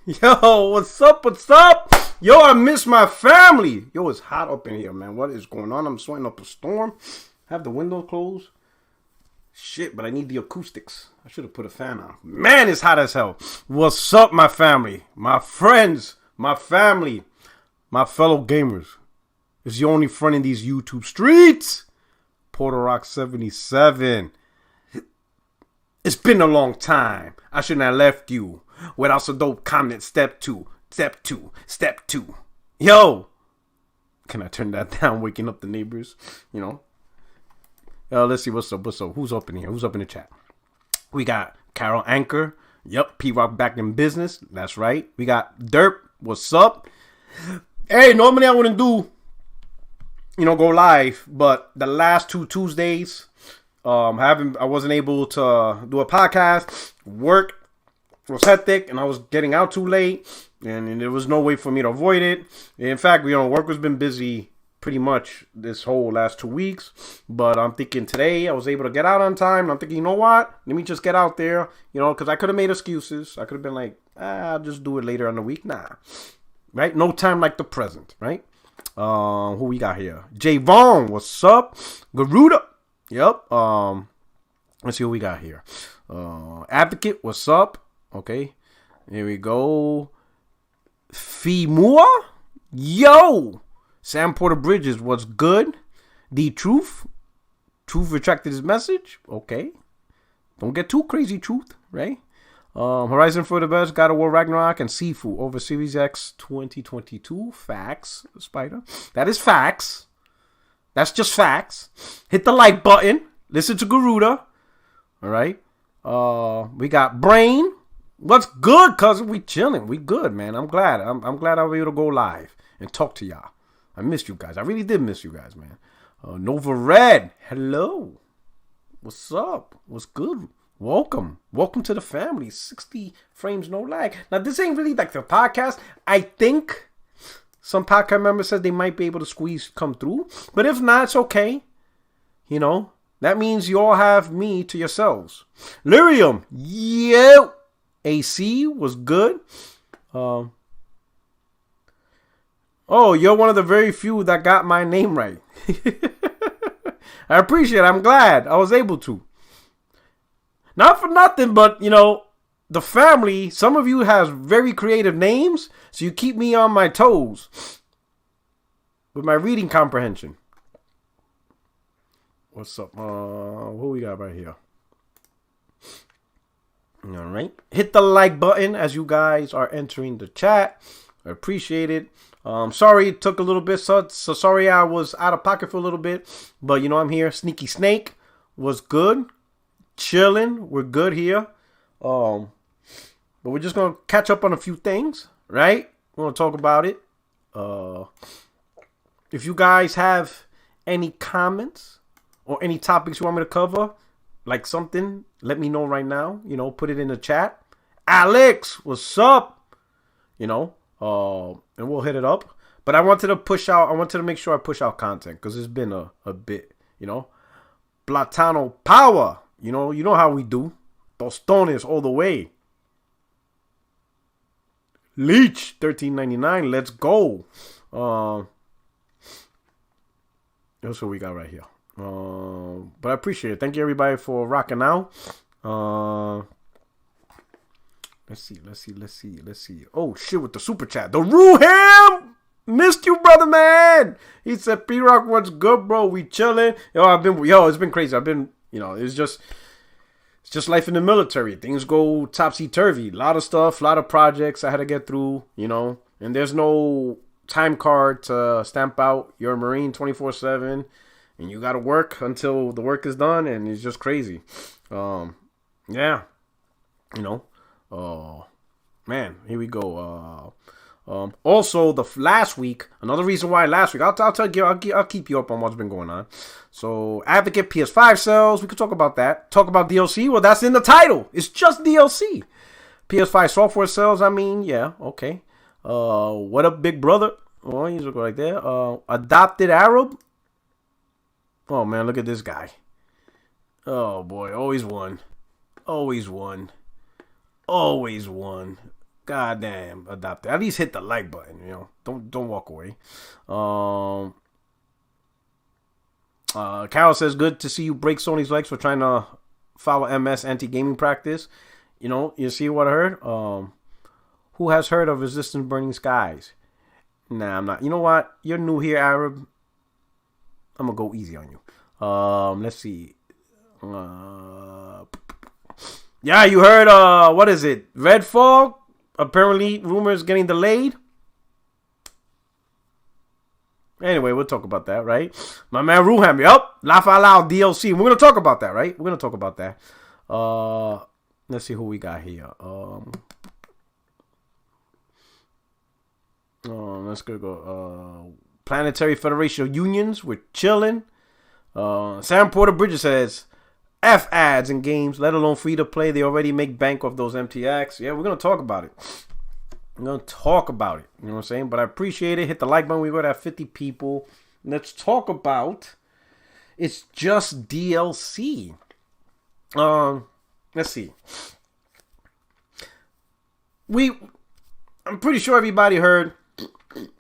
Yo, what's up? What's up? Yo, I miss my family. Yo, it's hot up in here, man. What is going on? I'm sweating up a storm. Have the window closed. Shit, but I need the acoustics. I should have put a fan on. Man, it's hot as hell. What's up, my family? My friends, my family, my fellow gamers. It's the only friend in these YouTube streets. Porter77. It's been a long time. I shouldn't have left you without some dope comment. Step two. Yo, can I turn that down? Waking up the neighbors, you know. Let's see what's up. Who's up in here? Who's up in the chat? We got Carol Anchor. Yep, P-Rock back in business. That's right. We got Derp. What's up? Hey, normally I wouldn't do, go live, but the last 2 Tuesdays, I wasn't able to do a podcast. Work was hectic, and I was getting out too late, and there was no way for me to avoid it. In fact, work has been busy pretty much this whole last 2 weeks, but I'm thinking today I was able to get out on time. And I'm thinking, you know what? Let me just get out there, because I could have made excuses. I could have been like, I'll just do it later in the week. Nah, right? No time like the present, right? Who we got here? Javon, what's up? Garuda, yep. Let's see what we got here. Advocate, what's up? Okay, here we go. Fimua, yo. Sam Porter Bridges, what's good? The Truth retracted his message. Okay, don't get too crazy, Truth, right? Horizon for the best, God of War Ragnarok, and Sifu over Series X 2022. Facts, Spider. That is facts. That's just facts. Hit the like button. Listen to Garuda. All right. We got Brain. What's good, cousin? We chilling. We good, man. I'm glad. I'm glad I was able to go live and talk to y'all. I missed you guys. I really did miss you guys, man. Nova Red. Hello. What's up? What's good? Welcome to the family. 60 frames, no lag. Now, this ain't really like the podcast. I think some podcast members said they might be able to come through. But if not, it's okay. That means you all have me to yourselves. Lyrium. Yo. AC was good. Oh, you're one of the very few that got my name right. I appreciate it. I'm glad I was able to. Not for nothing, but, the family, some of you has very creative names, so you keep me on my toes with my reading comprehension. What's up? Who we got right here? All right. Hit the like button as you guys are entering the chat. I appreciate it. Sorry it took a little bit. So sorry I was out of pocket for a little bit. But, I'm here. Sneaky Snake was good. Chilling. We're good here. But we're just going to catch up on a few things, right? We're going to talk about it. If you guys have any comments or any topics you want me to cover, like something, let me know right now. Put it in the chat. Alex, what's up? And we'll hit it up. But I wanted to make sure I push out content because it's been a bit, Platano Power. You know how we do. Tostones all the way. Leech, $13.99. Let's go. That's what we got right here. But I appreciate it. Thank you everybody for rocking out. Let's see. Oh shit, with the super chat. The Ruham! Missed you, brother, man. He said, P-Rock, what's good, bro? We chilling. It's been crazy. It's just life in the military. Things go topsy-turvy. A lot of stuff, a lot of projects I had to get through, and there's no time card to stamp out. You're a Marine 24/7. And you got to work until the work is done, and it's just crazy. Yeah. Man, here we go. Also, last week, another reason why last week, I'll keep you up on what's been going on. So, Advocate PS5 sales, we could talk about that. Talk about DLC, well, that's in the title. It's just DLC. PS5 software sales, yeah, okay. What up, big brother? Oh, he's looking right there. Adopted Arab. Oh, man, look at this guy. Oh, boy, always won. Goddamn, adopt it. At least hit the like button. Don't walk away. Carol says, good to see you break Sony's legs for trying to follow MS anti-gaming practice. You see what I heard? Who has heard of Resistance Burning Skies? Nah, I'm not. You know what? You're new here, Arab. I'm going to go easy on you. Let's see. Yeah, you heard, what is it? Redfall? Apparently, rumors getting delayed. Anyway, we'll talk about that, right? My man Ruham, yup. Laugh Out Loud DLC. We're going to talk about that, right? We're going to talk about that. Let's see who we got here. Let's go. Planetary Federation of Unions. We're chilling. Sam Porter Bridges says, F ads in games, let alone free to play. They already make bank off those MTX. Yeah, we're going to talk about it. I'm going to talk about it. You know what I'm saying? But I appreciate it. Hit the like button. We got at 50 people. Let's talk about It's Just DLC. Let's see. I'm pretty sure everybody heard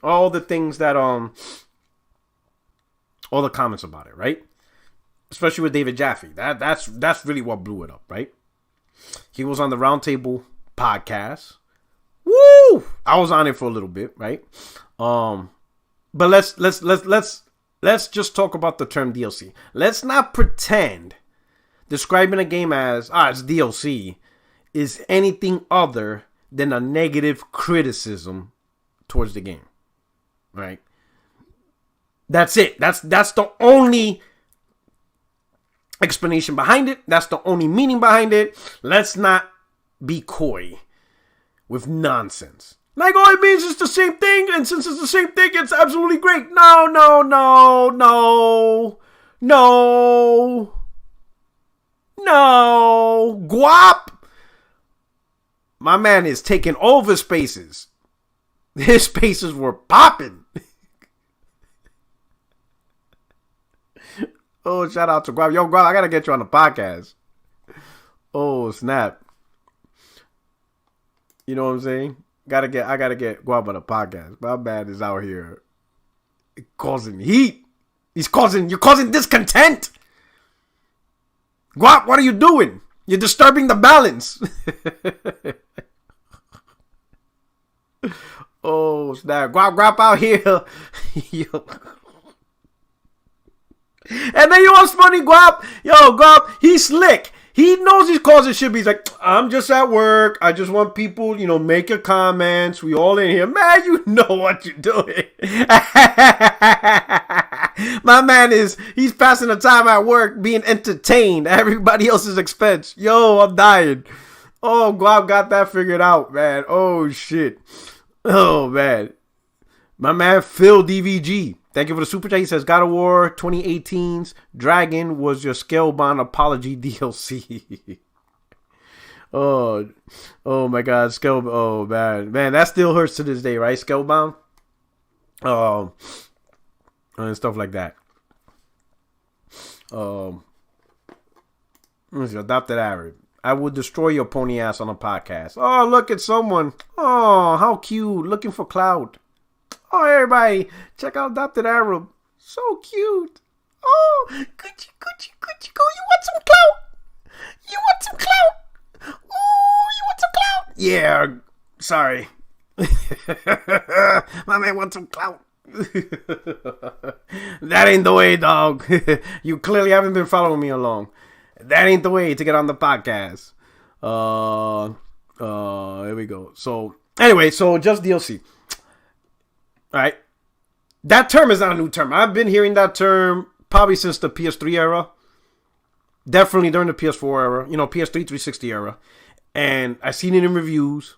all the things that all the comments about it, right? Especially with David Jaffe. That's really what blew it up, right? He was on the Roundtable podcast. Woo! I was on it for a little bit, right? But let's just talk about the term DLC. Let's not pretend describing a game as it's DLC is anything other than a negative criticism towards the game, right? That's it. That's the only explanation behind it. That's the only meaning behind it. Let's not be coy with nonsense. Like, it means it's the same thing, and since it's the same thing, it's absolutely great. No. Guap! My man is taking over spaces. His spaces were popping. Oh, shout out to Guap. Yo, Guap, I gotta get you on the podcast. Oh, snap. You know what I'm saying? I gotta get Guap on the podcast. My man is out here causing heat. You're causing discontent. Guap, what are you doing? You're disturbing the balance. Oh, snap. Guap out here. Yo. And then you know what's funny, Guap? Guap, he's slick. He knows he's causing shit, but he's like, I'm just at work. I just want people, make your comments. We all in here. Man, you know what you're doing. My man he's passing the time at work being entertained at everybody else's expense. Yo, I'm dying. Oh, Guap got that figured out, man. Oh, shit. Oh, man. My man, Phil DVG. Thank you for the super chat. He says, God of War 2018's Dragon was your Scalebound apology DLC. oh my God. Oh, man. Man, that still hurts to this day, right? Scalebound? And stuff like that. Let's see, adopted Arab. I would destroy your pony ass on a podcast. Oh, look at someone. Oh, how cute. Looking for clout. Oh, everybody, check out Adopted Arab. So cute. Oh, Gucci. You want some clout? Oh, you want some clout? Yeah, sorry. My man wants some clout. That ain't the way, dog. You clearly haven't been following me along. That ain't the way to get on the podcast. Here we go. So, anyway, just DLC. All right. That term is not a new term. I've been hearing that term probably since the PS3 era. Definitely during the PS4 era. PS3 360 era. And I've seen it in reviews.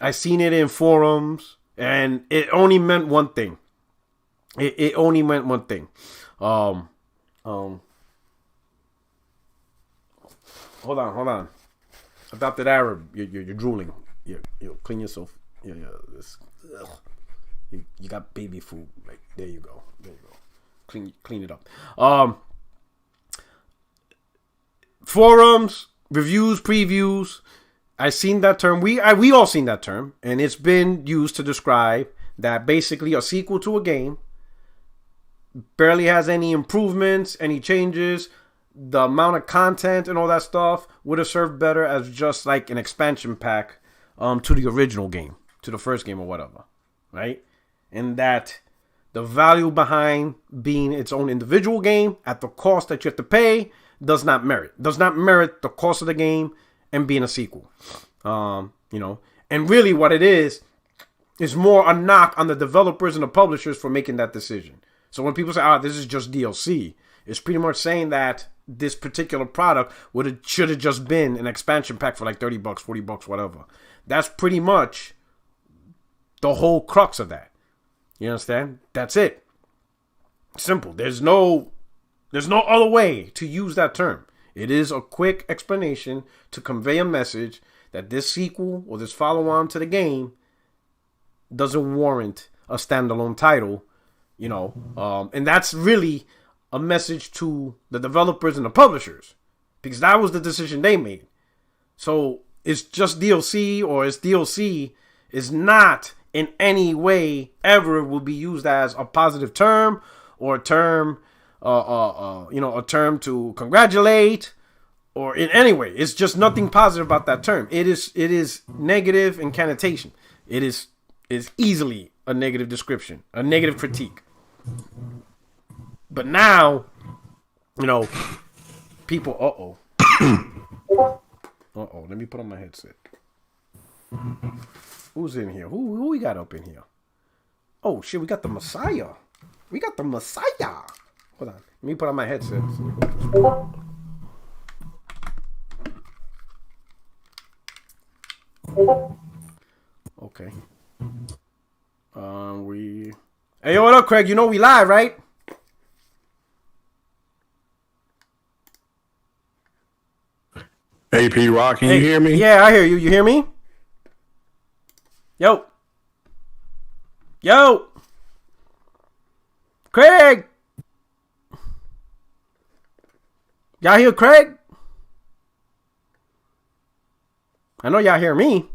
I've seen it in forums. And it only meant one thing. It only meant one thing. Hold on. Adopted Arab. You're drooling. You clean yourself. You got baby food. Like, there you go. Clean it up. Forums, reviews, previews. I seen that term. We all seen that term, and it's been used to describe that basically a sequel to a game barely has any improvements, any changes. The amount of content and all that stuff would have served better as just like an expansion pack to the original game, to the first game or whatever, right? And that the value behind being its own individual game at the cost that you have to pay does not merit the cost of the game and being a sequel. And really what it is more a knock on the developers and the publishers for making that decision. So when people say, this is just DLC, it's pretty much saying that this particular product should have just been an expansion pack for like $30, $40, whatever. That's pretty much the whole crux of that. You understand? That's it. Simple. There's no other way to use that term. It is a quick explanation to convey a message that this sequel or this follow-on to the game doesn't warrant a standalone title, and that's really a message to the developers and the publishers, because that was the decision they made. So it's just DLC, or it's DLC is not in any way ever will be used as a positive term or a term, a term to congratulate, or in any way. It's just nothing positive about that term. It is negative incantation. It is easily a negative description, a negative critique. But now, people, let me put on my headset. Who's in here? Who we got up in here? Oh, shit, we got the Messiah. Hold on. Let me put on my headset. Okay. Hey, yo, what up, Craig? You know we live, right? Hey, P-Rock, can you hear me? Yeah, I hear you. You hear me? Yo. Craig. Y'all hear Craig? I know y'all hear me.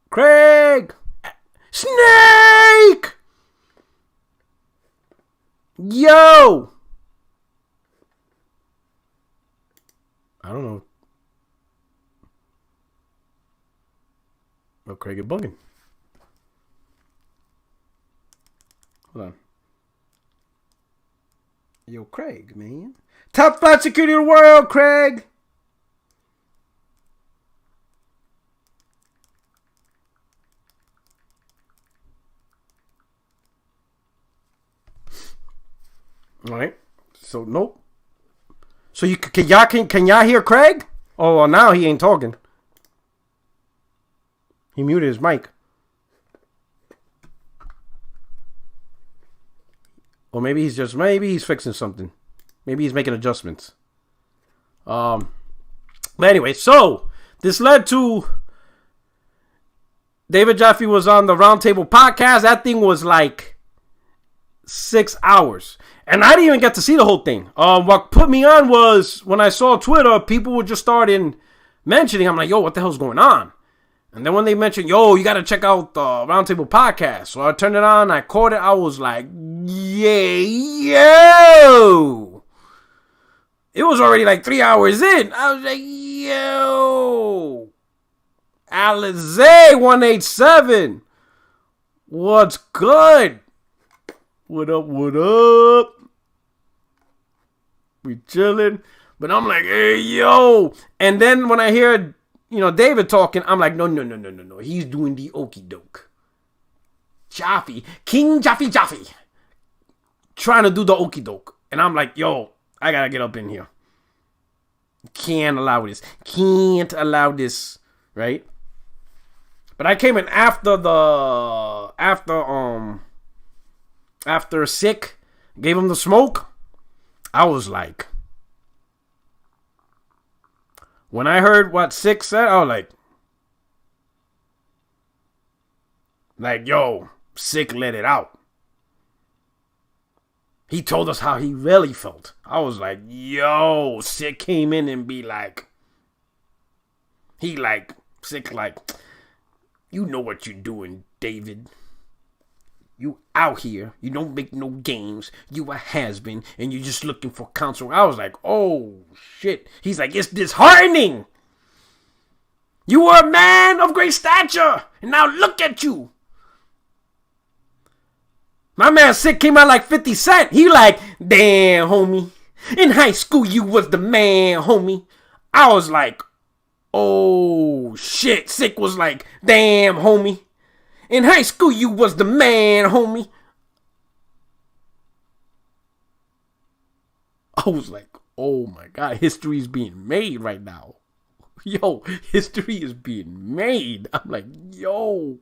Craig. Snake. Yo. I don't know. Oh, Craig is bugging. Hold on. Yo, Craig, man. Top flight security of the world, Craig. All right. So nope. So can y'all hear Craig? Oh, well, now he ain't talking. He muted his mic. Or maybe he's fixing something. Maybe he's making adjustments. But anyway, so this led to David Jaffe was on the Roundtable podcast. That thing was like 6 hours. And I didn't even get to see the whole thing. What put me on was when I saw Twitter, people were just starting mentioning. I'm like, yo, what the hell's going on? And then when they mentioned, yo, you got to check out the Roundtable podcast. So I turned it on. I caught it. I was like, yeah, yo. It was already like 3 hours in. I was like, yo. Alizé187. What's good? What up? We chilling. But I'm like, hey, yo. And then when I hear, David talking, I'm like, no. He's doing the okie doke. Jaffe. King Jaffe. Trying to do the okie doke. And I'm like, yo, I got to get up in here. Can't allow this. Right? But I came in after Sick gave him the smoke. I was like, when I heard what Sick said, I was like, yo, Sick let it out. He told us how he really felt. I was like, yo, Sick came in and be like, Sick like, you know what you're doing, David. You out here, you don't make no games, you a has-been, and you're just looking for counsel. I was like, oh, shit. He's like, it's disheartening. You were a man of great stature, and now look at you. My man Sick came out like 50 Cent. He like, damn, homie. In high school, you was the man, homie. I was like, oh, shit. Sick was like, damn, homie. In high school, you was the man, homie. I was like, oh, my God. History is being made right now. Yo, history is being made. I'm like, yo,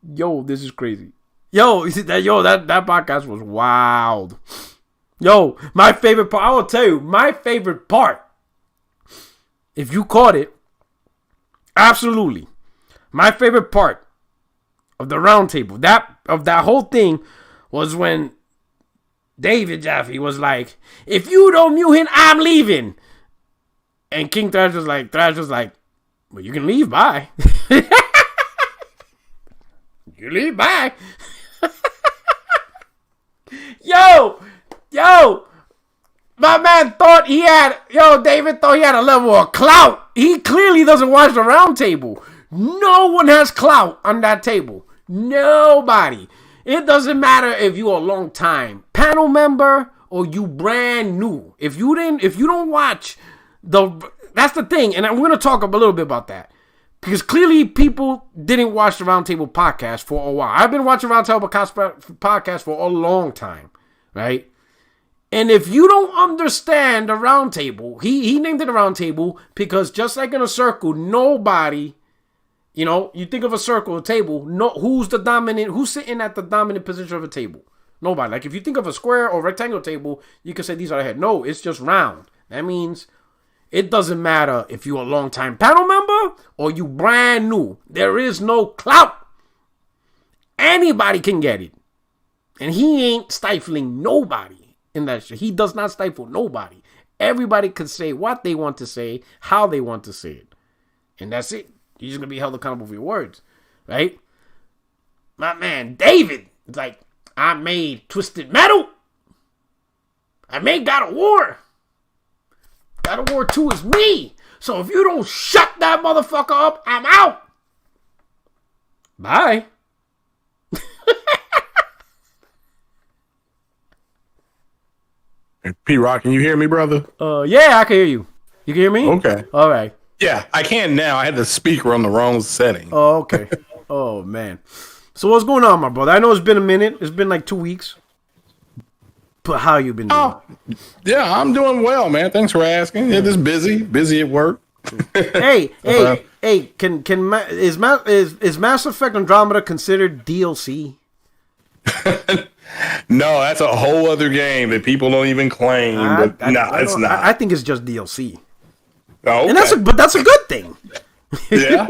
this is crazy. Yo, you see that? Yo, that podcast was wild. Yo, my favorite part. I will tell you, my favorite part. If you caught it, absolutely, my favorite part of the roundtable, of that whole thing, was when David Jaffe was like, if you don't mute him, I'm leaving. And King Thrash was like, well, you can leave, bye. You leave, bye. Yo, my man thought David thought he had a level of clout. He clearly doesn't watch the round table. No one has clout on that table. Nobody. It doesn't matter if you're a long time panel member or you brand new. If you don't watch that's the thing, and I'm going to talk a little bit about that. Because clearly people didn't watch the Roundtable podcast for a while. I've been watching Roundtable podcast for a long time, right? And if you don't understand the Roundtable, he named it a Roundtable because just like in a circle, nobody, you think of a circle, a table, who's sitting at the dominant position of a table? Nobody. Like if you think of a square or rectangle table, you can say these are the head. No, it's just round. That means it doesn't matter if you're a long-time panel member or you brand new. There is no clout. Anybody can get it. And he ain't stifling nobody in that shit. He does not stifle nobody. Everybody can say what they want to say, how they want to say it. And that's it. You're just going to be held accountable for your words. Right? My man, David, it's like, I made Twisted Metal. I made God of War. God of War 2 is me. So if you don't shut that motherfucker up, I'm out. Bye. P-Rock, can you hear me, brother? Yeah, I can hear you. You can hear me? Okay. All right. Yeah, I can now. I had the speaker on the wrong setting. Oh, okay. Oh, man. So what's going on, my brother? I know it's been a minute. It's been like 2 weeks. But how you been doing? Yeah, I'm doing well, man. Thanks for asking. Yeah, just busy at work. hey, is Mass Effect Andromeda considered DLC? No, that's a whole other game that people don't even claim. It's not. I think it's just DLC. Oh, okay. And that's a good thing. Yeah.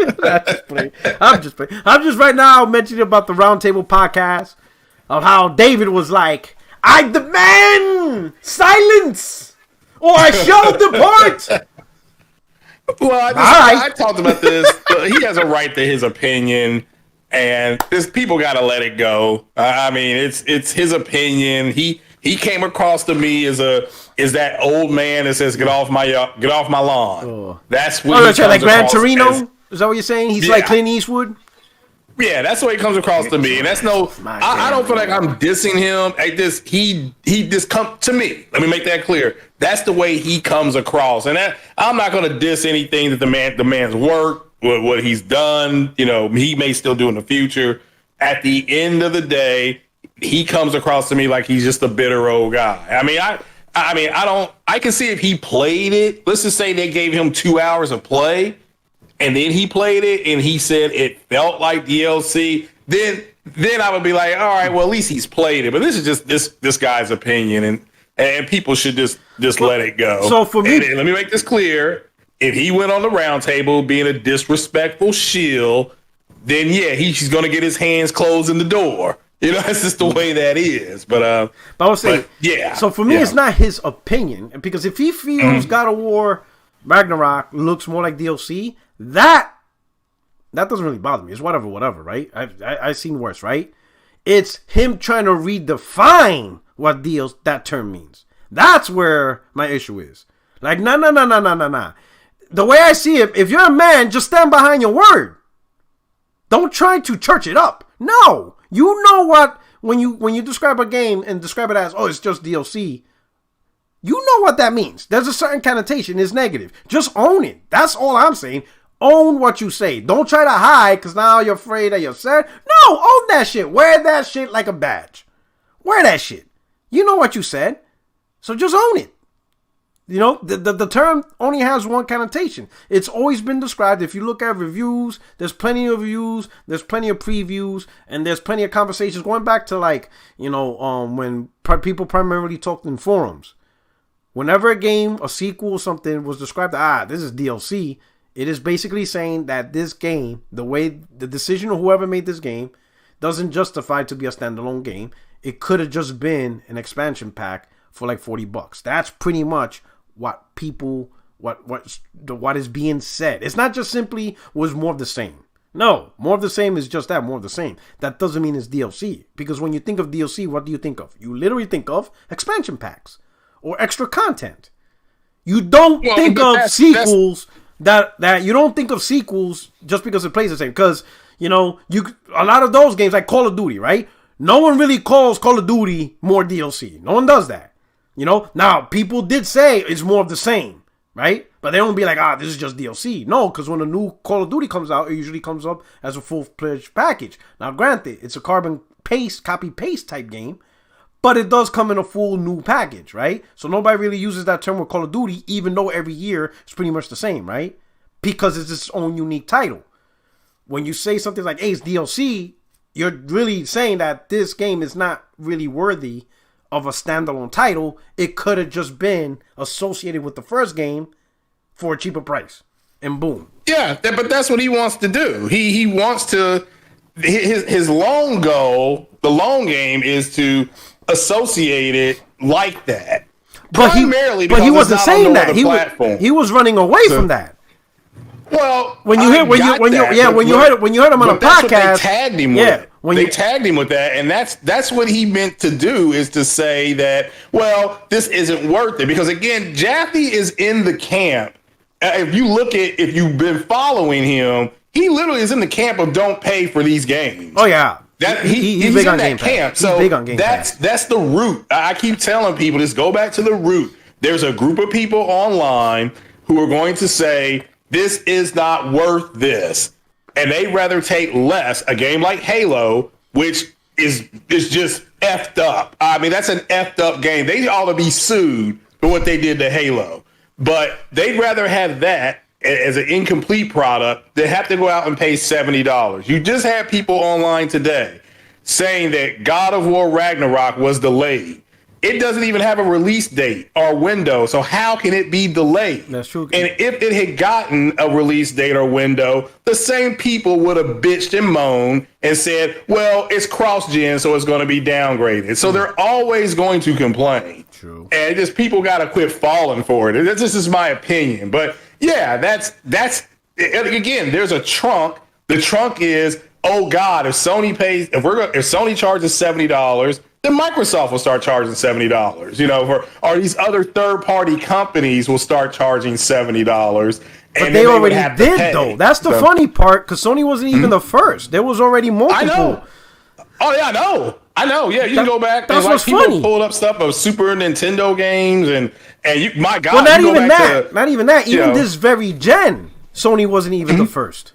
I'm just right now mentioning about the Roundtable podcast of how David was like, I demand silence or I shall depart. Well, I talked about this. He has a right to his opinion, and people got to let it go. I mean, it's his opinion. He came across to me as that old man that says, "Get off my lawn." Oh. That's what. He like Gran Torino. Is that what you're saying? He's like Clint Eastwood. Yeah, that's what he comes across to me, and that's no. I don't feel like I'm dissing him. He just come to me. Let me make that clear. That's the way he comes across, and I'm not going to diss anything that the man's work, what he's done. He may still do in the future. At the end of the day, he comes across to me like he's just a bitter old guy. I can see if he played it. Let's just say they gave him 2 hours of play. And then he played it, and he said it felt like DLC. Then I would be like, all right, well, at least he's played it. But this is just this guy's opinion, and people should just let it go. So for me, and let me make this clear: if he went on the round table being a disrespectful shill, then yeah, he's going to get his hands closed in the door. You know, it's just the way that is. But I would say, yeah. So for me, it's not his opinion, because if he feels God of War Ragnarok looks more like DLC, that doesn't really bother me. It's whatever, right? I've seen worse, right? It's him trying to redefine what that term means. That's where my issue is. Like, nah. The way I see it, if you're a man, just stand behind your word. Don't try to church it up. No. You know what, when you describe a game and describe it as, oh, it's just DLC, you know what that means. There's a certain connotation. It's negative. Just own it. That's all I'm saying. Own what you say. Don't try to hide because now you're afraid that you're sad. No, own that shit. Wear that shit like a badge. Wear that shit. You know what you said. So just own it. You know, the term only has one connotation. It's always been described. If you look at reviews, there's plenty of reviews, there's plenty of previews, and there's plenty of conversations going back to, like, you know, when people primarily talked in forums. Whenever a game, a sequel, or something was described, this is DLC, it is basically saying that this game, the decision of whoever made this game, doesn't justify to be a standalone game. It could have just been an expansion pack for like $40. That's pretty much what is being said. It's not just simply was more of the same. No, more of the same is just that, more of the same. That doesn't mean it's DLC, because when you think of DLC, what do you think of? You literally think of expansion packs or extra content. You don't think of sequels that you don't think of sequels just because it plays the same. Because, you know, a lot of those games, like Call of Duty, right? No one really calls Call of Duty more DLC. No one does that. You know, now people did say it's more of the same, right? But they don't be like, this is just DLC. No, because when a new Call of Duty comes out, it usually comes up as a full-fledged package. Now, granted, it's a copy-paste type game, but it does come in a full new package, right? So nobody really uses that term with Call of Duty, even though every year it's pretty much the same, right? Because it's its own unique title. When you say something like, hey, it's DLC, you're really saying that this game is not really worthy of a standalone title. It could have just been associated with the first game for a cheaper price, and boom. Yeah, but that's what he wants to do. He wants to, his long goal, the long game, is to associate it like that. But he wasn't saying that. He was running away from that. Well, when you heard him on a podcast, they tagged him with. They tagged him with that, and that's what he meant to do, is to say that, well, this isn't worth it, because again, Jaffe is in the camp. If you've been following him, he literally is in the camp of don't pay for these games. Oh yeah, he's big in on that Game camp. Pass. So big on Game Pass. That's the root. I keep telling people, just go back to the root. There's a group of people online who are going to say this is not worth this. And they'd rather take less. A game like Halo, which is just effed up. I mean, that's an effed up game. They ought to be sued for what they did to Halo. But they'd rather have that as an incomplete product than have to go out and pay $70. You just had people online today saying that God of War Ragnarok was delayed. It doesn't even have a release date or window, so how can it be delayed? That's true. And if it had gotten a release date or window, the same people would have bitched and moaned and said, well, it's cross-gen, so it's going to be downgraded. So they're always going to complain. True. And just people got to quit falling for it. This is my opinion. But yeah, that's again, there's a trunk. The trunk is, oh God, if Sony charges $70, then Microsoft will start charging $70, you know, or these other third-party companies will start charging $70. But they already did, though. That's the funny part, because Sony wasn't even the first. There was already multiple. I know. Oh, yeah, I know. Yeah, you can go back. That's what's people funny. Pulled up stuff of Super Nintendo games, and my God. Well, not even that. Even this very gen, Sony wasn't even the first.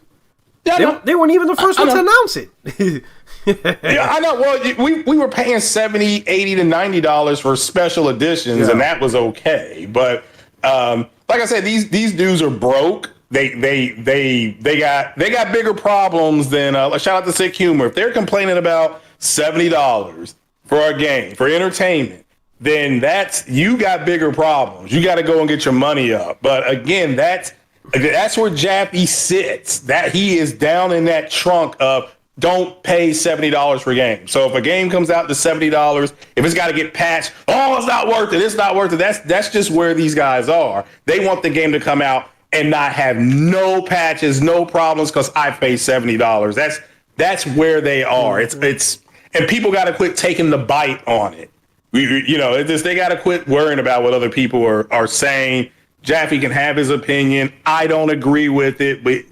Yeah, they weren't even the first one to announce it. Yeah, I know. Well, we were paying $70, $80 to $90 for special editions, and that was okay. But like I said, these dudes are broke. They got bigger problems than shout out to Sick Humor. If they're complaining about $70 for a game for entertainment, then you got bigger problems. You got to go and get your money up. But again, that's where Jaffe sits. That he is down in that trunk of don't pay $70 for a game. So if a game comes out to $70, if it's got to get patched, oh, it's not worth it. It's not worth it. That's just where these guys are. They want the game to come out and not have no patches, no problems, because I paid $70. That's where they are. It's and people got to quit taking the bite on it. They got to quit worrying about what other people are saying. Jaffe can have his opinion. I don't agree with it, but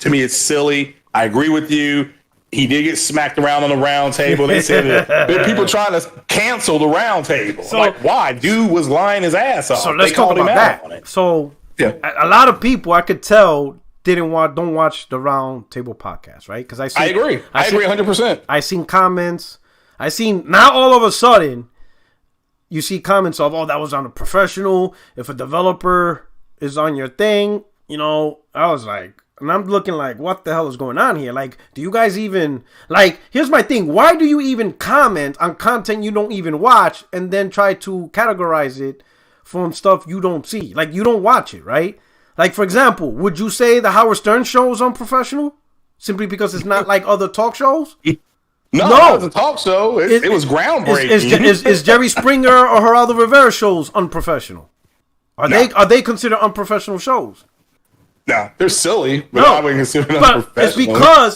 to me it's silly. I agree with you. He did get smacked around on the round table. They said there are people trying to cancel the round table. So, like, why? Dude was lying his ass off. So let's talk about that. So a lot of people I could tell don't watch the round table podcast, right? Because I agree. I agree 100%. I seen comments. Now all of a sudden you see comments of, oh, that was on a professional. If a developer is on your thing, I was like, and I'm looking like, what the hell is going on here? Like, do you guys even, like, here's my thing. Why do you even comment on content you don't even watch and then try to categorize it from stuff you don't see? Like, you don't watch it, right? Like, for example, would you say the Howard Stern show is unprofessional? Simply because it's not like other talk shows? No, it was a talk show. It was groundbreaking. Is Jerry Springer or Geraldo Rivera shows unprofessional? Are they considered unprofessional shows? No, they're silly, but I wouldn't consider them unprofessional. It's because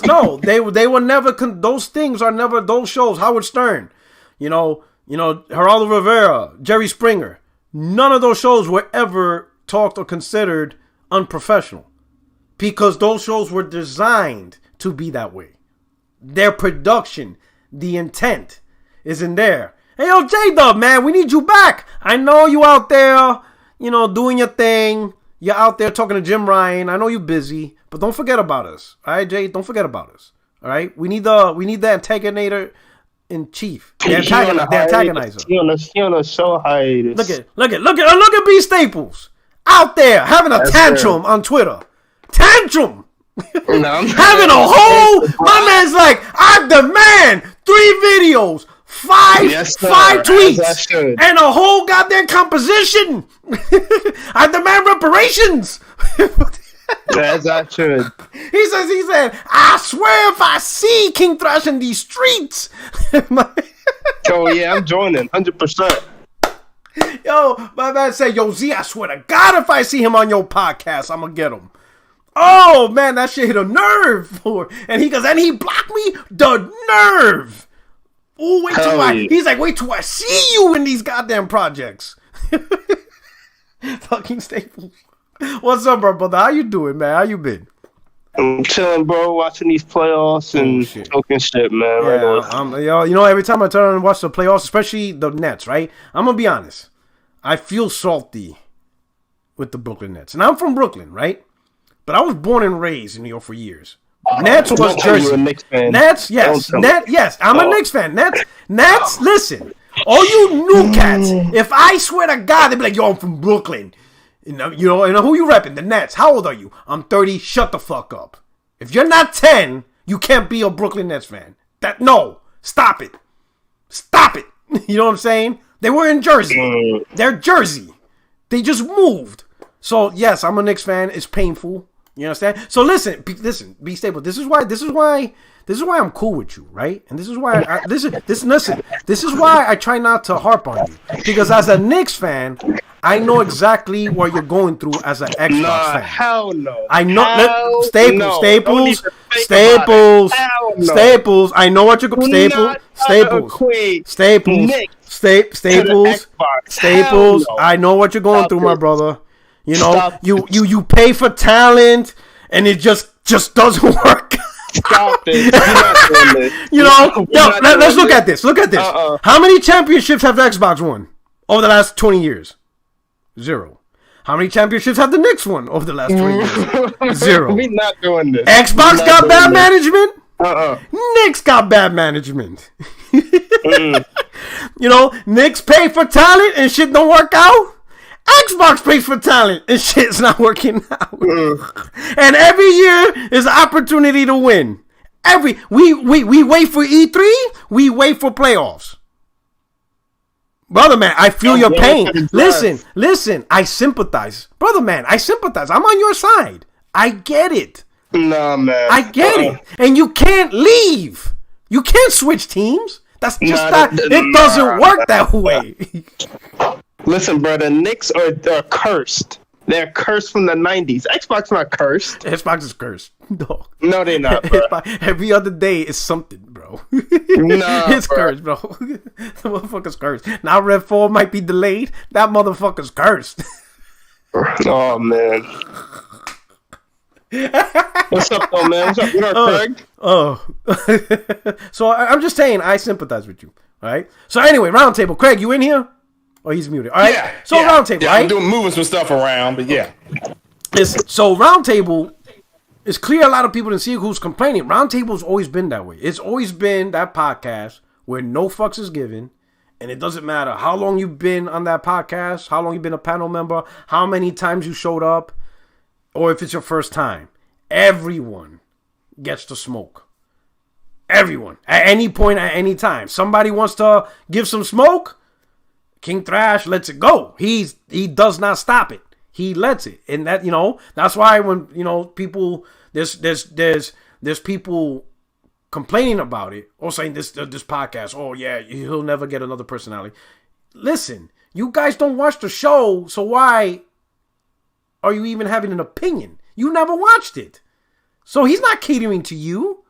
they were never those things are never those shows. Howard Stern, Geraldo Rivera, Jerry Springer. None of those shows were ever talked or considered unprofessional because those shows were designed to be that way. Their production, the intent is in there. Hey, yo, J-Dub, man, we need you back. I know you out there, doing your thing. You're out there talking to Jim Ryan. I know you're busy, but don't forget about us. All right, Jay? Don't forget about us. All right? We need the antagonizer in chief. The antagonizer. He on a show hiatus. Look at B Staples out there having a tantrum on Twitter. Tantrum. Having a whole. My man's like, I demand 3 videos. 5 tweets and a whole goddamn composition. I demand reparations. As I should. He said, I swear if I see King Thrash in these streets. Oh yeah, I'm joining 100%. Yo, my man said, yo, Z, I swear to God, if I see him on your podcast, I'm gonna get him. Oh man, that shit hit a nerve. And he goes, and he blocked me. The nerve. Oh, wait till I see you in these goddamn projects. Fucking Staples. What's up, bro, brother? How you doing, man? How you been? I'm chilling, bro. Watching these playoffs and talking shit, man. Yeah, every time I turn on and watch the playoffs, especially the Nets, right? I'm gonna be honest. I feel salty with the Brooklyn Nets, and I'm from Brooklyn, right? But I was born and raised in New York for years. Nets was Jersey. Nets, yes. Yes. I'm a Knicks fan. Nets, listen. All you new cats, if I swear to God, they'd be like, yo, I'm from Brooklyn. And who you repping? The Nets. How old are you? I'm 30. Shut the fuck up. If you're not 10, you can't be a Brooklyn Nets fan. Stop it. Stop it. You know what I'm saying? They were in Jersey. They're Jersey. They just moved. So, yes, I'm a Knicks fan. It's painful. You understand? So listen, be stable. This is why I'm cool with you, right? And this is why this is why I try not to harp on you. Because as a Knicks fan, I know exactly what you're going through as an Xbox fan. Hell no. I know Staples. I know what you're Staples. I know what you're going through, my brother. You pay for talent, and it just doesn't work. Stop it. You're not doing this. Let's look at this. How many championships have the Xbox won over the last 20 years? 0. How many championships have the Knicks won over the last 20 years? 0. We're not doing this. Xbox got bad management. Knicks got bad management. Knicks pay for talent and shit don't work out. Xbox pays for talent and shit's not working out. And every year is an opportunity to win. We wait for E3, we wait for playoffs. Brother man, I feel your pain. Listen, I sympathize. Brother man, I sympathize. I'm on your side. I get it. Nah, man. I get it. And you can't leave. You can't switch teams. That's just it doesn't work that way. Listen, bro, the Knicks are cursed. They're cursed from the 90s. Xbox not cursed. Xbox is cursed. No, they're not, bro. Every other day is something, bro. Nah, it's cursed, bro. The motherfucker's cursed. Now Red 4 might be delayed. That motherfucker's cursed. Oh, man. What's up, though, man? What's up? What up, Craig? So I'm just saying, I sympathize with you. All right. So anyway, roundtable. Craig, you in here? Oh, he's muted. All right. Yeah. So roundtable. Yeah, right? I'm moving some stuff around, but yeah. Listen. So roundtable. It's clear a lot of people didn't see who's complaining. Roundtable's always been that way. It's always been that podcast where no fucks is given, and it doesn't matter how long you've been on that podcast, how long you've been a panel member, how many times you showed up, or if it's your first time. Everyone gets to smoke. Everyone. At any point, at any time. Somebody wants to give some smoke, King Thrash lets it go. He does not stop it. He lets it. And that, that's why when, people, there's people complaining about it or saying this podcast, oh yeah, he'll never get another personality. Listen, you guys don't watch the show, so why are you even having an opinion? You never watched it. So he's not catering to you.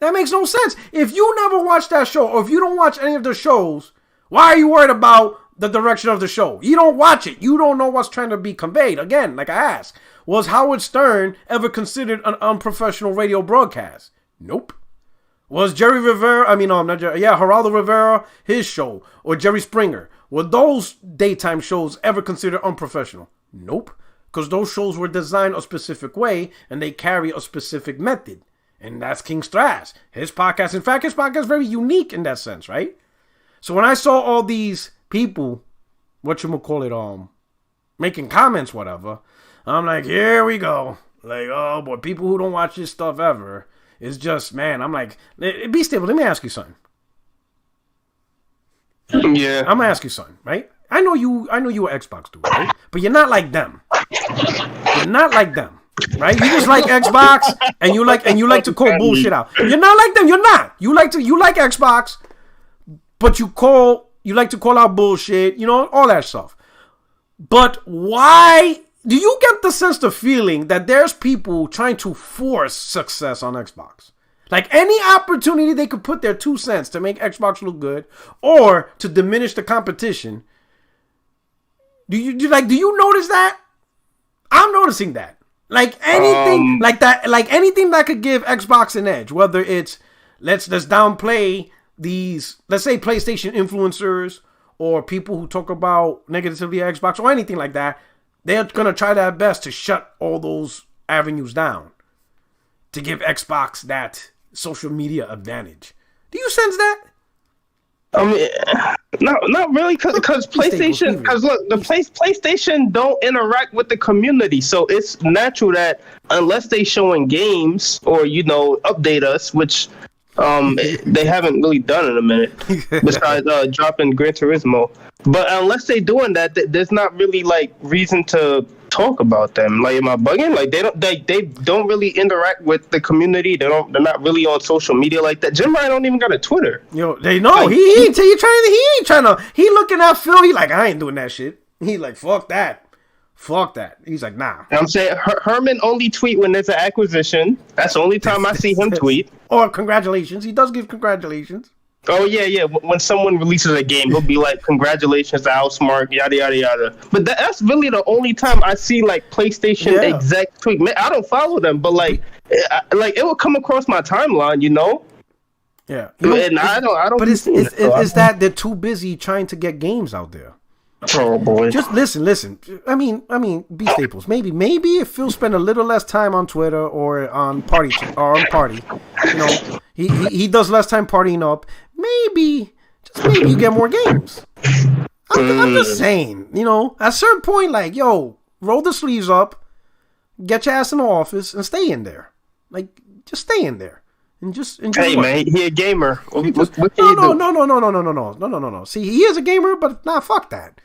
That makes no sense. If you never watched that show, or if you don't watch any of the shows, why are you worried about the direction of the show? You don't watch it. You don't know what's trying to be conveyed. Again, like I asked, was Howard Stern ever considered an unprofessional radio broadcast? Nope. Was Jerry Rivera, not Jerry, Geraldo Rivera, his show, or Jerry Springer, were those daytime shows ever considered unprofessional? Nope. Because those shows were designed a specific way, and they carry a specific method. And that's King Thrash. His podcast, in fact, his podcast is very unique in that sense, right? So when I saw all these people, making comments, whatever, I'm like, here we go. Like, oh boy, people who don't watch this stuff ever. It's just, man, I'm like, be stable. Let me ask you something. Yeah. I'm gonna ask you something, right? I know you an Xbox dude, right? But you're not like them. You're not like them, right? You just like Xbox, and you like to call bullshit out. You're not like them. You're not. You like Xbox, but you like to call out bullshit. All that stuff. But why do you get the feeling that there's people trying to force success on Xbox? Like any opportunity they could put their 2 cents to make Xbox look good or to diminish the competition. Do you notice that? I'm noticing that. Like anything anything that could give Xbox an edge, whether it's let's downplay these, let's say PlayStation influencers or people who talk about negatively Xbox or anything like that, they're going to try their best to shut all those avenues down to give Xbox that social media advantage. Do you sense that? No, not really, because PlayStation. Because look, PlayStation don't interact with the community, so it's natural that unless they showing games or update us, which they haven't really done in a minute, besides dropping Gran Turismo. But unless they doing that, there's not really reason to talk about them. Like, am I bugging? Like, they don't really interact with the community. They're not really on social media like that. Jim Ryan don't even got a Twitter. They know he ain't trying to. He looking at Phil. He like, I ain't doing that shit. He like, fuck that. He's like, nah. I'm saying Herman only tweet when there's an acquisition. That's the only time I see him tweet. Or congratulations. He does give congratulations. Oh, yeah. When someone releases a game, he'll be like, congratulations to Outsmart, yada, yada, yada. But that's really the only time I see, PlayStation exec tweet. Man, I don't follow them, but, it will come across my timeline, Yeah. And I don't. But it's that they're too busy trying to get games out there. Oh, boy. Just listen. I mean, B Staples. Maybe if Phil spent a little less time on Twitter or on Party, he does less time partying up. Maybe you get more games. I'm just saying, at a certain point, roll the sleeves up, get your ass in the office, and stay in there. Just stay in there. And just enjoy. Hey, man, he a gamer. What No. See, he is a gamer, but fuck that.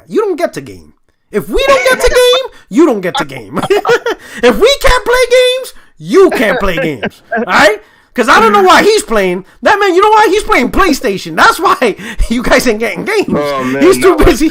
You don't get to game. If we don't get to game, you don't get to game. If we can't play games, you can't play games. All right? Because I don't know why he's playing. That man, you know why? He's playing PlayStation. That's why you guys ain't getting games. Oh, man, he's too busy.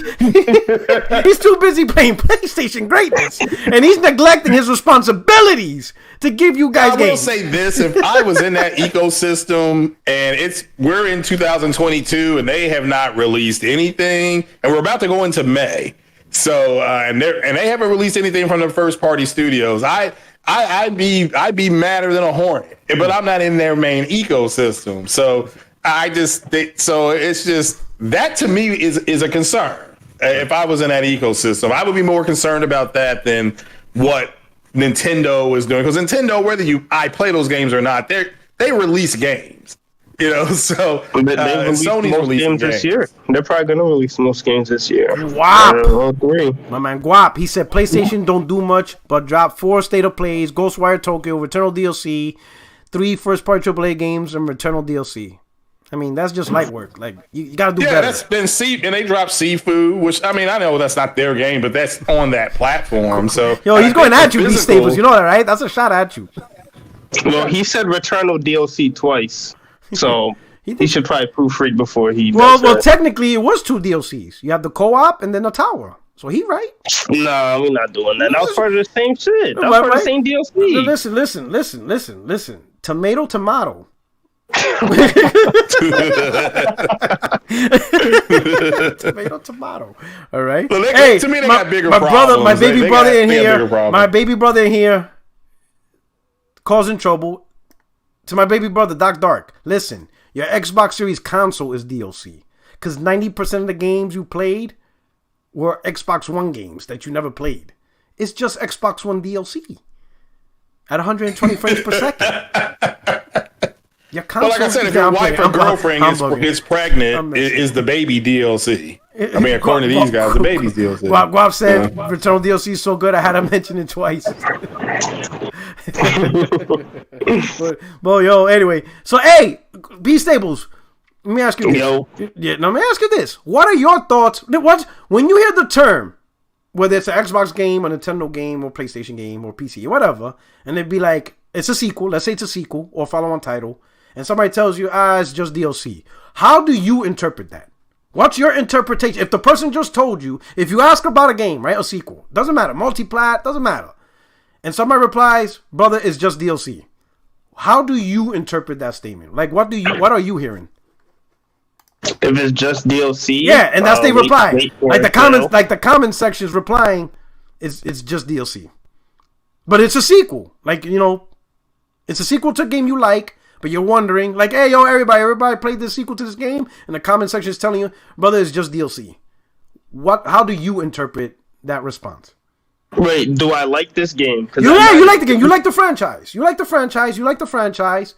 He's too busy playing PlayStation greatness. And he's neglecting his responsibilities to give you guys games. I will say this. If I was in that ecosystem and we're in 2022 and they have not released anything, and we're about to go into May. So, and they haven't released anything from the first party studios. I'd be madder than a hornet, but I'm not in their main ecosystem. So so it's just that to me is a concern. If I was in that ecosystem, I would be more concerned about that than what Nintendo is doing. Because Nintendo, whether I play those games or not, they release games. You know, so Sony's releasing games this year. They're probably going to release most games this year. Guap. My man Guap. He said PlayStation don't do much, but drop 4 State of Plays, Ghostwire Tokyo, Returnal DLC, 3 first-party AAA games, and Returnal DLC. I mean, that's just light work. Like, you got to do better. Yeah, that's been and they dropped Seafood, which, I mean, I know that's not their game, but that's on that platform. So, yo, he's going at you, these Staples. You know that, right? That's a shot at you. Well, he said Returnal DLC twice. So he should probably proofread before he. Well, technically, it was 2 DLCs. You have the co-op and then the tower. So he right. No, we're not doing that. That was part of the same shit. That was part of the same DLC. Listen. Tomato. Tomato. All right. Well, to me, they got bigger problems. My baby brother in here, causing trouble. To my baby brother, Doc Dark, listen, your Xbox Series console is DLC. Because 90% of the games you played were Xbox One games that you never played. It's just Xbox One DLC. At 120 frames per second. Your console, like I said, if your wife or girlfriend is pregnant, is the baby DLC. I mean, according to these guys, the baby's DLC. Guap said, Returnal DLC is so good, I had to mention it twice. But yo, anyway. So, hey, B Staples, let me ask you this. Let me ask you this. What are your thoughts? When you hear the term, whether it's an Xbox game, a Nintendo game, or PlayStation game, or PC, or whatever, and it'd be like, it's a sequel, let's say it's a sequel, or follow-on title, and somebody tells you, it's just DLC. How do you interpret that? What's your interpretation? If the person just told you, if you ask about a game, right, a sequel, doesn't matter, multi-plat, doesn't matter, and somebody replies, brother, it's just DLC. How do you interpret that statement? Like, what are you hearing? If it's just DLC, yeah, and that's the reply. Like the comment section is replying, it's just DLC, but it's a sequel. Like, you know, it's a sequel to a game you like, but you're wondering, like, hey, yo, everybody played this sequel to this game, and the comment section is telling you, brother, it's just DLC. How do you interpret that response? Wait, do I like this game? You like the game. You like the franchise. You like the franchise.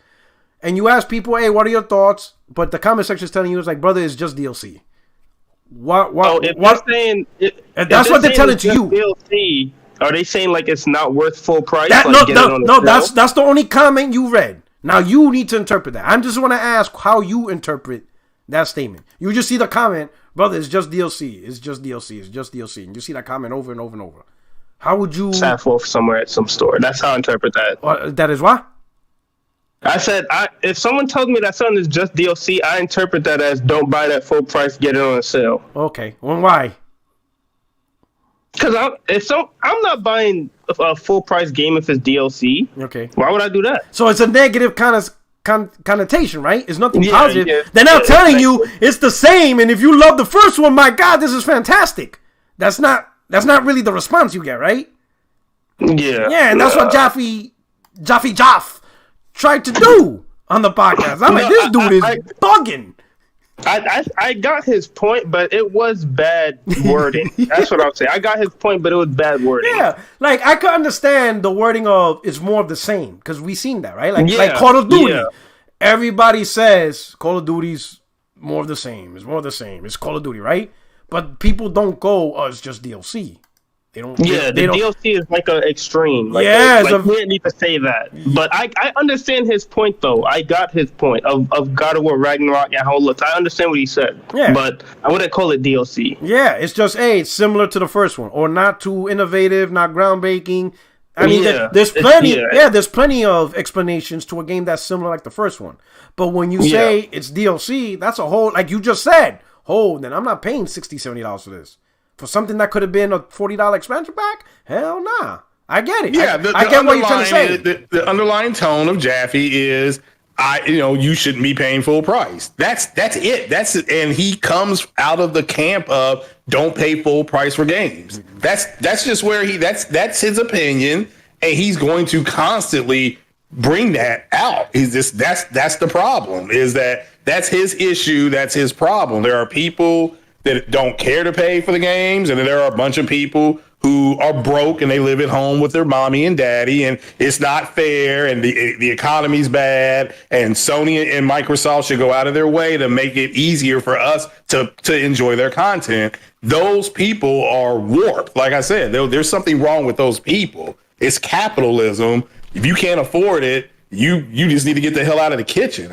And you ask people, hey, what are your thoughts? But the comment section is telling you, it's like, brother, it's just DLC. They're saying... That's what they're telling to you. DLC, are they saying, like, it's not worth full price? That's the only comment you read. Now, you need to interpret that. I just want to ask how you interpret that statement. You just see the comment, brother, it's just DLC. It's just DLC. It's just DLC. And you see that comment over and over and over. How would you... Sat forth somewhere at some store. That's how I interpret that. That is what? I said, if someone tells me that something is just DLC, I interpret that as don't buy that full price, get it on a sale. Okay. Well, why? Because I'm not buying a full price game if it's DLC. Okay. Why would I do that? So it's a negative connotation, right? It's nothing positive. Yeah. They're not telling you it's the same, and if you love the first one, my God, this is fantastic. That's not really the response you get, right? Yeah. Yeah, and that's what Jaffe tried to do on the podcast. I'm like, this dude is bugging. I got his point, but it was bad wording. That's what I'm saying. I got his point, but it was bad wording. Yeah, like I could understand the wording of it's more of the same because we seen that, right? Like Call of Duty. Yeah. Everybody says Call of Duty's more of the same. It's more of the same. It's Call of Duty, right? But people don't go, it's just DLC. They don't. Yeah, they the don't, DLC is like an extreme. Like Yeah, we didn't need to say that. But I understand his point, though. I got his point of God of War Ragnarok and how it looks. I understand what he said. Yeah. But I wouldn't call it DLC. Yeah, it's just it's similar to the first one, or not too innovative, not groundbreaking. I mean, there's plenty. There's plenty of explanations to a game that's similar like the first one. But when you say it's DLC, that's a whole, like you just said. Then I'm not paying $60, $70 for this. For something that could have been a $40 expansion pack? Hell nah. I get it. Yeah, I get what you're trying to say. The underlying tone of Jaffe is, you shouldn't be paying full price. That's it. And he comes out of the camp of don't pay full price for games. That's just where that's his opinion, and he's going to constantly bring that out. That's the problem. Is that's his issue. That's his problem. There are people that don't care to pay for the games, and then there are a bunch of people who are broke and they live at home with their mommy and daddy, and it's not fair, and the economy's bad, and Sony and Microsoft should go out of their way to make it easier for us to enjoy their content. Those people are warped. Like I said, there's something wrong with those people. It's capitalism. If you can't afford it, you just need to get the hell out of the kitchen.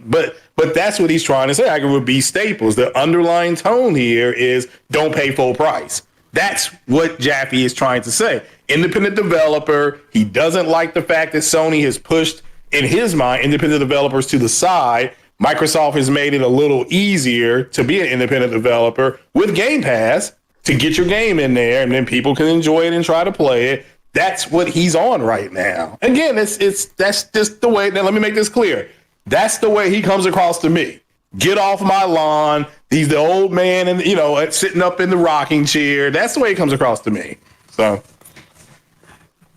But that's what he's trying to say. I agree with B Staples. The underlying tone here is don't pay full price. That's what Jaffe is trying to say. Independent developer. He doesn't like the fact that Sony has pushed, in his mind, independent developers to the side. Microsoft has made it a little easier to be an independent developer with Game Pass to get your game in there, and then people can enjoy it and try to play it. That's what he's on right now. Again, that's just the way. Now, let me make this clear. That's the way he comes across to me. Get off my lawn. He's the old man, and sitting up in the rocking chair. That's the way he comes across to me. So,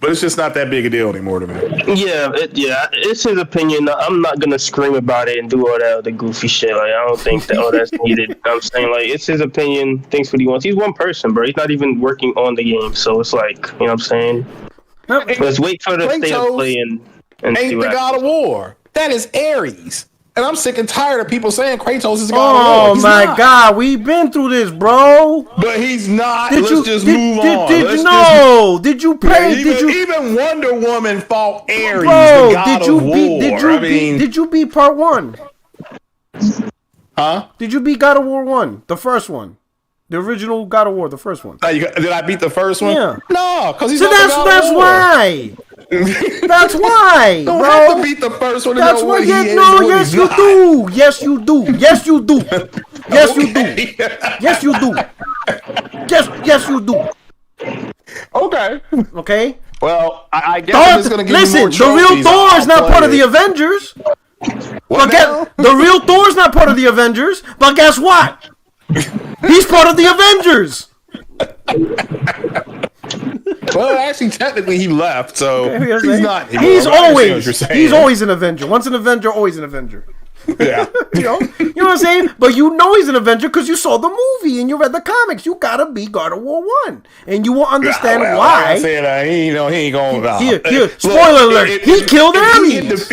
but it's just not that big a deal anymore to me. It's his opinion. I'm not gonna scream about it and do all that other goofy shit. Like, I don't think that that's needed. I'm saying, like, it's his opinion. Thinks what he wants. He's one person, bro. He's not even working on the game, so it's like, you know what I'm saying. Let's wait for the state of play and see what the God of War. That is Ares. And I'm sick and tired of people saying Kratos is God of War. Oh my God, we've been through this, bro. But he's not. Let's just move on. Did you play? Even Wonder Woman fought Ares, bro, the God of War. Did you beat part 1? Huh? Did you beat God of War 1, the first one? The original God of War, the first one. Did I beat the first one? Yeah. No, because he's not the God that's of War. why. That's why. Don't bro. have to beat the first one. That's why. Yes, you do. Yes, you do. Yes, you do. Yes, you do. Yes, you do. Yes, you do. Okay. Well, I guess I'm just gonna give you more trophies. The real Thor is not part of the Avengers. The real Thor is not part of the Avengers. But guess what? He's part of the Avengers. Well, actually, technically, he left, so he's not. He's always an Avenger. Once an Avenger, always an Avenger. Yeah, you know what I'm saying? But you know he's an Avenger because you saw the movie and you read the comics. You gotta be God of War 1, and you will understand why. Like I said, he ain't going. Here, spoiler alert: he killed Ares.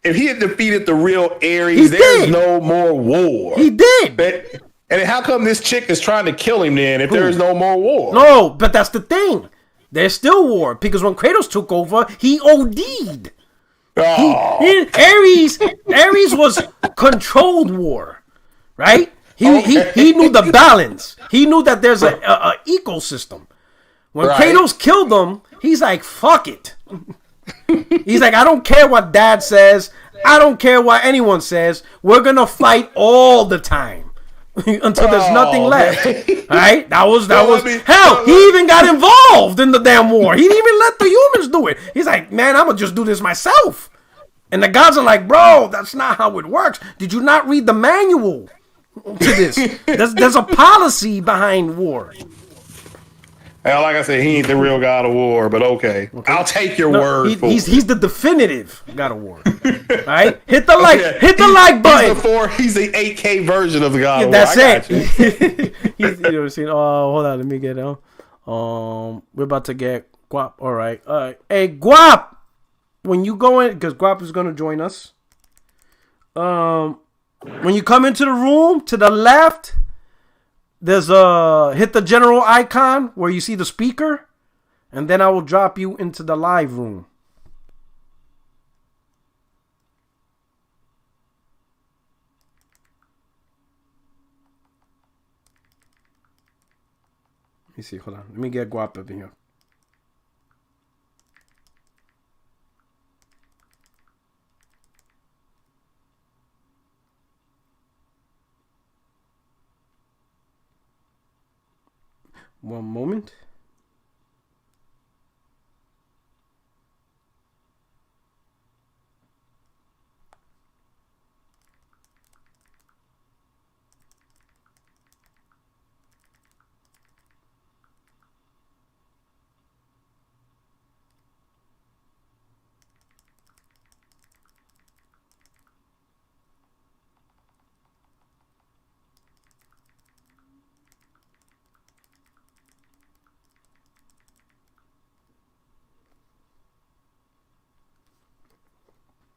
If he had defeated the real Ares, there's no more war. He did. And how come this chick is trying to kill him then if there is no more war? No, but that's the thing. There's still war because when Kratos took over, he OD'd. Ares was controlled war, right? He knew the balance. He knew that there's a ecosystem. When Kratos killed him, he's like, fuck it. He's like, I don't care what dad says. I don't care what anyone says. We're going to fight all the time. Until there's nothing left, right? That was hell. He even got involved in the damn war. He didn't even let the humans do it. He's like, man, I'm gonna just do this myself. And the gods are like, bro, that's not how it works. Did you not read the manual to this? There's a policy behind war. Well, like I said, he ain't the real God of War, but okay. I'll take your word for it. He's the definitive God of War. All right? Hit the like button. He's the 8K version of the God of War. That's it. You know what I'm saying? Oh, hold on, let me get it. We're about to get Guap. All right. Hey, Guap, when you go in, because Guap is gonna join us. When you come into the room, to the left, There's hit the general icon where you see the speaker, and then I will drop you into the live room. Let me see. Hold on. Let me get Guap up in here. One moment.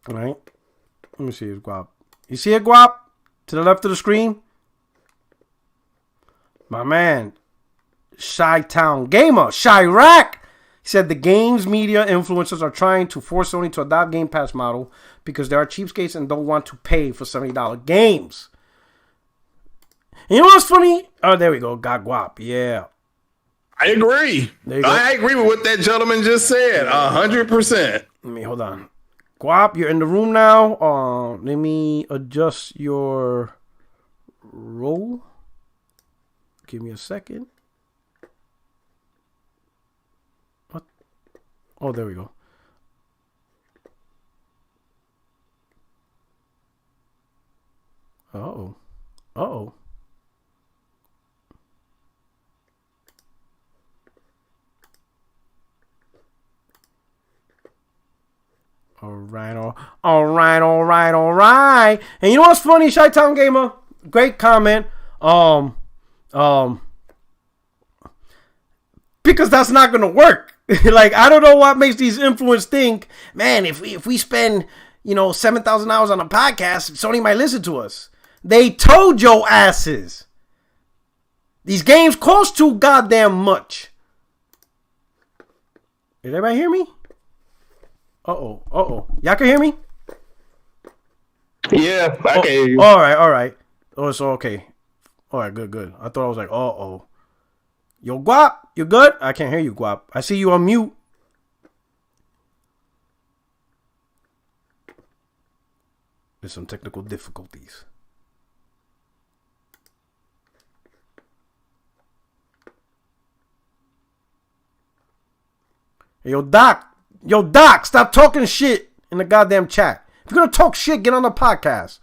All right. Let me see his Guap. You see it, Guap? To the left of the screen? My man, Chi-Town Gamer, Chirac. He said the games media influencers are trying to force Sony to adopt Game Pass model because they are cheapskates and don't want to pay for $70 games. And you know what's funny? Oh, there we go. Got Guap. Yeah. I agree. I agree with what that gentleman just said. 100%. Let me hold on. Guap, you're in the room now. Let me adjust your role. Give me a second. What? Oh, there we go. Uh-oh. Uh-oh. All right. And you know what's funny, Chi-Town Gamer? Great comment. Because that's not gonna work. Like, I don't know what makes these influencers think, man, if we spend, 7,000 hours on a podcast, Sony might listen to us. They told your asses. These games cost too goddamn much. Did everybody hear me? Uh-oh. Y'all can hear me? Yeah, I can hear you. All right. Oh, it's okay. All right, good. I thought I was like, uh-oh. Yo, Guap, you good? I can't hear you, Guap. I see you on mute. There's some technical difficulties. Hey, yo, Doc, stop talking shit in the goddamn chat. If you're going to talk shit, get on the podcast.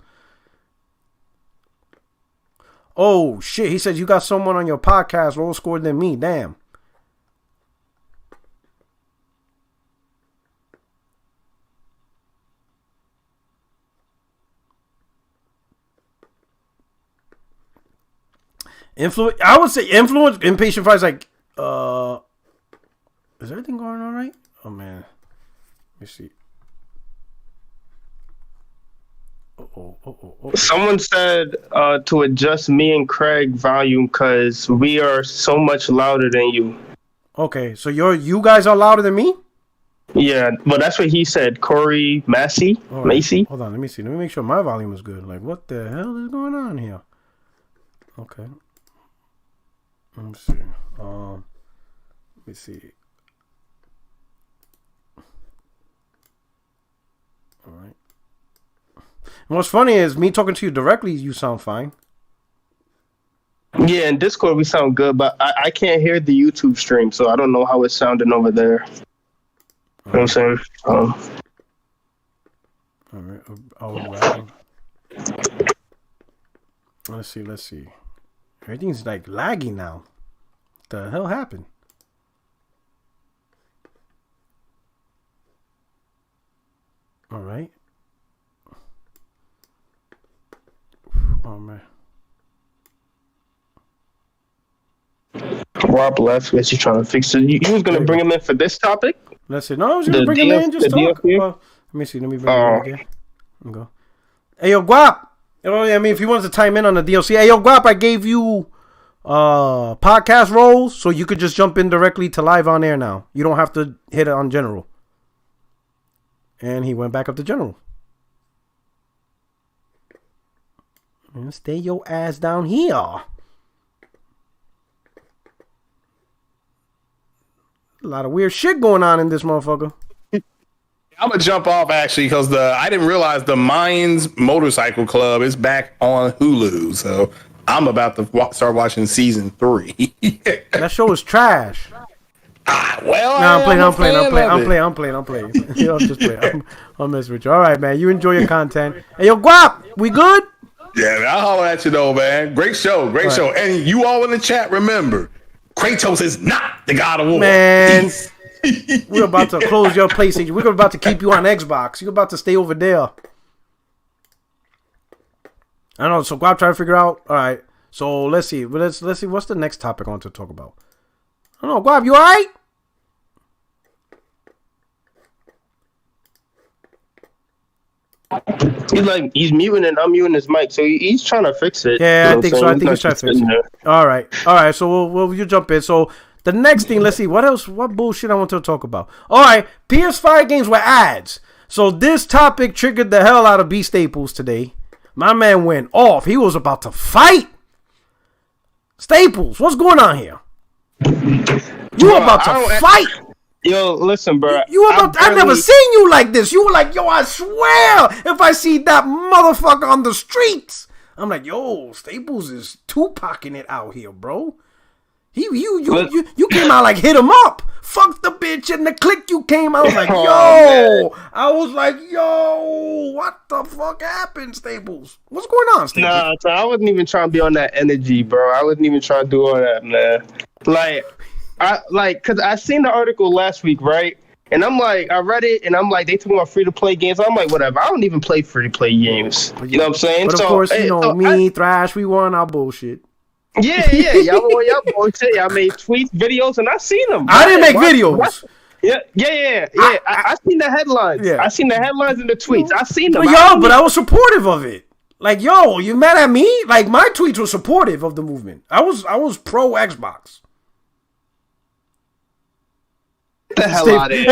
Oh, shit. He said you got someone on your podcast lower scored than me. Damn. I would say influence. Impatient Fries like, is everything going on right? Oh, man. Let me see. Uh-oh. Someone said to adjust me and Craig volume because we are so much louder than you. Okay, so you guys are louder than me? Yeah, well, that's what he said. Corey Massey? Right. Macy? Hold on, let me see. Let me make sure my volume is good. Like, what the hell is going on here? Okay. Let me see. Let me see. All right. And what's funny is me talking to you directly, you sound fine. Yeah, in Discord we sound good, but I can't hear the YouTube stream, so I don't know how it's sounding over there. You know what I'm saying? All right. Let's see. Everything's like laggy now. What the hell happened? All right. Oh, man. Rob left because he's trying to fix it. You was going to bring him in for this topic? Let's see. No, I was going to bring him in. Just talk. Let me see. Let me bring him in again. Let me go. Hey, yo, Guap. I mean, if he wants to chime in on the DLC. Hey, yo, Guap, I gave you podcast roles, so you could just jump in directly to live on air now. You don't have to hit it on general. And he went back up to general. And stay your ass down here. A lot of weird shit going on in this motherfucker. I'm gonna jump off actually because I didn't realize the Mines Motorcycle Club is back on Hulu, so I'm about to start watching season 3. That show is trash. Well, I'm playing. You know, I'm just playing. I'm messing with you. All right, man. You enjoy your content. Hey, yo, Guap, we good? Yeah, man, I'll holler at you though, man. Great show. And you all in the chat, remember, Kratos is not the God of War. Man. We're about to close your PlayStation. We're about to keep you on Xbox. You're about to stay over there. I don't know. So Guap trying to figure out. All right. So let's see. Let's see. What's the next topic I want to talk about? I don't know. Guap, you all right? He's muting and unmuting his mic, so he's trying to fix it. Yeah, I think so. I think he's trying to fix it. All right. So you jump in. So the next thing, let's see. What else? What bullshit I want to talk about? All right. PS5 games with ads. So this topic triggered the hell out of B Staples today. My man went off. He was about to fight. Staples, what's going on here? You about to fight? Yo, listen, bro. I've never seen you like this. You were like, yo, I swear, if I see that motherfucker on the streets, I'm like, yo, Staples is Tupacing it out here, bro. You came out like hit him up. Fuck the bitch and the click you came out. I was like, yo, what the fuck happened, Staples? What's going on, Staples? Nah, so I wasn't even trying to be on that energy, bro. I wasn't even trying to do all that, man. Cause I seen the article last week, right? And I'm like, I read it, and I'm like, they talking about free-to-play games. I'm like, whatever. I don't even play free-to-play games. You know what I'm saying? But of course, Thrash, we won our bullshit. Yeah. Y'all bullshit. Y'all made tweets, videos, and I seen them. I didn't make videos. What? Yeah. I seen the headlines. Yeah. I seen the headlines and the tweets. I seen them. But I was supportive of it. Like, yo, you mad at me? Like, my tweets were supportive of the movement. I was pro Xbox. Get the hell out of here.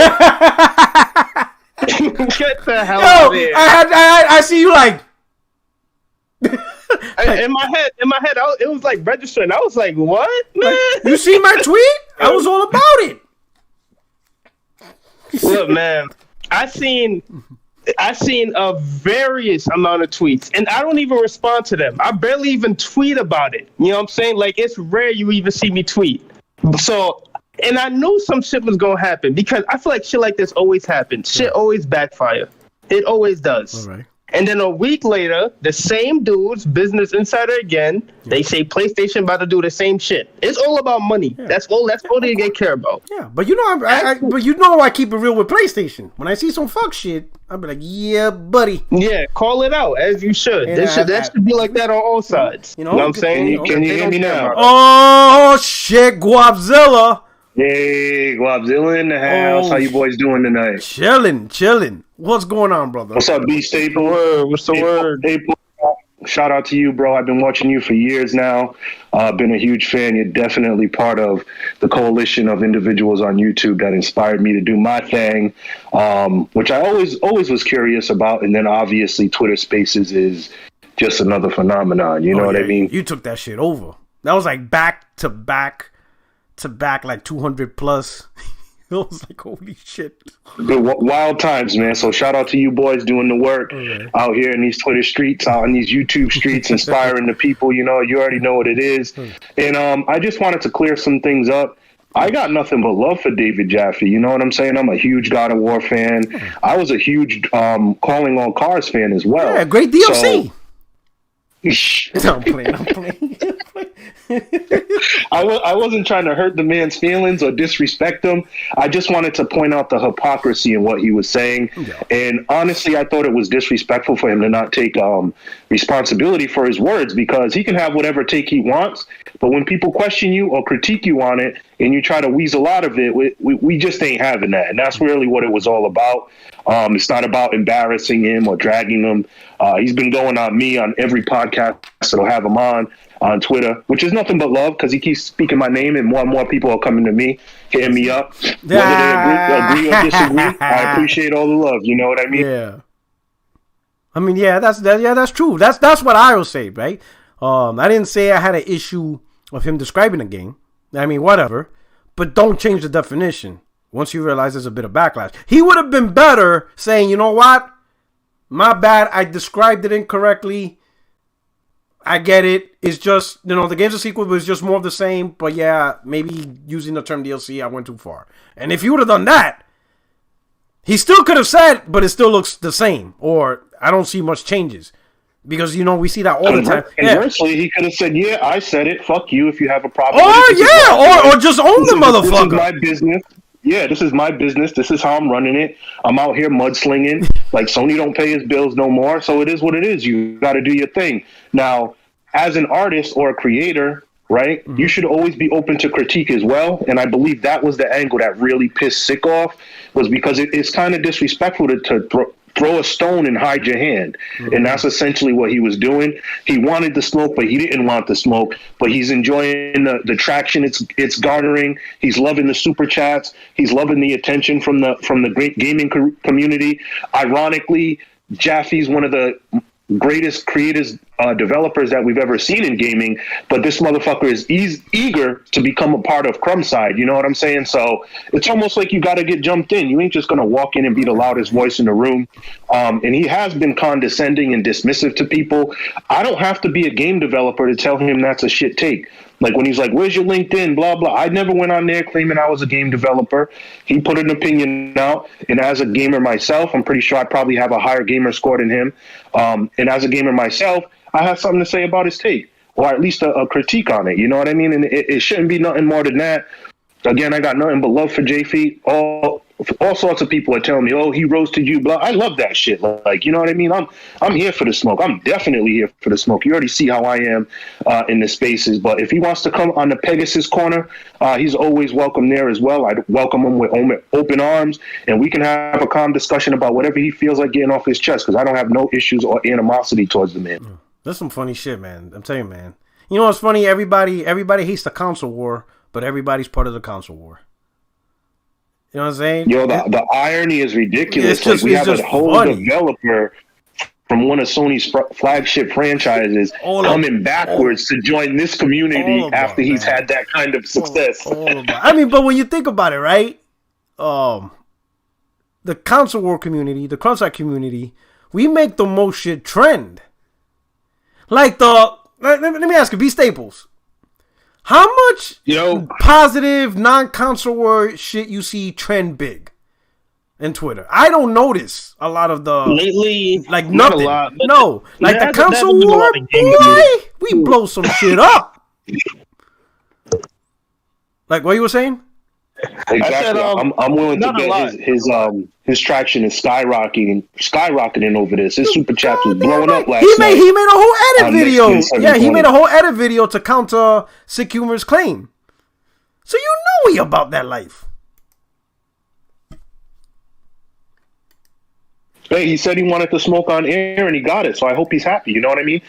Get the hell out of here. I see you like. In my head, it was like registering. I was like, "What, man? You see my tweet? I was all about it." Look, man, I seen a various amount of tweets, and I don't even respond to them. I barely even tweet about it. You know what I'm saying? Like, it's rare you even see me tweet. So, and I knew some shit was gonna happen because I feel like shit like this always happens. Shit always backfire. It always does. All right. And then a week later, the same dudes, Business Insider again, they say PlayStation about to do the same shit. It's all about money. Yeah. That's all they care about. Yeah, but you know, I keep it real with PlayStation. When I see some fuck shit, I'll be like, yeah, buddy. Yeah, call it out as you should. That should be like that on all sides. You know what I'm saying? Can you hear me now? Oh shit, Guapzilla. Hey, Guapzilla in the house. How you boys doing tonight? Chilling. What's going on, brother? What's up, B Staple? What's the word? Shout out to you, bro. I've been watching you for years now. Been a huge fan. You're definitely part of the coalition of individuals on YouTube that inspired me to do my thing, which I always was curious about. And then obviously Twitter Spaces is just another phenomenon. You know what I mean? You took that shit over. That was like back to back, like 200 plus. It was like, holy shit. Wild times, man. So shout out to you boys doing the work out here in these Twitter streets, out in these YouTube streets, inspiring the people. You know, you already know what it is. And I just wanted to clear some things up. I got nothing but love for David Jaffe. You know what I'm saying? I'm a huge God of War fan. I was a huge Calling All Cars fan as well. Yeah, great DLC. I'm playing. I wasn't trying to hurt the man's feelings or disrespect him. I just wanted to point out the hypocrisy in what he was saying. Yeah. And honestly, I thought it was disrespectful for him to not take responsibility for his words, because he can have whatever take he wants. But when people question you or critique you on it and you try to weasel out of it, we just ain't having that. And that's really what it was all about. It's not about embarrassing him or dragging him. He's been going on me on every podcast that'll have him on Twitter, which is nothing but love because he keeps speaking my name and more people are coming to me, hitting me up. Whether they agree or disagree, I appreciate all the love. You know what I mean? Yeah. I mean, that's true. That's what I will say, right? I didn't say I had an issue of him describing the game. I mean, whatever. But don't change the definition once you realize there's a bit of backlash. He would have been better saying, you know what? My bad. I described it incorrectly. I get it. It's just, the game's a sequel, but it's just more of the same. But yeah, maybe using the term DLC, I went too far. And if he would have done that, he still could have said, but it still looks the same. Or I don't see much changes. Because, we see that all the time. Conversely, he could have said, yeah, I said it. Fuck you if you have a problem with it. Or just own the motherfucker. This is my business. Yeah, this is my business. This is how I'm running it. I'm out here mudslinging. Like, Sony don't pay his bills no more. So it is what it is. You got to do your thing. Now, as an artist or a creator, right, you should always be open to critique as well. And I believe that was the angle that really pissed Sick off, was because it's kind of disrespectful to throw a stone and hide your hand. And that's essentially what he was doing. He wanted the smoke, but he didn't want the smoke. But he's enjoying the traction it's garnering. He's loving the super chats. He's loving the attention from the great gaming community. Ironically, Jaffe's one of the greatest creators, developers that we've ever seen in gaming, but this motherfucker is eager to become a part of Crumbside. You know what I'm saying? So it's almost like you got to get jumped in. You ain't just going to walk in and be the loudest voice in the room. And he has been condescending and dismissive to people. I don't have to be a game developer to tell him that's a shit take. Like when he's like, where's your LinkedIn, blah, blah. I never went on there claiming I was a game developer. He put an opinion out. And as a gamer myself, I'm pretty sure I probably have a higher gamer score than him. And as a gamer myself, I have something to say about his take, or at least a critique on it. You know what I mean? And it shouldn't be nothing more than that. Again, I got nothing but love for JF. All sorts of people are telling me, oh, he roasted you, blah. I love that shit. Like, you know what I mean? I'm here for the smoke. I'm definitely here for the smoke. You already see how I am in the spaces. But if he wants to come on the Pegasus corner, he's always welcome there as well. I'd welcome him with open arms, and we can have a calm discussion about whatever he feels like getting off his chest, because I don't have no issues or animosity towards the man. That's some funny shit, man. I'm telling you, man. You know what's funny? Everybody hates the console war, but everybody's part of the console war. You know what I'm saying? Yo, the irony is ridiculous. Like, we have a whole developer from one of Sony's flagship franchises coming backwards to join this community after he's had that kind of success. I mean, but when you think about it, right? The console war community, the Crumbside community, we make the most shit trend. Like let me ask you, B Staples. How much positive non-console war shit you see trend big in Twitter? I don't notice a lot of the lately, like nothing. No, like the console war, boy, we blow some shit up. Like what you were saying? Exactly. Said, I'm willing to bet his traction is skyrocketing over this. His super chats was blowing up last night. He made a whole edit video. Yeah, he made a whole edit video to counter Sick Humor's claim. So you know he about that life. Hey, he said he wanted to smoke on air and he got it. So I hope he's happy. You know what I mean?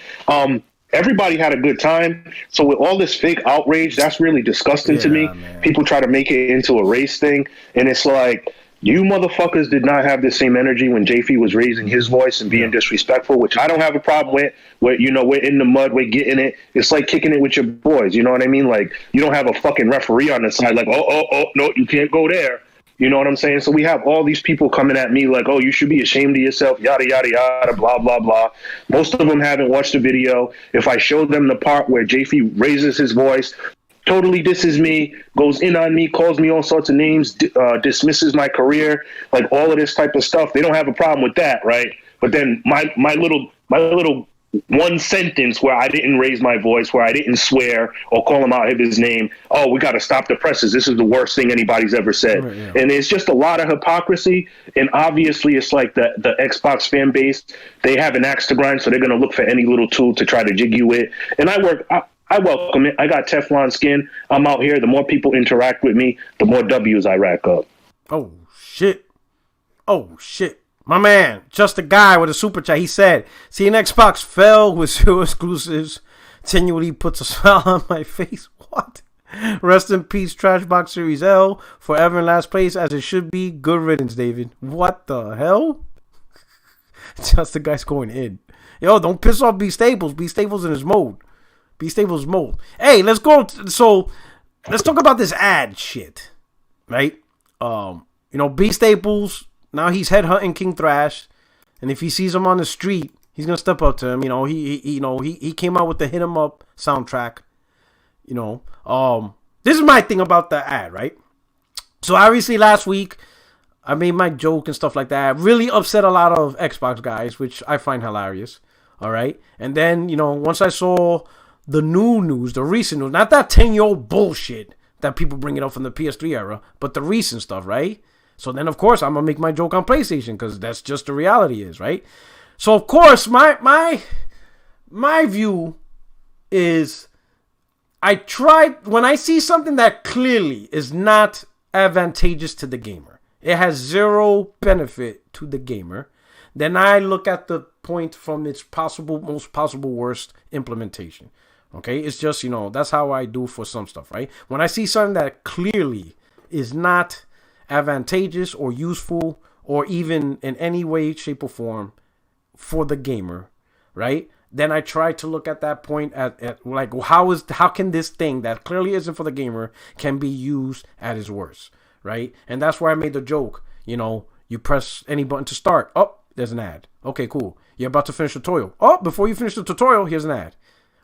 Everybody had a good time. So with all this fake outrage, that's really disgusting to me. Man. People try to make it into a race thing. And it's like, you motherfuckers did not have the same energy when JF was raising his voice and being disrespectful, which I don't have a problem with. We're in the mud, we're getting it. It's like kicking it with your boys. You know what I mean? Like, you don't have a fucking referee on the side like, oh, no, you can't go there. You know what I'm saying? So we have all these people coming at me like, oh, you should be ashamed of yourself, yada, yada, yada, blah, blah, blah. Most of them haven't watched the video. If I show them the part where JF raises his voice, totally disses me, goes in on me, calls me all sorts of names, dismisses my career, like all of this type of stuff, they don't have a problem with that, right? But then my little one sentence where I didn't raise my voice, where I didn't swear or call him out of his name. Oh, we got to stop the presses. This is the worst thing anybody's ever said. Right, yeah. And it's just a lot of hypocrisy. And obviously it's like the Xbox fan base, they have an axe to grind. So they're going to look for any little tool to try to jig you with. And I welcome it. I got Teflon skin. I'm out here. The more people interact with me, the more W's I rack up. Oh, shit. My man, just a guy with a super chat. He said, seeing Xbox fail with 0 exclusives continually puts a smile on my face. What? Rest in peace, Trashbox Series L. Forever in last place as it should be. Good riddance, David. What the hell? Just the guy's going in. Yo, don't piss off B Staples. B Staples in his mode. B Staples mode. Hey, let's go. So, let's talk about this ad shit. Right? B Staples, now he's headhunting King Thrash. And if he sees him on the street, he's going to step up to him. He came out with the Hit 'Em Up soundtrack. This is my thing about the ad, right? So obviously last week I made my joke and stuff like that. Really upset a lot of Xbox guys, which I find hilarious. All right. And then, once I saw the new news, the recent news, not that 10-year-old bullshit that people bring it up from the PS3 era, but the recent stuff, right? So then, of course, I'm going to make my joke on PlayStation because that's just the reality is, right? So, of course, my view is when I see something that clearly is not advantageous to the gamer, it has zero benefit to the gamer, then I look at the point from its most possible worst implementation. Okay, it's just, that's how I do for some stuff, right? When I see something that clearly is not advantageous or useful or even in any way, shape, or form for the gamer, right? Then I try to look at that point at like, how can this thing that clearly isn't for the gamer can be used at its worst, right? And that's why I made the joke, you press any button to start. Oh, there's an ad. Okay, cool. You're about to finish the tutorial. Oh, before you finish the tutorial, here's an ad.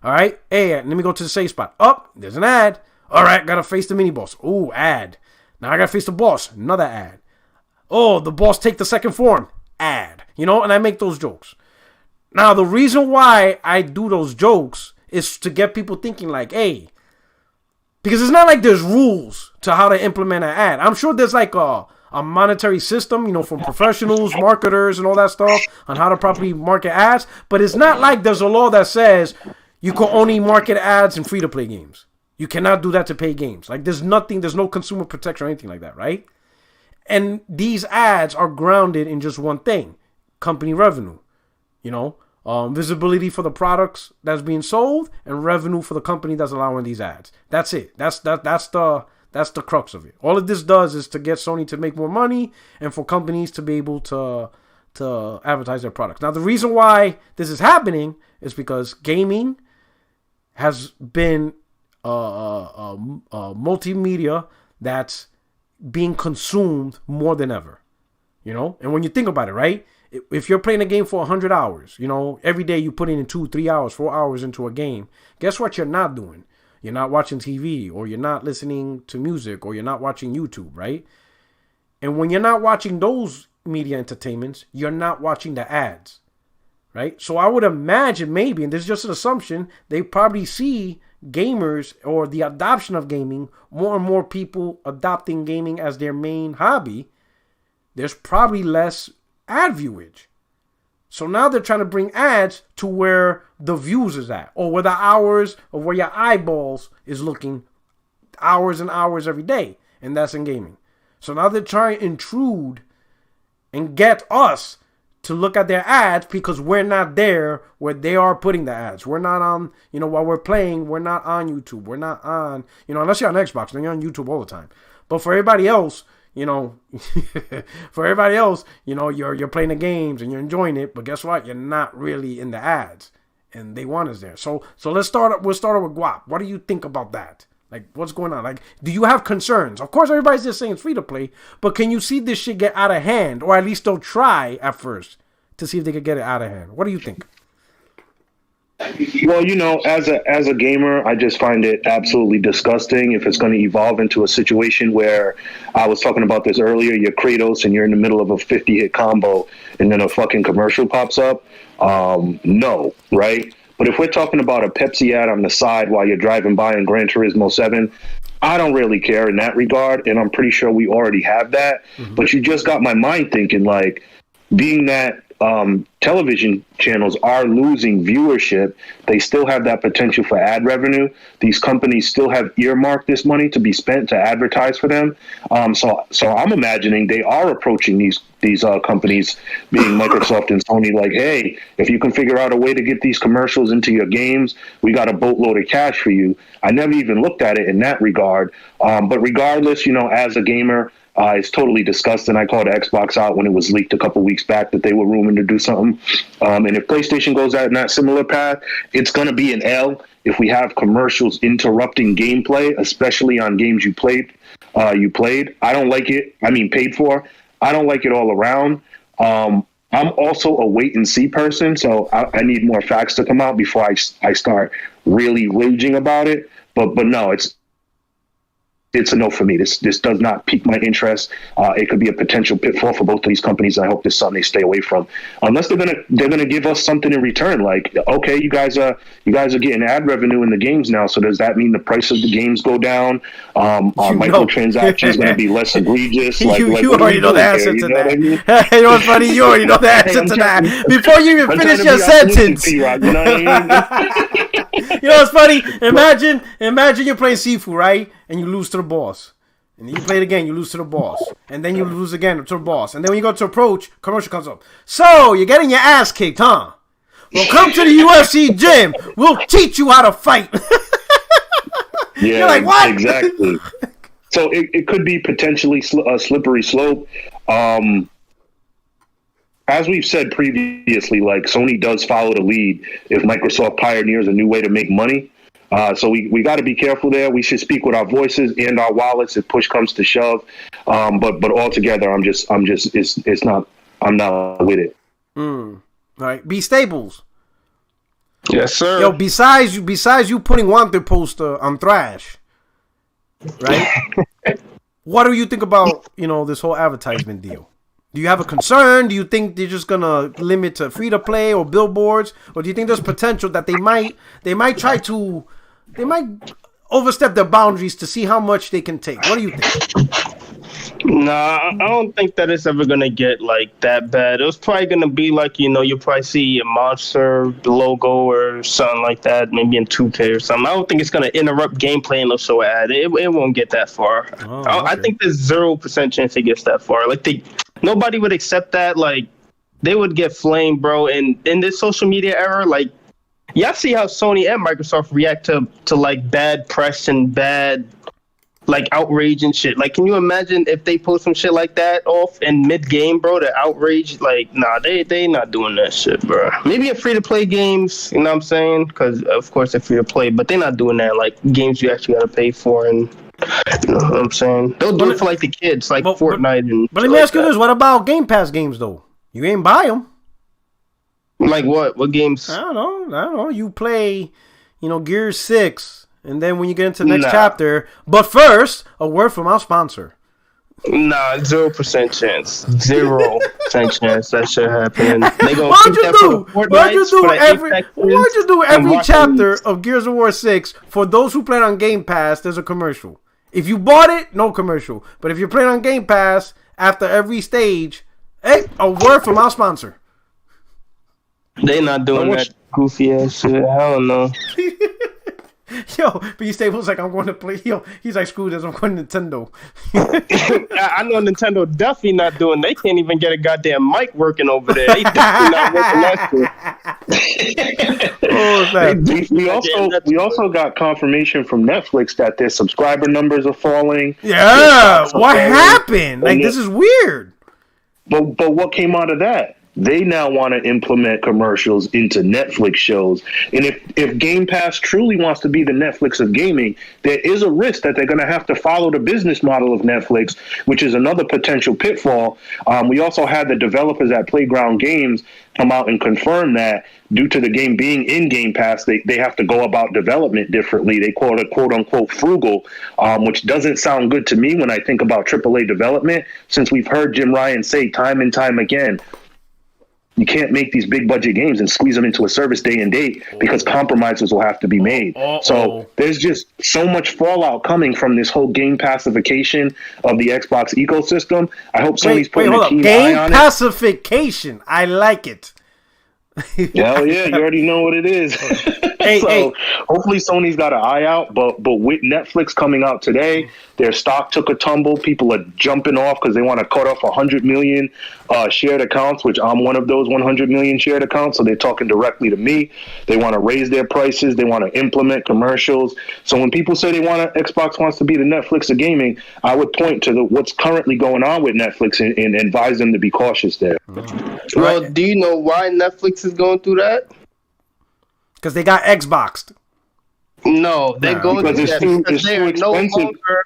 All right. Hey, let me go to the save spot. Oh, there's an ad. All right, gotta face the mini boss. Ooh, ad. Now I gotta face the boss. Another ad. Oh, the boss take the second form. Ad. And I make those jokes. Now, the reason why I do those jokes is to get people thinking like, hey, because it's not like there's rules to how to implement an ad. I'm sure there's like a monetary system, from professionals, marketers, and all that stuff on how to properly market ads. But it's not like there's a law that says you can only market ads in free-to-play games. You cannot do that to pay games. Like, there's no consumer protection or anything like that, right? And these ads are grounded in just one thing, company revenue. Visibility for the products that's being sold and revenue for the company that's allowing these ads. That's it. That's the crux of it. All of this does is to get Sony to make more money and for companies to be able to advertise their products. Now, the reason why this is happening is because gaming has been multimedia that's being consumed more than ever. And when you think about it, right? If you're playing a game for 100 hours, every day you put in 2, 3 hours, 4 hours into a game, guess what you're not doing? You're not watching TV, or you're not listening to music, or you're not watching YouTube, right? And when you're not watching those media entertainments, you're not watching the ads, right? So I would imagine maybe, and this is just an assumption, they probably see gamers or the adoption of gaming, more and more people adopting gaming as their main hobby. There's probably less ad viewage. So now they're trying to bring ads to where the views is at, or where the hours of where your eyeballs is looking hours and hours every day. And that's in gaming. So now they're trying to intrude and get us to look at their ads because we're not there where they are putting the ads. We're not on, while we're playing, we're not on YouTube. We're not on, unless you're on Xbox, then you're on YouTube all the time. But for everybody else, you're playing the games and you're enjoying it, but guess what? You're not really in the ads, and they want us there. So we'll start with Guap. What do you think about that? Like, what's going on? Like, do you have concerns? Of course, everybody's just saying it's free to play, but can you see this shit get out of hand, or at least they'll try at first to see if they could get it out of hand? What do you think? Well, as a gamer, I just find it absolutely disgusting if it's going to evolve into a situation where I was talking about this earlier. You're Kratos and you're in the middle of a 50-hit combo, and then a fucking commercial pops up. No, right? But if we're talking about a Pepsi ad on the side while you're driving by in Gran Turismo 7, I don't really care in that regard, and I'm pretty sure we already have that. Mm-hmm. But you just got my mind thinking, like, being that television channels are losing viewership, they still have that potential for ad revenue. These companies still have earmarked this money to be spent to advertise for them. So I'm imagining they are approaching these companies, being Microsoft and Sony, like, hey, if you can figure out a way to get these commercials into your games, we got a boatload of cash for you. I never even looked at it in that regard. But regardless, as a gamer, it's totally disgusting. I called Xbox out when it was leaked a couple weeks back that they were rumored to do something. And if PlayStation goes out in that similar path, it's going to be an L if we have commercials interrupting gameplay, especially on games you played. I don't like it. I mean, paid for. I don't like it all around. I'm also a wait and see person, so I need more facts to come out before I start really raging about it. But no, it's a no for me. This does not pique my interest. It could be a potential pitfall for both of these companies. I hope this is something they stay away from, unless they're gonna give us something in return. Like, okay, you guys are getting ad revenue in the games now. So does that mean the price of the games go down? Are microtransactions going to be less egregious? You already know the answer to that. I mean? You know what's funny? You already know the answer to that before you even finish your sentence. You know what I mean? You know what's funny? Imagine you're playing Sifu, right? And you lose to the boss. And then you play it again, you lose to the boss. And then you lose again to the boss. And then when you go to approach, commercial comes up. So, you're getting your ass kicked, huh? Well, come to the UFC gym. We'll teach you how to fight. Yeah, you're like, what? Exactly. So, it could be potentially a slippery slope. As we've said previously, like, Sony does follow the lead if Microsoft pioneers a new way to make money. So we got to be careful there. We should speak with our voices and our wallets if push comes to shove. But altogether, I'm not with it. All right, B Staples. Yes, sir. Yo, besides you putting Wanted poster on Thrash, right? What do you think about this whole advertisement deal? Do you have a concern? Do you think they're just gonna limit to free to play or billboards, or do you think there's potential that they might overstep their boundaries to see how much they can take? What do you think? Nah, I don't think that it's ever gonna get like that bad. It was probably gonna be like you'll probably see a Monster logo or something like that, maybe in 2K or something. I don't think it's gonna interrupt gameplay and they'll show an ad. It won't get that far. Oh, okay. I think there's 0% chance it gets that far. Like nobody would accept that. Like, they would get flamed, bro. And in this social media era, like, y'all see how Sony and Microsoft react to like bad press and bad like outrage and shit. Like, can you imagine if they post some shit like that off in mid game, bro? The outrage, like, nah, they not doing that shit, bro. Maybe in free to play games, you know what I'm saying? Because of course they're free to play, but they're not doing that like games you actually gotta pay for and. You know what I'm saying? They'll do it for like the kids, like Fortnite and. But let me ask you this: what about Game Pass games though? You ain't buy them. Like what? What games? I don't know. You play, Gears 6, and then when you get into the next chapter. But first, a word from our sponsor. Nah, 0% chance. 0% chance that shit happening. What'd you do every chapter of Gears of War 6? For those who play on Game Pass, there's a commercial. If you bought it, no commercial. But if you're playing on Game Pass, after every stage, hey, a word from our sponsor. They not doing that goofy ass shit. I don't know. Yo, B Staples like, I'm going to play. Yo, he's like, screw this, I'm going to Nintendo. I know Nintendo definitely not doing. They can't even get a goddamn mic working over there. They definitely not working that shit. We also got confirmation from Netflix that their subscriber numbers are falling. Yeah, what happened? Like, this is weird. But what came out of that? They now want to implement commercials into Netflix shows. And if Game Pass truly wants to be the Netflix of gaming, there is a risk that they're going to have to follow the business model of Netflix, which is another potential pitfall. We also had the developers at Playground Games come out and confirm that due to the game being in Game Pass, they have to go about development differently. They call it quote unquote frugal, which doesn't sound good to me when I think about AAA development, since we've heard Jim Ryan say time and time again, You can't make these big budget games and squeeze them into a service day and date because compromises will have to be made. So there's just so much fallout coming from this whole game pacification of the Xbox ecosystem. I hope Sony's putting a keen eye on it. Game pacification. I like it. Hell yeah, you already know what it is. Hopefully Sony's got an eye out, but with Netflix coming out today, their stock took a tumble. People are jumping off because they want to cut off 100 million shared accounts, which I'm one of those 100 million shared accounts. So they're talking directly to me. They want to raise their prices. They want to implement commercials. So when people say Xbox wants to be the Netflix of gaming, I would point to what's currently going on with Netflix and advise them to be cautious there. Well, do you know why Netflix is going through that? Because they got Xboxed. No, they're going through that because they are no longer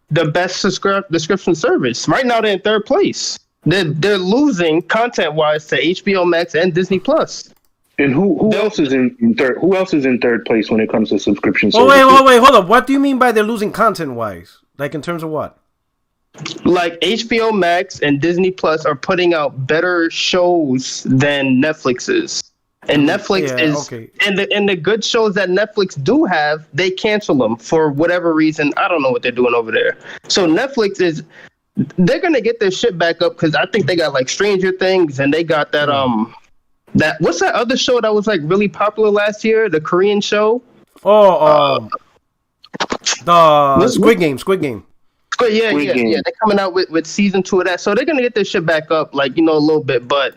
the best subscription service. Right now, they're in third place. They're losing content-wise to HBO Max and Disney Plus. And who else is in third? Who else is in third place when it comes to subscription services? Wait, hold up. What do you mean by they're losing content-wise? Like in terms of what? Like HBO Max and Disney Plus are putting out better shows than Netflix is. And Netflix and the good shows that Netflix do have, they cancel them for whatever reason. I don't know what they're doing over there. So Netflix they're gonna get their shit back up because I think they got like Stranger Things and they got that what's that other show that was like really popular last year? The Korean show. The Squid Game. Yeah. They're coming out with season 2 of that, so they're gonna get their shit back up, like a little bit, but.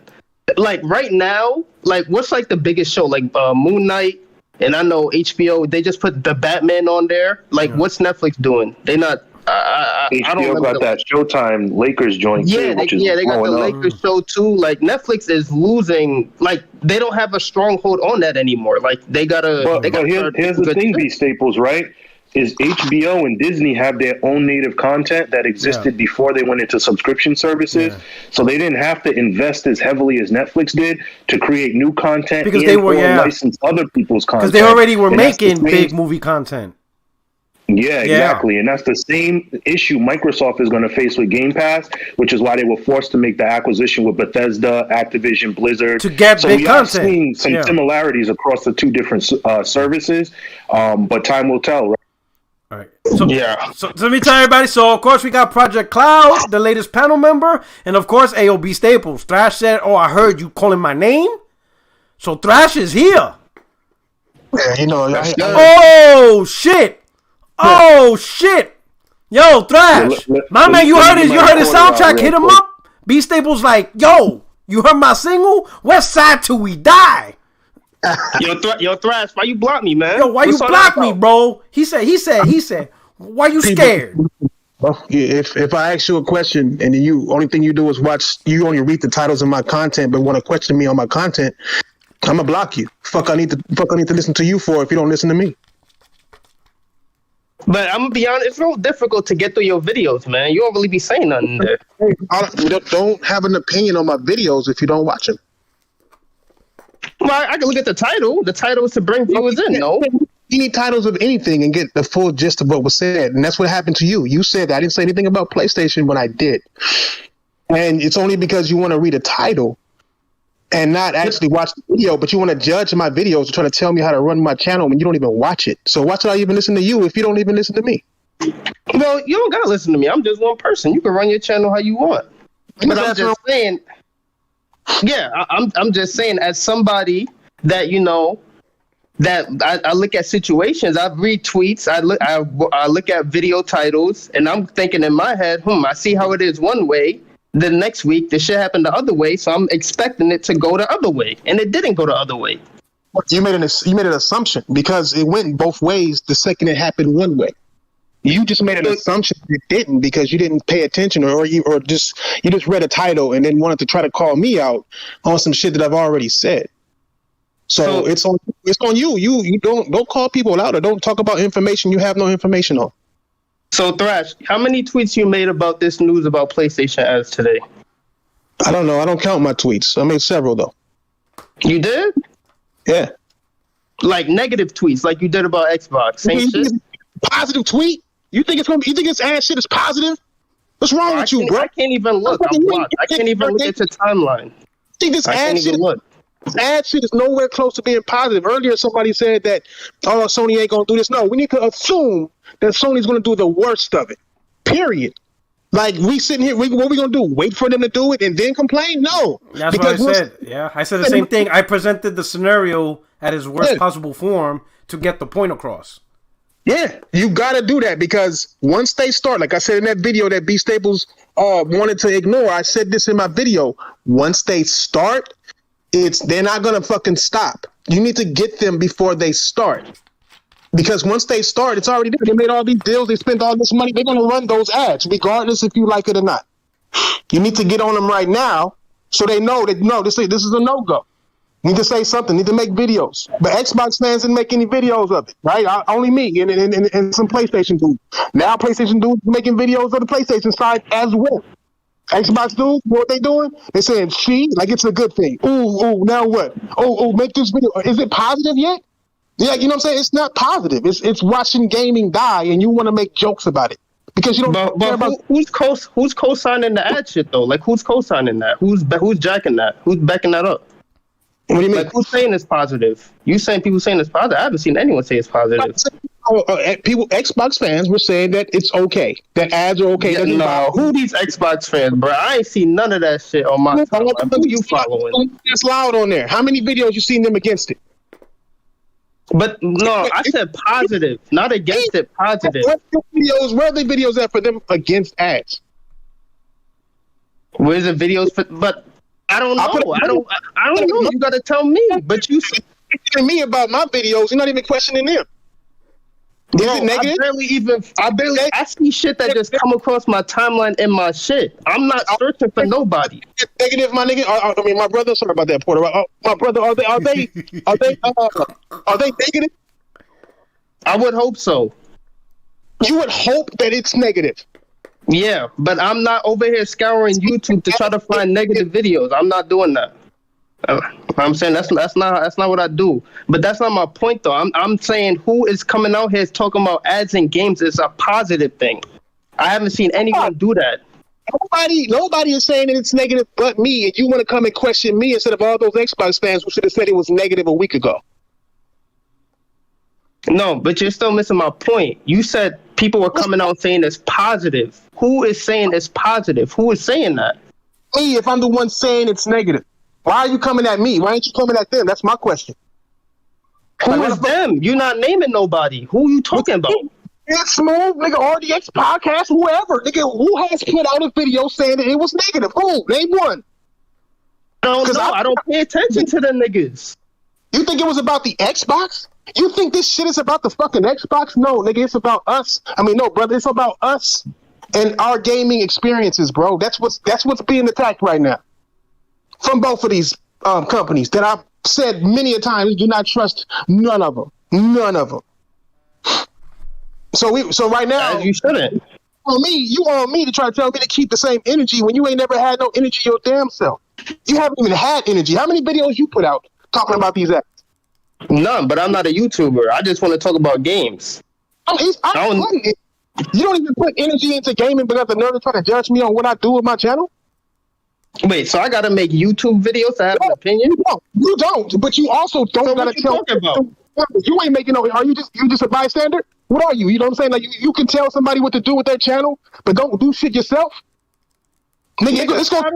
Like right now, like what's like the biggest show? Like Moon Knight, and I know HBO. They just put the Batman on there. Like what's Netflix doing? They not. HBO got that Showtime Lakers joint. Yeah, they got the Lakers show too. Like Netflix is losing. Like they don't have a stronghold on that anymore. Like they gotta. But here's the thing, B Staples, right? Is HBO and Disney have their own native content that existed before they went into subscription services. Yeah. So they didn't have to invest as heavily as Netflix did to create new content because they were license other people's content. Because they already were making big movie content. Yeah, exactly. And that's the same issue Microsoft is going to face with Game Pass, which is why they were forced to make the acquisition with Bethesda, Activision, Blizzard. To get big content. So we are seeing some similarities across the two different services, but time will tell, right? All right. So let me tell everybody. So, of course, we got Project Cloud, the latest panel member. And, of course, AOB Staples. Thrash said, I heard you calling my name. So, Thrash is here. Yeah, shit. Oh, shit. Yo, Thrash. My man, you heard his soundtrack. Hit him up. B Staples like, yo, you heard my single? West Side Till We Die. Yo, Thrash, why you block me, man? Yo, why you block me, bro? He said, why you scared? If I ask you a question and only thing you do is watch, you only read the titles of my content, but want to question me on my content, I'm gonna block you. Fuck, I need to listen to you for if you don't listen to me. But I'm gonna be honest, it's real difficult to get through your videos, man. You don't really be saying nothing there. Don't have an opinion on my videos if you don't watch them. Well, I can look at the title. The title is to bring viewers in, no? Any titles of anything and get the full gist of what was said. And that's what happened to you. You said that I didn't say anything about PlayStation when I did. And it's only because you want to read a title and not actually watch the video, but you want to judge my videos and try to tell me how to run my channel when you don't even watch it. So why should I even listen to you if you don't even listen to me? Well, you don't got to listen to me. I'm just one person. You can run your channel how you want. But I'm just saying... Yeah, I'm just saying, as somebody that that I look at situations, I read tweets, I look at video titles, and I'm thinking in my head, I see how it is one way. The next week, the shit happened the other way, so I'm expecting it to go the other way, and it didn't go the other way. You made an assumption because it went both ways the second it happened one way. You just made an assumption it didn't because you didn't pay attention or you just read a title and then wanted to try to call me out on some shit that I've already said. So it's on you. You don't call people out or don't talk about information you have no information on. So Thrash, how many tweets you made about this news about PlayStation as today? I don't know. I don't count my tweets. I made several though. You did? Yeah. Like negative tweets, like you did about Xbox. Same shit. Positive tweet? You think this ass shit is positive? What's wrong with you, bro? I can't even look. I'm blocked. I can't even look at your timeline. See, this ad shit is nowhere close to being positive. Earlier, somebody said that, oh, Sony ain't gonna do this. No, we need to assume that Sony's gonna do the worst of it. Period. Like, we sitting here, what we gonna do? Wait for them to do it and then complain? No. That's what I said. Yeah, I said the same thing. I presented the scenario at its worst possible form to get the point across. Yeah, you gotta do that, because once they start, like I said in that video that B Staples wanted to ignore, I said this in my video. Once they start, they're not gonna fucking stop. You need to get them before they start, because once they start, it's already there. They made all these deals. They spent all this money. They're gonna run those ads, regardless if you like it or not. You need to get on them right now, so they know that no, this is a no go. Need to say something. Need to make videos. But Xbox fans didn't make any videos of it, right? Only me and some PlayStation dudes. Now PlayStation dudes making videos of the PlayStation side as well. Xbox dudes, what they doing? They saying like it's a good thing. Ooh, now what? Oh, make this video. Is it positive yet? Yeah, you know what I'm saying? It's not positive. It's watching gaming die, and you want to make jokes about it because you don't care about. Who's co-signing the ad shit though? Like, who's co-signing that? Who's jacking that? Who's backing that up? What do you mean? Like, who's saying it's positive? You saying people saying it's positive? I haven't seen anyone say it's positive. People, Xbox fans were saying that it's okay. That ads are okay. No, who these Xbox fans, bro? I ain't seen none of that shit on my timeline. Who you following? It's loud on there. How many videos you seen them against it? But no, I said positive, not against it. Positive. Where are the videos at for them against ads? Where's the videos for? But I don't know. I don't know. You gotta tell me. But you questioning me about my videos. You're not even questioning them. Is it negative? I see shit that just come across my timeline in my shit. I'm not searching for nobody. Negative, my nigga. I mean, my brother. Sorry about that, Porter. My brother. Are they negative? I would hope so. You would hope that it's negative. Yeah, but I'm not over here scouring YouTube to try to find negative videos. I'm not doing that. I'm saying that's not what I do. But that's not my point though. I'm saying who is coming out here talking about ads and games is a positive thing. I haven't seen anyone do that. Nobody is saying that it's negative but me, and you want to come and question me instead of all those Xbox fans who should have said it was negative a week ago. No, but you're still missing my point. You said people were coming out saying it's positive. Who is saying it's positive? Who is saying that? Me, if I'm the one saying it's negative. Why are you coming at me? Why aren't you coming at them? That's my question. Who is them? You're not naming nobody. Who are you talking about? It's Smooth, nigga, RDX podcast, whoever. Nigga, who has put out a video saying that it was negative? Who? Name one. I don't know. I don't pay attention to the niggas. You think it was about the Xbox? You think this shit is about the fucking Xbox? No, nigga, it's about us. I mean, no, brother, it's about us and our gaming experiences, bro. That's what's being attacked right now. From both of these companies that I've said many a time, we do not trust none of them. None of them. So right now, as you shouldn't. You on me to try to tell me to keep the same energy when you ain't never had no energy your damn self. You haven't even had energy. How many videos you put out talking about these apps? None, but I'm not a YouTuber. I just want to talk about games. You don't even put energy into gaming because the nerds try to judge me on what I do with my channel? Wait, so I gotta make YouTube videos to have an opinion? No, you don't. But you also don't gotta tell. About? You ain't making no. Are you just a bystander? What are you? You know what I'm saying? Like you can tell somebody what to do with their channel, but don't do shit yourself. Nigga, it's gonna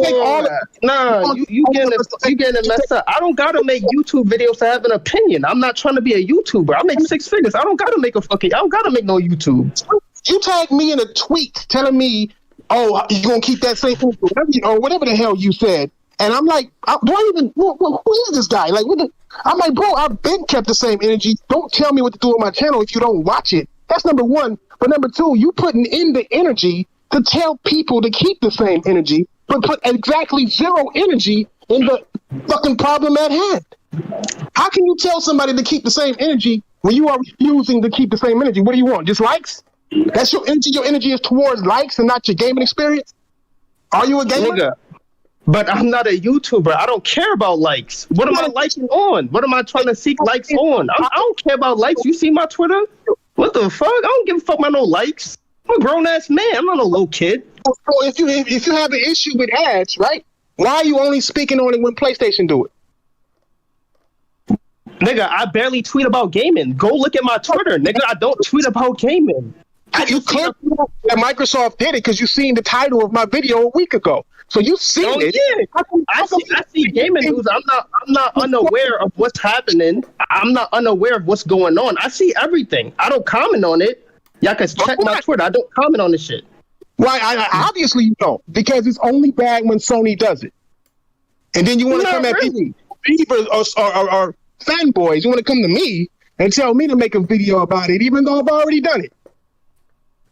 take all. Nah, you getting it messed up. I don't gotta make YouTube videos to have an opinion. I'm not trying to be a YouTuber. I make 6 figures. I don't gotta make I don't gotta make no YouTube. You tag me in a tweet telling me, oh, you gonna keep that same thing or whatever the hell you said, and I'm like, who is this guy? Like, I'm like, bro, I've been kept the same energy. Don't tell me what to do on my channel if you don't watch it. That's number one. But number two, you putting in the energy to tell people to keep the same energy, but put exactly zero energy in the fucking problem at hand. How can you tell somebody to keep the same energy when you are refusing to keep the same energy? What do you want? Just likes? That's your energy. Your energy is towards likes and not your gaming experience. Are you a gamer? Nigga, but I'm not a YouTuber. I don't care about likes. What am I liking on? What am I trying to seek likes on? I don't care about likes. You see my Twitter? What the fuck? I don't give a fuck about no likes. I'm a grown ass man. I'm not a little kid. So if you have an issue with ads, right? Why are you only speaking on it when PlayStation do it? Nigga, I barely tweet about gaming. Go look at my Twitter, nigga. I don't tweet about gaming. You clearly know that Microsoft did it because you seen the title of my video a week ago. So you seen it. Yeah. I see gaming news. I'm not unaware of what's happening. I'm not unaware of what's going on. I see everything. I don't comment on it. Y'all can check my Twitter. I don't comment on this shit. Why? I obviously you don't, because it's only bad when Sony does it. And then you want to come at people, or fanboys. You want to come to me and tell me to make a video about it, even though I've already done it.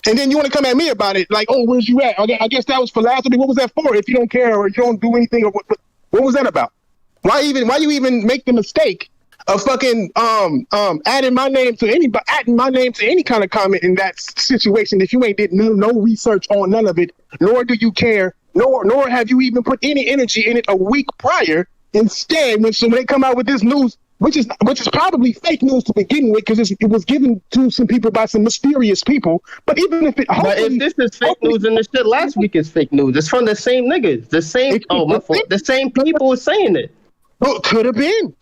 And then you want to come at me about it, like, oh, where's you at? I guess that was philanthropy. What was that for? If you don't care or you don't do anything, or what was that about? Why you even make the mistake of fucking adding my name to any kind of comment in that situation if you ain't did no research on none of it, nor do you care, nor have you even put any energy in it a week prior. Instead, when they come out with this news, which is probably fake news to begin with, because it was given to some people by some mysterious people. But even if this is fake news, and the shit last week is fake news. It's from the same niggas, the same people saying it. Well, could have been,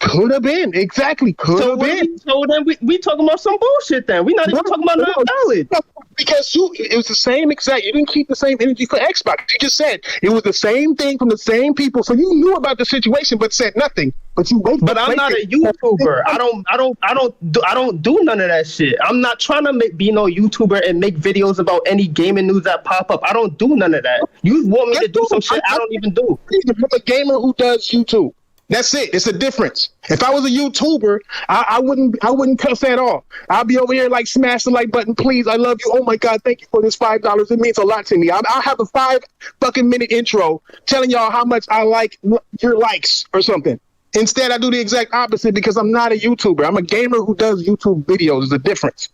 exactly, could have been. So then we talking about some bullshit. Then we not even talking about nothing valid. Because it was the same exact. You didn't keep the same energy for Xbox. You just said it was the same thing from the same people. So you knew about the situation, but said nothing. But But I'm not a YouTuber. I don't do none of that shit. I'm not trying to be no YouTuber and make videos about any gaming news that pop up. I don't do none of that. You want me to do some shit I don't even do. I'm a gamer who does YouTube. That's it. It's a difference. If I was a YouTuber, I wouldn't cuss at all. I'll be over here like smash the like button, please. I love you. Oh my God, thank you for this $5. It means a lot to me. I'll have a 5 fucking minute intro telling y'all how much I like your likes or something. Instead, I do the exact opposite because I'm not a YouTuber. I'm a gamer who does YouTube videos. There's a difference.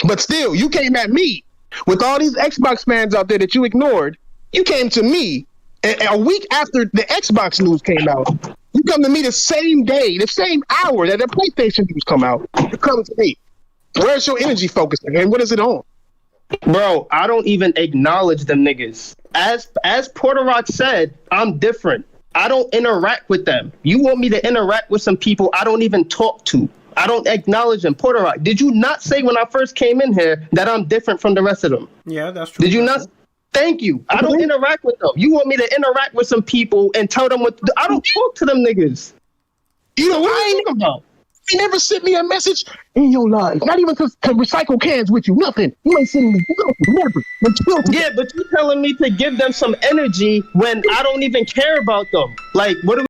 But still, you came at me with all these Xbox fans out there that you ignored. You came to me a week after the Xbox news came out. You come to me the same day, the same hour that the PlayStation news come out. You come to me. Where's your energy focusing, and what is it on? Bro, I don't even acknowledge them niggas. As Porter Rock said, I'm different. I don't interact with them. You want me to interact with some people I don't even talk to. I don't acknowledge them. Porter Rock, did you not say when I first came in here that I'm different from the rest of them? Yeah, that's true. Did you not? Thank you. I don't interact with them. You want me to interact with some people and tell them what to do. I don't talk to them niggas. You know what I ain't about? You never sent me a message in your life. Not even to recycle cans with you. Nothing. You ain't sending me nothing. Never. Yeah, but you telling me to give them some energy when I don't even care about them. Like, what are we?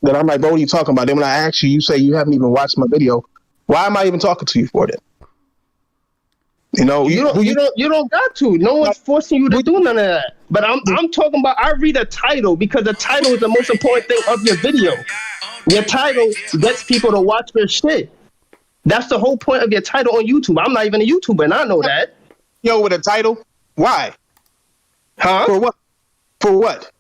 That I'm like, bro, what are you talking about? Then when I ask you, you say you haven't even watched my video. Why am I even talking to you for that? You know, you don't got to. No one's forcing you to do none of that. But I'm talking about. I read a title because the title is the most important thing of your video. Your title gets people to watch your shit. That's the whole point of your title on YouTube. I'm not even a YouTuber, and I know that. Yo, with a title, why? Huh? For what? For what?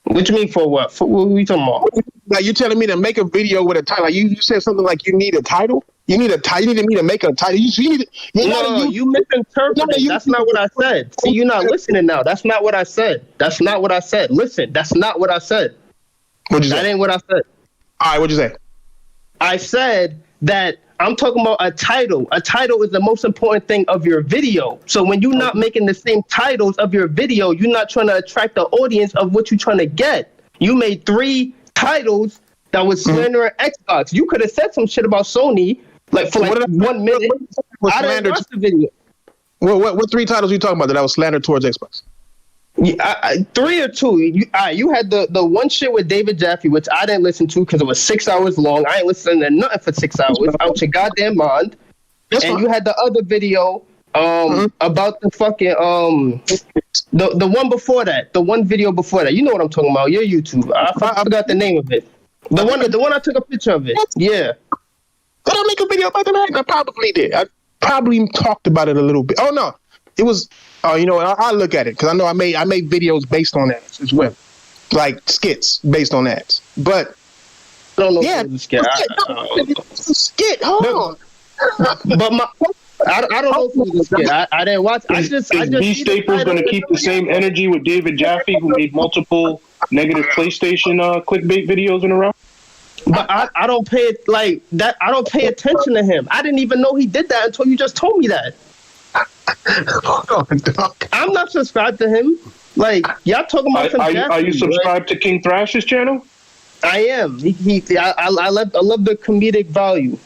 What you mean for what? For what are we talking about? Like, you're telling me to make a video with a title. Like, you said something like you need a title. You need a title. You need me to make a title. You misinterpreted. That's not what I said. See, you're not listening now. That's not what I said. That's not what I said. Listen, that's not what I said. What'd you say? That ain't what I said. All right, what'd you say? I said that I'm talking about a title. A title is the most important thing of your video. So when you're not making the same titles of your video, you're not trying to attract the audience of what you're trying to get. You made 3 titles that was slandering Xbox. You could have said some shit about Sony, like for 1 minute. I didn't watch the video. What 3 titles are you talking about that I was slandered towards Xbox? 3 or 2. You had the one shit with David Jaffe, which I didn't listen to because it was 6 hours long. I ain't listening to nothing for 6 hours. Out your goddamn mind. And you had the other video about the fucking the one before that. The one video before that. You know what I'm talking about. Your YouTube. I forgot the name of it. The one I took a picture of it. Yeah. Did I make a video about them ads? I probably did. I probably talked about it a little bit. Oh no, it was. Oh, you know what? I'll look at it because I know I made videos based on ads as well, like skits based on ads. But I don't know. yeah, If it's a skit. Hold on. But I don't know if it was a skit. I didn't watch. Is B Staples going to keep the same energy with David Jaffe, who made multiple negative PlayStation clickbait videos in a row? But I don't pay it like that. I don't pay attention to him. I didn't even know he did that until you just told me that. Hold on, dog. I'm not subscribed to him. Like y'all talking about some. Are you subscribed to King Thrash's channel? I am. I love the comedic value.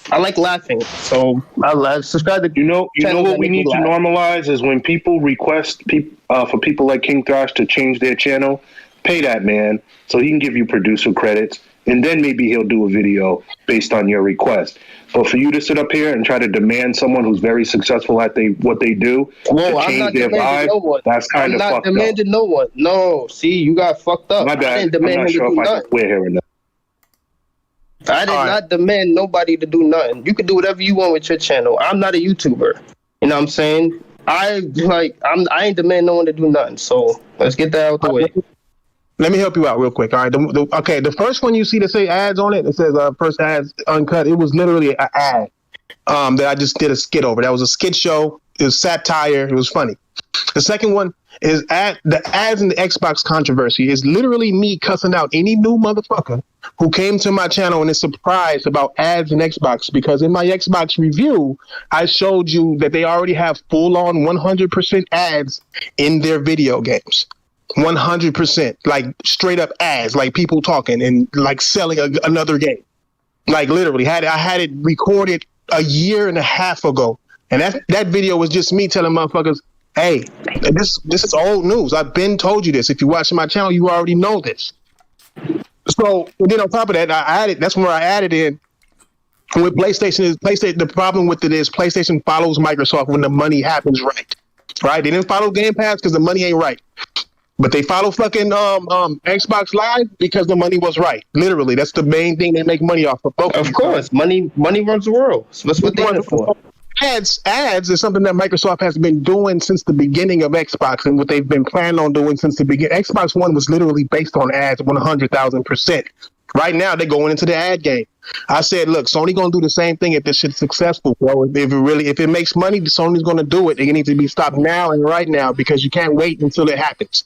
I like laughing, so I subscribe to. You know what we need to normalize is when people request for people like King Thrash to change their channel, pay that man so he can give you producer credits, and then maybe he'll do a video based on your request. But for you to sit up here and try to demand someone who's very successful at what they do to change their vibe, that's kind of fucked up. I'm not demanding no one. No, see, you got fucked up. My bad. I'm not sure if I can swear here or not. I did not demand nobody to do nothing. You can do whatever you want with your channel. I'm not a YouTuber. You know what I'm saying? I ain't demand no one to do nothing. So let's get that out the way. Let me help you out real quick. All right. The first one you see that say ads on it, it says first ads uncut. It was literally an ad that I just did a skit over. That was a skit show. It was satire. It was funny. The second one is the ads in the Xbox controversy is literally me cussing out any new motherfucker who came to my channel and is surprised about ads in Xbox, because in my Xbox review, I showed you that they already have full-on 100% ads in their video games. 100%, like straight up ads, like people talking and like selling another game. Like literally, I had it recorded a year and a half ago, and that video was just me telling motherfuckers, hey, this is old news. I've been told you this. If you watch my channel, you already know this. So then on top of that, that's where I added in with PlayStation. The problem with it is PlayStation follows Microsoft when the money happens right. Right? They didn't follow Game Pass because the money ain't right. But they follow fucking Xbox Live because the money was right. Literally, that's the main thing they make money off of. Of course, money runs the world. So that's what they're in it for. Ads is something that Microsoft has been doing since the beginning of Xbox, and what they've been planning on doing since the beginning. Xbox One was literally based on ads 100,000%. Right now, they're going into the ad game. I said, look, Sony gonna do the same thing if this shit's successful, bro. If it makes money, Sony's gonna do it. It needs to be stopped now and right now, because you can't wait until it happens.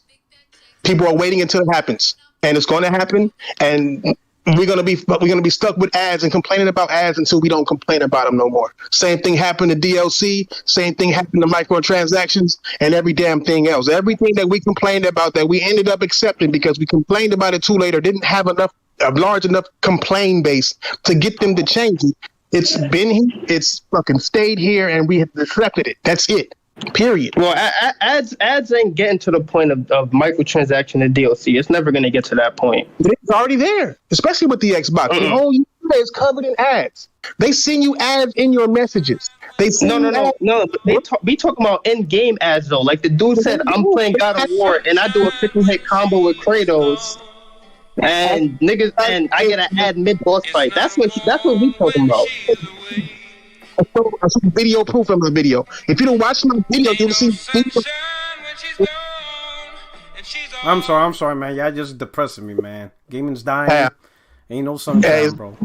People are waiting until it happens, and it's going to happen. And we're gonna be stuck with ads and complaining about ads until we don't complain about them no more. Same thing happened to DLC. Same thing happened to microtransactions and every damn thing else. Everything that we complained about that we ended up accepting because we complained about it too late or didn't have a large enough complaint base to get them to change it. It's been here. It's fucking stayed here, and we have accepted it. That's it. Period. Well, ads ain't getting to the point of microtransaction and DLC. It's never going to get to that point. It's already there, especially with the Xbox. The whole UI is covered in ads. They send you ads in your messages. No. But we talking about in-game ads though. Like the dude said, I'm playing God of War and I do a 50-hit combo with Kratos, and niggas, and I get an ad mid-boss fight. That's what we talking about. I saw video proof of my video. If you don't watch my video, you'll see. I'm sorry, man. Y'all just depressing me, man. Gaming's dying. Ain't no sunshine, bro.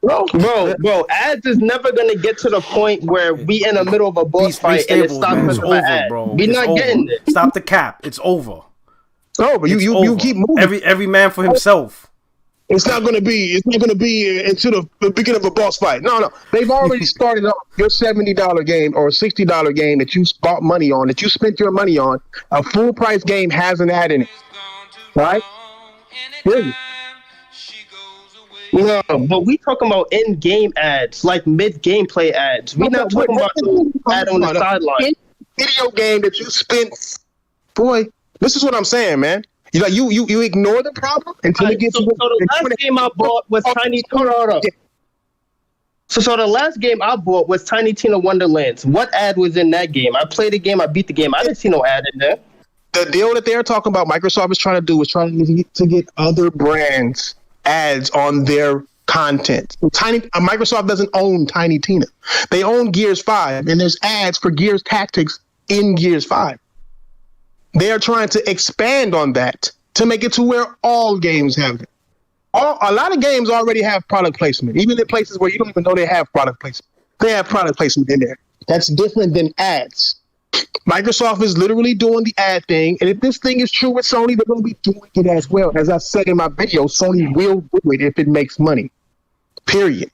Bro, ads is never gonna get to the point where we in the middle of a boss fight and it stops because of an ad. Bro. We're not getting it. Stop the cap. It's over. Oh, but you keep moving. Every man for himself. It's not going to be into the beginning of a boss fight. No. They've already started off your $70 game or $60 game that you bought money on, that you spent your money on. A full price game has an ad in it. Right? Really? No, but we talking about in-game ads, like mid-gameplay ads. We're not talking about the ad on the sideline. Video game that you spent. Boy, this is what I'm saying, man. You ignore the problem until it gets. So the last game I bought was Tiny. So the last game I bought was Tiny Tina Wonderlands. What ad was in that game? I played the game. I beat the game. I didn't see no ad in there. The deal that they're talking about, Microsoft is trying to do, is trying to get other brands ads on their content. Microsoft doesn't own Tiny Tina. They own Gears 5, and there's ads for Gears Tactics in Gears 5. They are trying to expand on that to make it to where all games have it. A lot of games already have product placement, even in places where you don't even know they have product placement. They have product placement in there. That's different than ads. Microsoft is literally doing the ad thing, and if this thing is true with Sony, they're going to be doing it as well. As I said in my video, Sony will do it if it makes money. Period.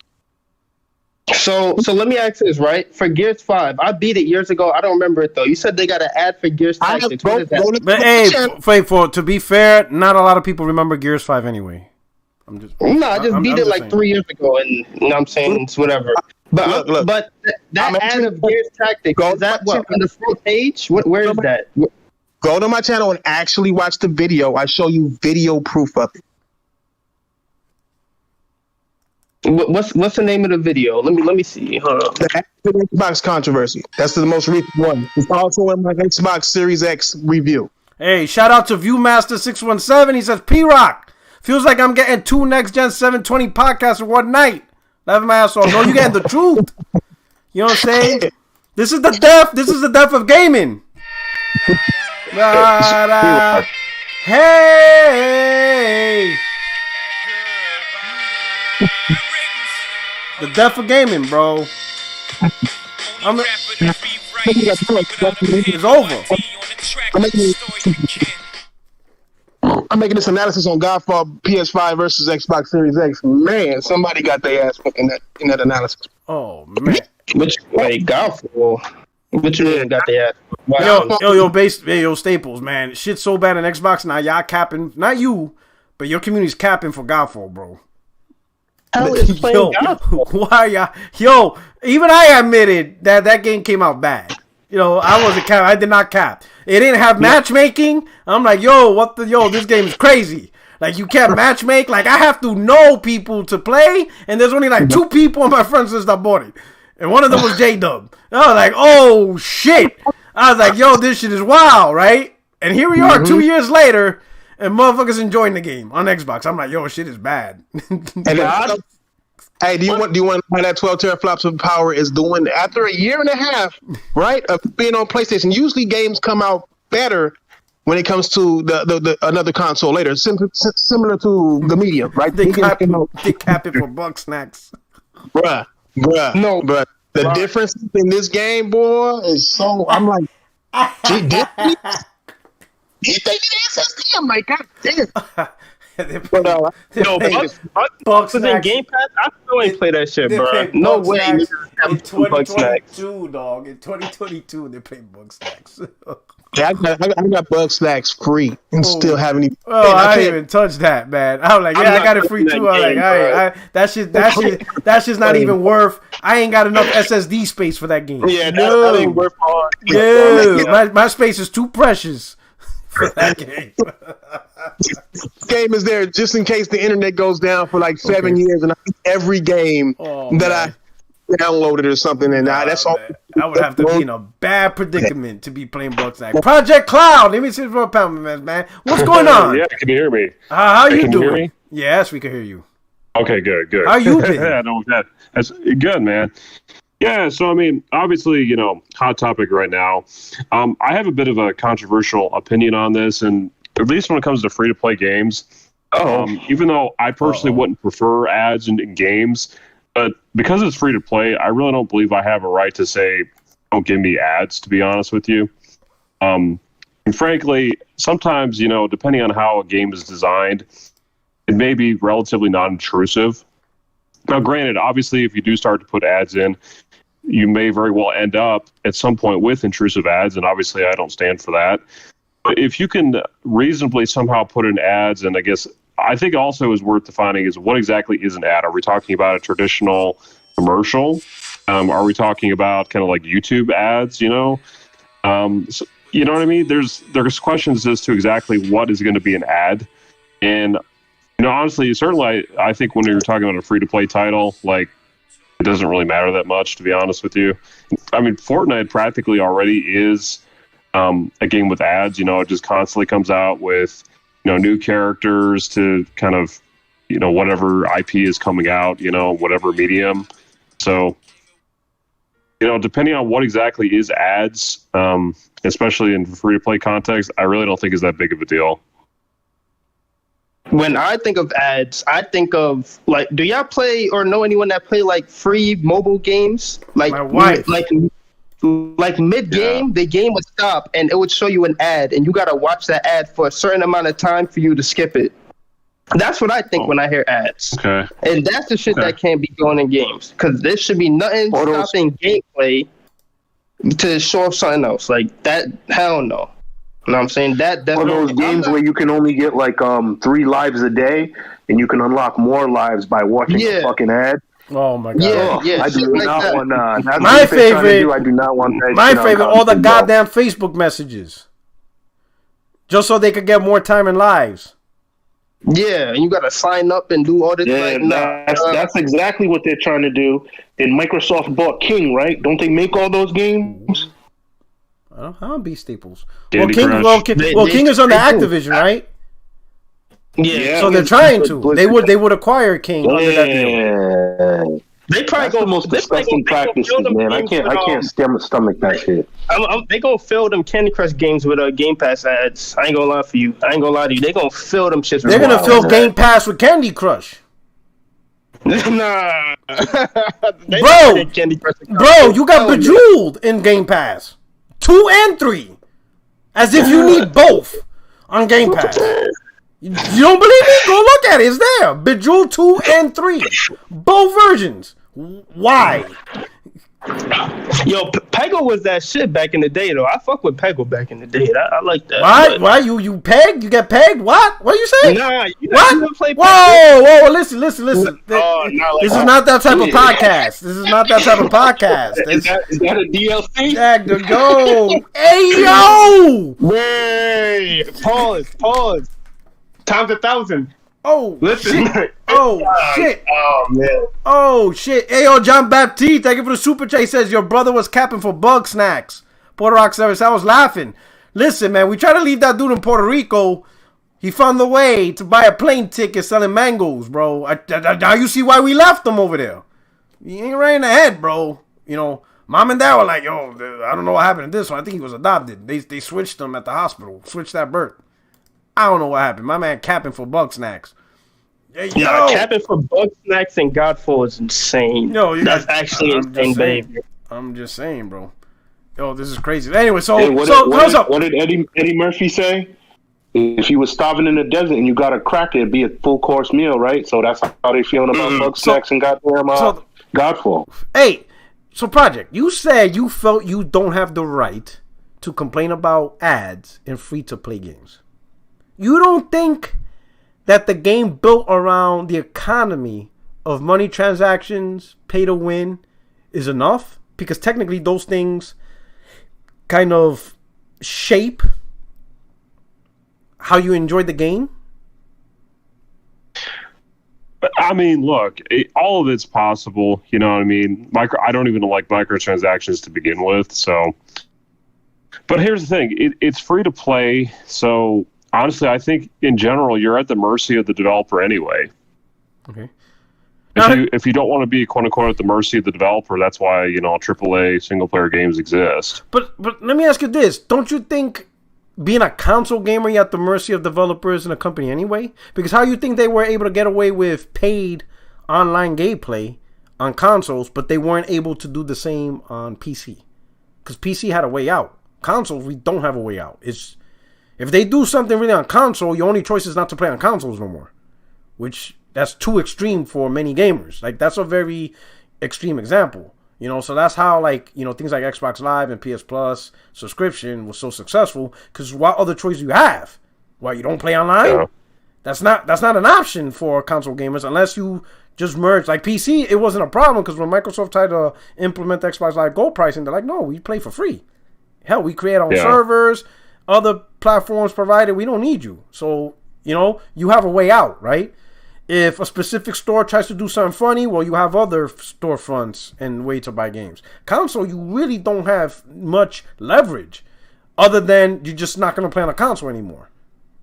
So let me ask this, right? For Gears 5, I beat it years ago. I don't remember it, though. You said they got an ad for Gears Tactics. What is that? But hey, to be fair, not a lot of people remember Gears 5 anyway. I just beat it like 3 years ago, and you know what I'm saying? It's whatever. But look, that ad of Gears Tactics, is that what, on the front page? Where is that? Go to my channel and actually watch the video. I show you video proof of it. What's the name of the video? Let me see. Hold on. The Xbox controversy. That's the most recent one. It's also in my Xbox Series X review. Hey, shout out to Viewmaster617. He says, P-Rock, feels like I'm getting 2 next-gen 720 podcasts in one night. Laughing my ass off. No, you getting the truth. You know what I'm saying? This is the death of gaming. Hey. The death of gaming, bro. It's over. I'm making this analysis on Godfall PS5 versus Xbox Series X. Man, somebody got their ass in that analysis. Oh man. Godfall. What you mean got their ass? Wow. Yo, Staples, man. Shit's so bad on Xbox now. Y'all capping. Not you, but your community's capping for Godfall, bro. Why y'all? Yo, even I admitted that game came out bad. You know, I wasn't cap. I did not cap. It didn't have matchmaking. I'm like, this game is crazy. Like, you can't matchmake. Like, I have to know people to play, and there's only like 2 people on my friends list that bought it, and one of them was J-Dub. I was like, oh shit. I was like, yo, this shit is wild, right? And here we are 2 years later. And motherfuckers enjoying the game on Xbox. I'm like, yo, shit is bad. Hey, do you want to know how that 12 teraflops of power is doing after a year and a half, right, of being on PlayStation? Usually games come out better when it comes to the another console later, similar to the medium, right? They cap it for buck snacks. Bruh. No, bruh. The difference in this game, boy, is so. I'm like, they need SSD. I'm like, God damn. Bucks in Game Pass. I still ain't play that shit, bro. No way. In 2022, dog. In 2022, they play bug snacks. Yeah, I got bug snacks free and still haven't even. Oh, I didn't even touch that, man. I was like, I got it free too. I was like, that shit's not even worth. I ain't got enough SSD space for that game. Yeah, that ain't worth all. Yeah, my space is too precious for that game. This game is there just in case the internet goes down for like 7 years, and I beat every game that I downloaded or something, and that's all. I would have to be in a bad predicament to be playing Bugsnax. Project Cloud, let me see for a pound, man. What's going on? Yeah, can you hear me? How you doing? Hear me? Yes, we can hear you. Okay, good. How you been? Yeah, no, that's good, man. Yeah, so I mean, obviously, hot topic right now. I have a bit of a controversial opinion on this, and at least when it comes to free-to-play games. Even though I personally wouldn't prefer ads in games, but because it's free-to-play, I really don't believe I have a right to say, don't give me ads, to be honest with you. And frankly, sometimes, depending on how a game is designed, it may be relatively non-intrusive. Now, granted, obviously, if you do start to put ads in, you may very well end up at some point with intrusive ads, and obviously I don't stand for that. But if you can reasonably somehow put in ads, and I think also is worth defining is what exactly is an ad. Are we talking about a traditional commercial? Are we talking about kind of like YouTube ads, So, you know what I mean? There's questions as to exactly what is going to be an ad. And, honestly, certainly I think when you're talking about a free-to-play title, like, it doesn't really matter that much, to be honest with you. I mean, Fortnite practically already is a game with ads. It just constantly comes out with, new characters to kind of whatever IP is coming out, whatever medium. So, depending on what exactly is ads, especially in free-to-play context, I really don't think is that big of a deal. When I think of ads, I think of like, do y'all play or know anyone that play like free mobile games? Like my wife. Like mid game, the game would stop and it would show you an ad, and you gotta watch that ad for a certain amount of time for you to skip it. That's what I think when I hear ads. Okay. And that's the shit that can't be going in games, because there should be nothing stopping gameplay to show off something else like that. Hell no. You know what I'm saying? That Or those games where you can only get like 3 lives a day, and you can unlock more lives by watching a fucking ad. Oh my god! Yeah, I do like not that. want that. My favorite. I do not want that. My favorite. All the goddamn Facebook messages, just so they could get more time in lives. Yeah, and you gotta sign up and do all this. Yeah, that's exactly what they're trying to do. And Microsoft bought King, right? Don't they make all those games? I don't be Staples. Candy King is on the Activision, right? Yeah, so they're trying to. They would acquire King under that deal. They probably go most disgusting practices, man. I can't stomach that shit. They gonna fill them Candy Crush games with Game Pass ads. I ain't gonna lie to you. They gonna fill them shits. They're gonna fill Game Pass with Candy Crush. Nah, bro, you got Bejeweled in Game Pass, 2 and 3, as if you need both on Game Pass. You don't believe me? Go look at it. It's there. Bejeweled 2 and 3, both versions. Why? Yo, Peggle was that shit back in the day, though. I fuck with Peggle back in the day. I like that. Why? Why you pegged? You get pegged? What? What you say? Nah, what? Whoa! Listen. This is not that type of podcast. This is not that type of podcast. Is that a DLC? Jack the go. Hey yo! Hey, pause. Times 1,000. Oh, listen. Shit. Oh, shit. Oh, man. Oh, shit. Hey, yo, John Baptiste, thank you for the super chat. He says, your brother was capping for bug snacks. Puerto Rock service. I was laughing. Listen, man, we tried to leave that dude in Puerto Rico. He found the way to buy a plane ticket selling mangoes, bro. Now you see why we left him over there. He ain't right in the head, bro. Mom and dad were like, yo, I don't know what happened to this one. I think he was adopted. They switched him at the hospital. Switched that birth. I don't know what happened. My man capping for bug snacks. Yeah, capping for bug snacks and Godfall is insane. That's actually insane behavior. I'm just saying, bro. Yo, this is crazy. Anyway, what did Eddie Murphy say? If you was starving in the desert and you got a cracker, it'd be a full course meal, right? So that's how they feeling about bug snacks and goddamn Godfall. Hey, so Project, you said you felt you don't have the right to complain about ads in free-to-play games. You don't think that the game built around the economy of money transactions, pay to win, is enough? Because technically those things kind of shape how you enjoy the game? I mean, look, all of it's possible. You know what I mean? I don't even like microtransactions to begin with. So, but here's the thing: it's free to play. So honestly, I think in general you're at the mercy of the developer anyway. Okay. If you don't want to be quote unquote at the mercy of the developer, that's why AAA single player games exist. But let me ask you this: don't you think being a console gamer, you're at the mercy of developers in a company anyway? Because how you think they were able to get away with paid online gameplay on consoles, but they weren't able to do the same on PC? Because PC had a way out. Consoles, we don't have a way out. It's if they do something really on console, your only choice is not to play on consoles no more. Which that's too extreme for many gamers. Like that's a very extreme example. So that's how things like Xbox Live and PS Plus subscription was so successful, because what other choice do you have? Why, you don't play online? Yeah. That's not an option for console gamers unless you just merge. Like PC, it wasn't a problem because when Microsoft tried to implement Xbox Live Gold pricing, they're like, no, we play for free. Hell, we create our own servers, other platforms provided, we don't need you. So, you have a way out, right? If a specific store tries to do something funny, well, you have other storefronts and way to buy games. Console, you really don't have much leverage other than you're just not going to play on a console anymore.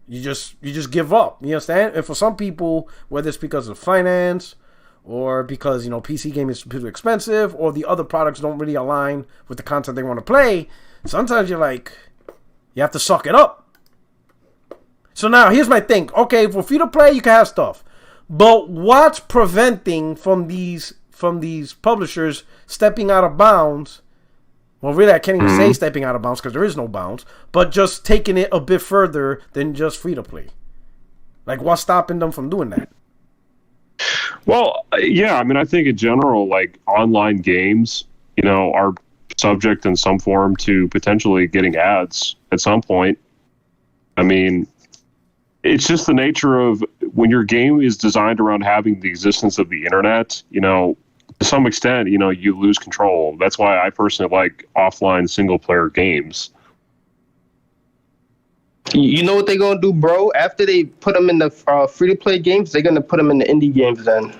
You just give up. You understand? And for some people, whether it's because of finance or because, PC gaming is too expensive or the other products don't really align with the content they want to play, sometimes you're like, you have to suck it up. So now, here's my thing. Okay, for free to play, you can have stuff. But what's preventing from these publishers stepping out of bounds? Well, really, I can't even say stepping out of bounds because there is no bounds, but just taking it a bit further than just free to play. Like, what's stopping them from doing that? Well, yeah, I mean, I think in general, like online games, are subject in some form to potentially getting ads at some point. I mean, it's just the nature of when your game is designed around having the existence of the internet, to some extent, you lose control. That's why I personally like offline single player games. You know what they're gonna do, bro? After they put them in the free-to-play games, they're gonna put them in the indie games then.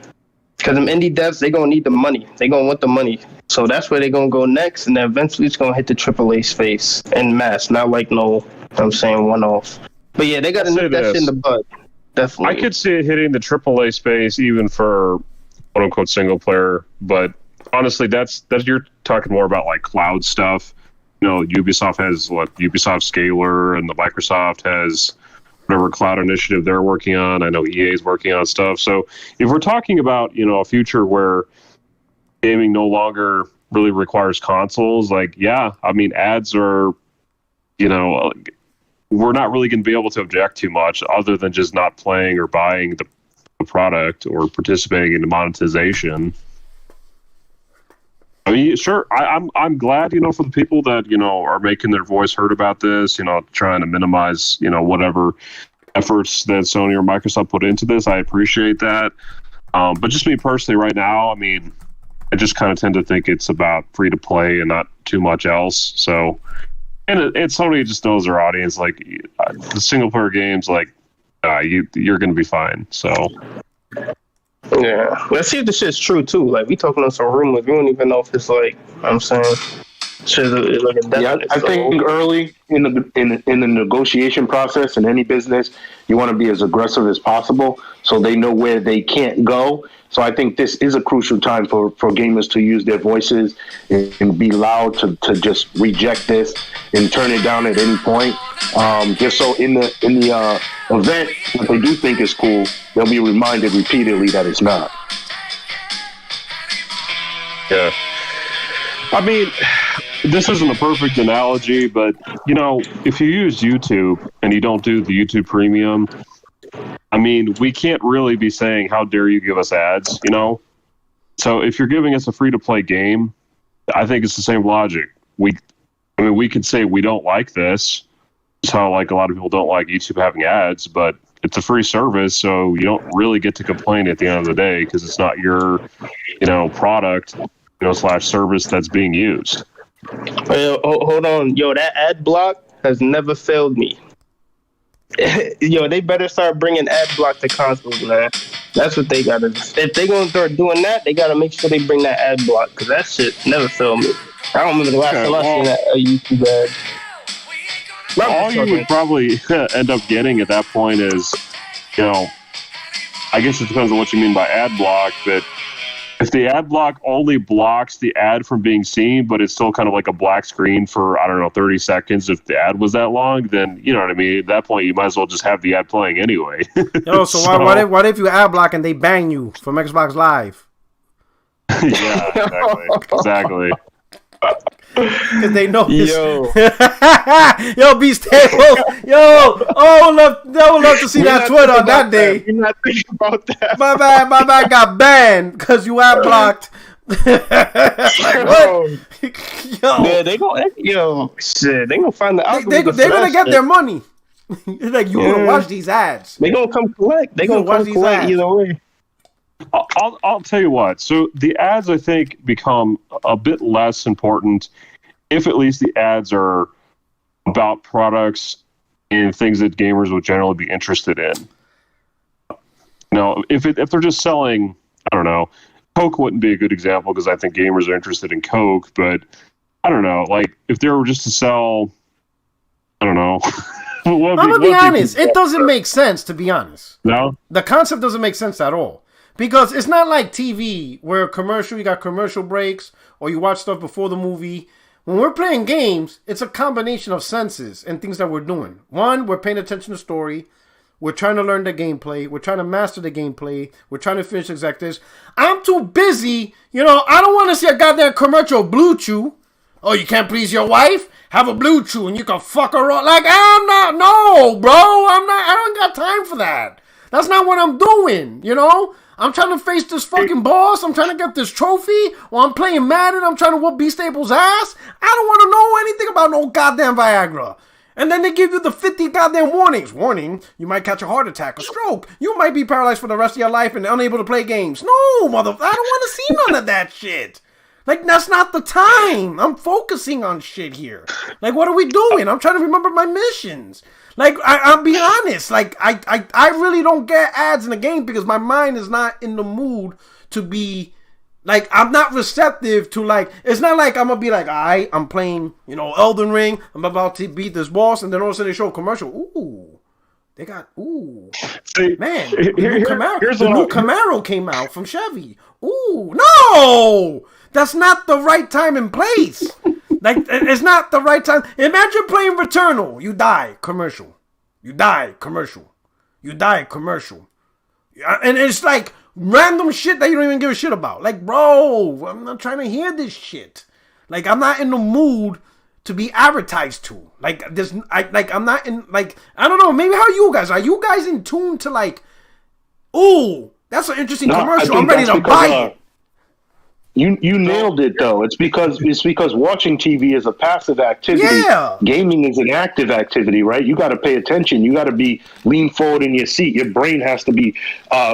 Because them indie devs, they're gonna need the money. They're gonna want the money. So that's where they're gonna go next, and then eventually it's gonna hit the AAA space en masse, not like one-off. But yeah, they gotta nip that shit in the bud. Definitely. I could see it hitting the AAA space even for quote-unquote single player, but honestly, that's you're talking more about like cloud stuff. Ubisoft has Ubisoft Scalar, and the Microsoft has whatever cloud initiative they're working on. I know EA is working on stuff. So if we're talking about, a future where gaming no longer really requires consoles, ads are, we're not really going to be able to object too much other than just not playing or buying the product or participating in the monetization. I mean, sure, I'm glad, for the people that, are making their voice heard about this, trying to minimize, whatever efforts that Sony or Microsoft put into this. I appreciate that. But just me personally right now, I mean, I just kind of tend to think it's about free to play and not too much else. So, and Sony just knows their audience. Like the single player games, you're going to be fine. So. Yeah, let's see if this shit's true too. Like, we talking on some rumors. We don't even know if it's I'm saying, shit is like a definite. Yeah, I think early in the negotiation process in any business, you want to be as aggressive as possible so they know where they can't go. So I think this is a crucial time for gamers to use their voices and be loud to just reject this and turn it down at any point. Just so in the event that they do think is cool, they'll be reminded repeatedly that it's not. Yeah. I mean, this isn't a perfect analogy, but, if you use YouTube and you don't do the YouTube Premium, I mean, we can't really be saying, how dare you give us ads, So if you're giving us a free-to-play game, I think it's the same logic. We could say we don't like this. It's how, a lot of people don't like YouTube having ads, but it's a free service, so you don't really get to complain at the end of the day because it's not your, product, / service that's being used. Hold on. Yo, that ad block has never failed me. Yo, they better start bringing ad block to consoles, man. That's what they gotta do. If they gonna start doing that, they gotta make sure they bring that ad block, because that shit never failed me. I don't remember the last time I seen that YouTube ad. All you would probably end up getting at that point is, I guess it depends on what you mean by ad block, but if the ad block only blocks the ad from being seen, but it's still kind of like a black screen for, 30 seconds, if the ad was that long, then, you know what I mean? At that point, you might as well just have the ad playing anyway. So what if you ad block and they bang you from Xbox Live? Yeah, exactly. Because they know this. Yo, Beast Tables. I would love to see that Twitter on that day. You're not thinking about that. My bad got banned because you ad blocked. What? Yeah, they gonna find the algorithm. They're gonna get their money. It's like, you gonna watch these ads. They gonna come collect. They gonna come collect either way. I'll tell you what. So the ads, I think, become a bit less important if at least the ads are about products and things that gamers would generally be interested in. If they're just selling, I don't know, Coke wouldn't be a good example because I think gamers are interested in Coke, but I don't know, if they were just to sell, I don't know, What I'm gonna what be do honest. people It doesn't prefer? make sense, to be honest. No. The concept doesn't make sense at all. Because it's not like TV where you got commercial breaks or you watch stuff before the movie. When we're playing games, it's a combination of senses and things that we're doing. One, we're paying attention to story. We're trying to learn the gameplay. We're trying to master the gameplay. We're trying to finish executives. I'm too busy. I don't want to see a goddamn commercial Blue Chew. Oh, you can't please your wife? Have a Blue Chew and you can fuck her up. Like, I'm not. No, bro. I don't got time for that. That's not what I'm doing, I'm trying to face this fucking boss. I'm trying to get this trophy. While I'm playing Madden, I'm trying to whoop B-Staples' ass. I don't want to know anything about no goddamn Viagra. And then they give you the 50 goddamn warnings. Warning, you might catch a heart attack, a stroke. You might be paralyzed for the rest of your life and unable to play games. No, I don't want to see none of that shit. Like, that's not the time. I'm focusing on shit here. Like, what are we doing? I'm trying to remember my missions. Like, I'll be honest. Like, I really don't get ads in the game because my mind is not in the mood to be, like, I'm not receptive to, like, it's not like I'm going to be like, I'm playing, Elden Ring. I'm about to beat this boss. And then all of a sudden they show a commercial. Ooh. They got, See, man, here's the new Camaro came out from Chevy. Ooh, no! That's not the right time and place. Like, it's not the right time. Imagine playing Returnal. You die, commercial. You die, commercial. You die, commercial. And it's like random shit that you don't even give a shit about. Like, bro, I'm not trying to hear this shit. Like, I'm not in the mood to be advertised to. Like, this, I'm not in, like, I don't know, maybe how you guys are. You guys in tune to, like, ooh, that's an interesting commercial. I'm ready to buy it. You nailed it though. It's because watching TV is a passive activity. Yeah. Gaming is an active activity, right? You got to pay attention. You got to be lean forward in your seat. Your brain has to be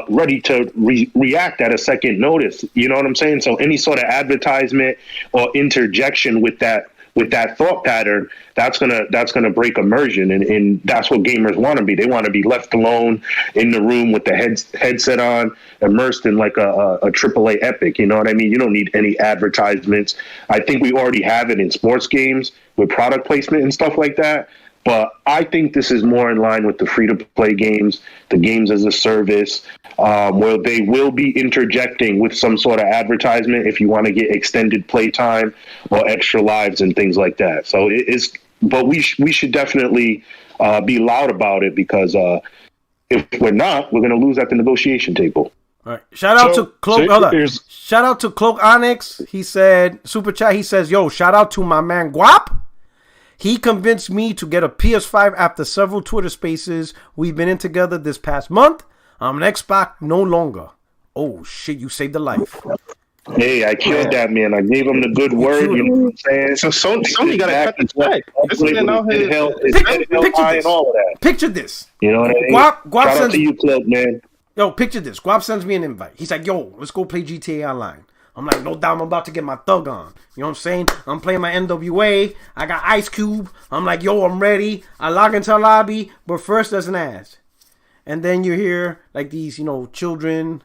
ready to react at a second notice. You know what I'm saying? So any sort of advertisement or interjection with that thought pattern, that's gonna break immersion, and that's what gamers want to be. They want to be left alone in the room with the headset on, immersed in like a AAA epic. You know what I mean? You don't need any advertisements. I think we already have it in sports games with product placement and stuff like that. But I think this is more in line with the free-to-play games, the games as a service, where they will be interjecting with some sort of advertisement if you want to get extended play time or extra lives and things like that. So but we should definitely be loud about it, because if we're not, we're going to lose at the negotiation table. All right. Shout out to Cloak Onyx. He said, super chat. He says, "Yo, shout out to my man Guap. He convinced me to get a PS5 after several Twitter spaces we've been in together this past month. I'm an Xbox no longer." Oh, shit, you saved a life. Hey, I killed that man. I gave him the good word. You know what I'm saying? So Sony got to cut the check. This man out here. Picture this. You know what I mean? Guap Shout sends, out to you, Club, man. Yo, picture this. Guap sends me an invite. He's like, "Yo, let's go play GTA Online." I'm like, no doubt, I'm about to get my thug on. You know what I'm saying? I'm playing my NWA. I got Ice Cube. I'm like, yo, I'm ready. I log into a lobby, but first there's an ass. And then you hear like these, children,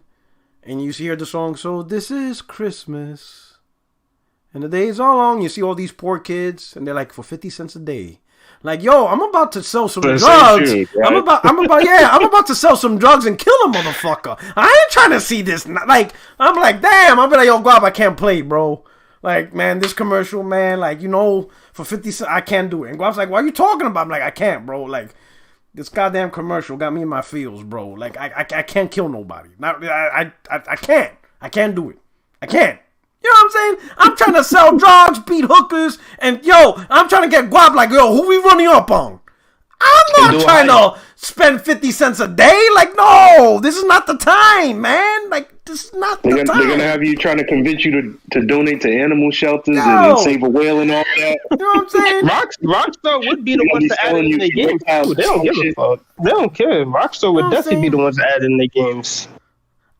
and you hear the song, "So this is Christmas, and the days are long." You see all these poor kids, and they're like, for 50 cents a day. Like, yo, I'm about to sell some drugs. Right? I'm about to sell some drugs and kill a motherfucker. I ain't trying to see this. Like, I'm like, damn. I'm like, yo, Guap, I can't play, bro. Like, man, this commercial, man, like, for 50 cents, I can't do it. And Guap's like, what are you talking about? I'm like, I can't, bro. Like, this goddamn commercial got me in my feels, bro. Like, I can't kill nobody. I can't. I can't do it. I can't. You know what I'm saying? I'm trying to sell drugs, beat hookers, and I'm trying to get Guap like, yo, who we running up on? I'm not trying to spend 50 cents a day. Like, no, this is not the time, man. Like, this is not the time. They're going to have you trying to convince you to donate to animal shelters and save a whale and all that. You know what I'm saying? Rockstar would be the ones to add it in their games, too. They don't give a fuck. They don't care. Rockstar would definitely be the ones to add it in their games.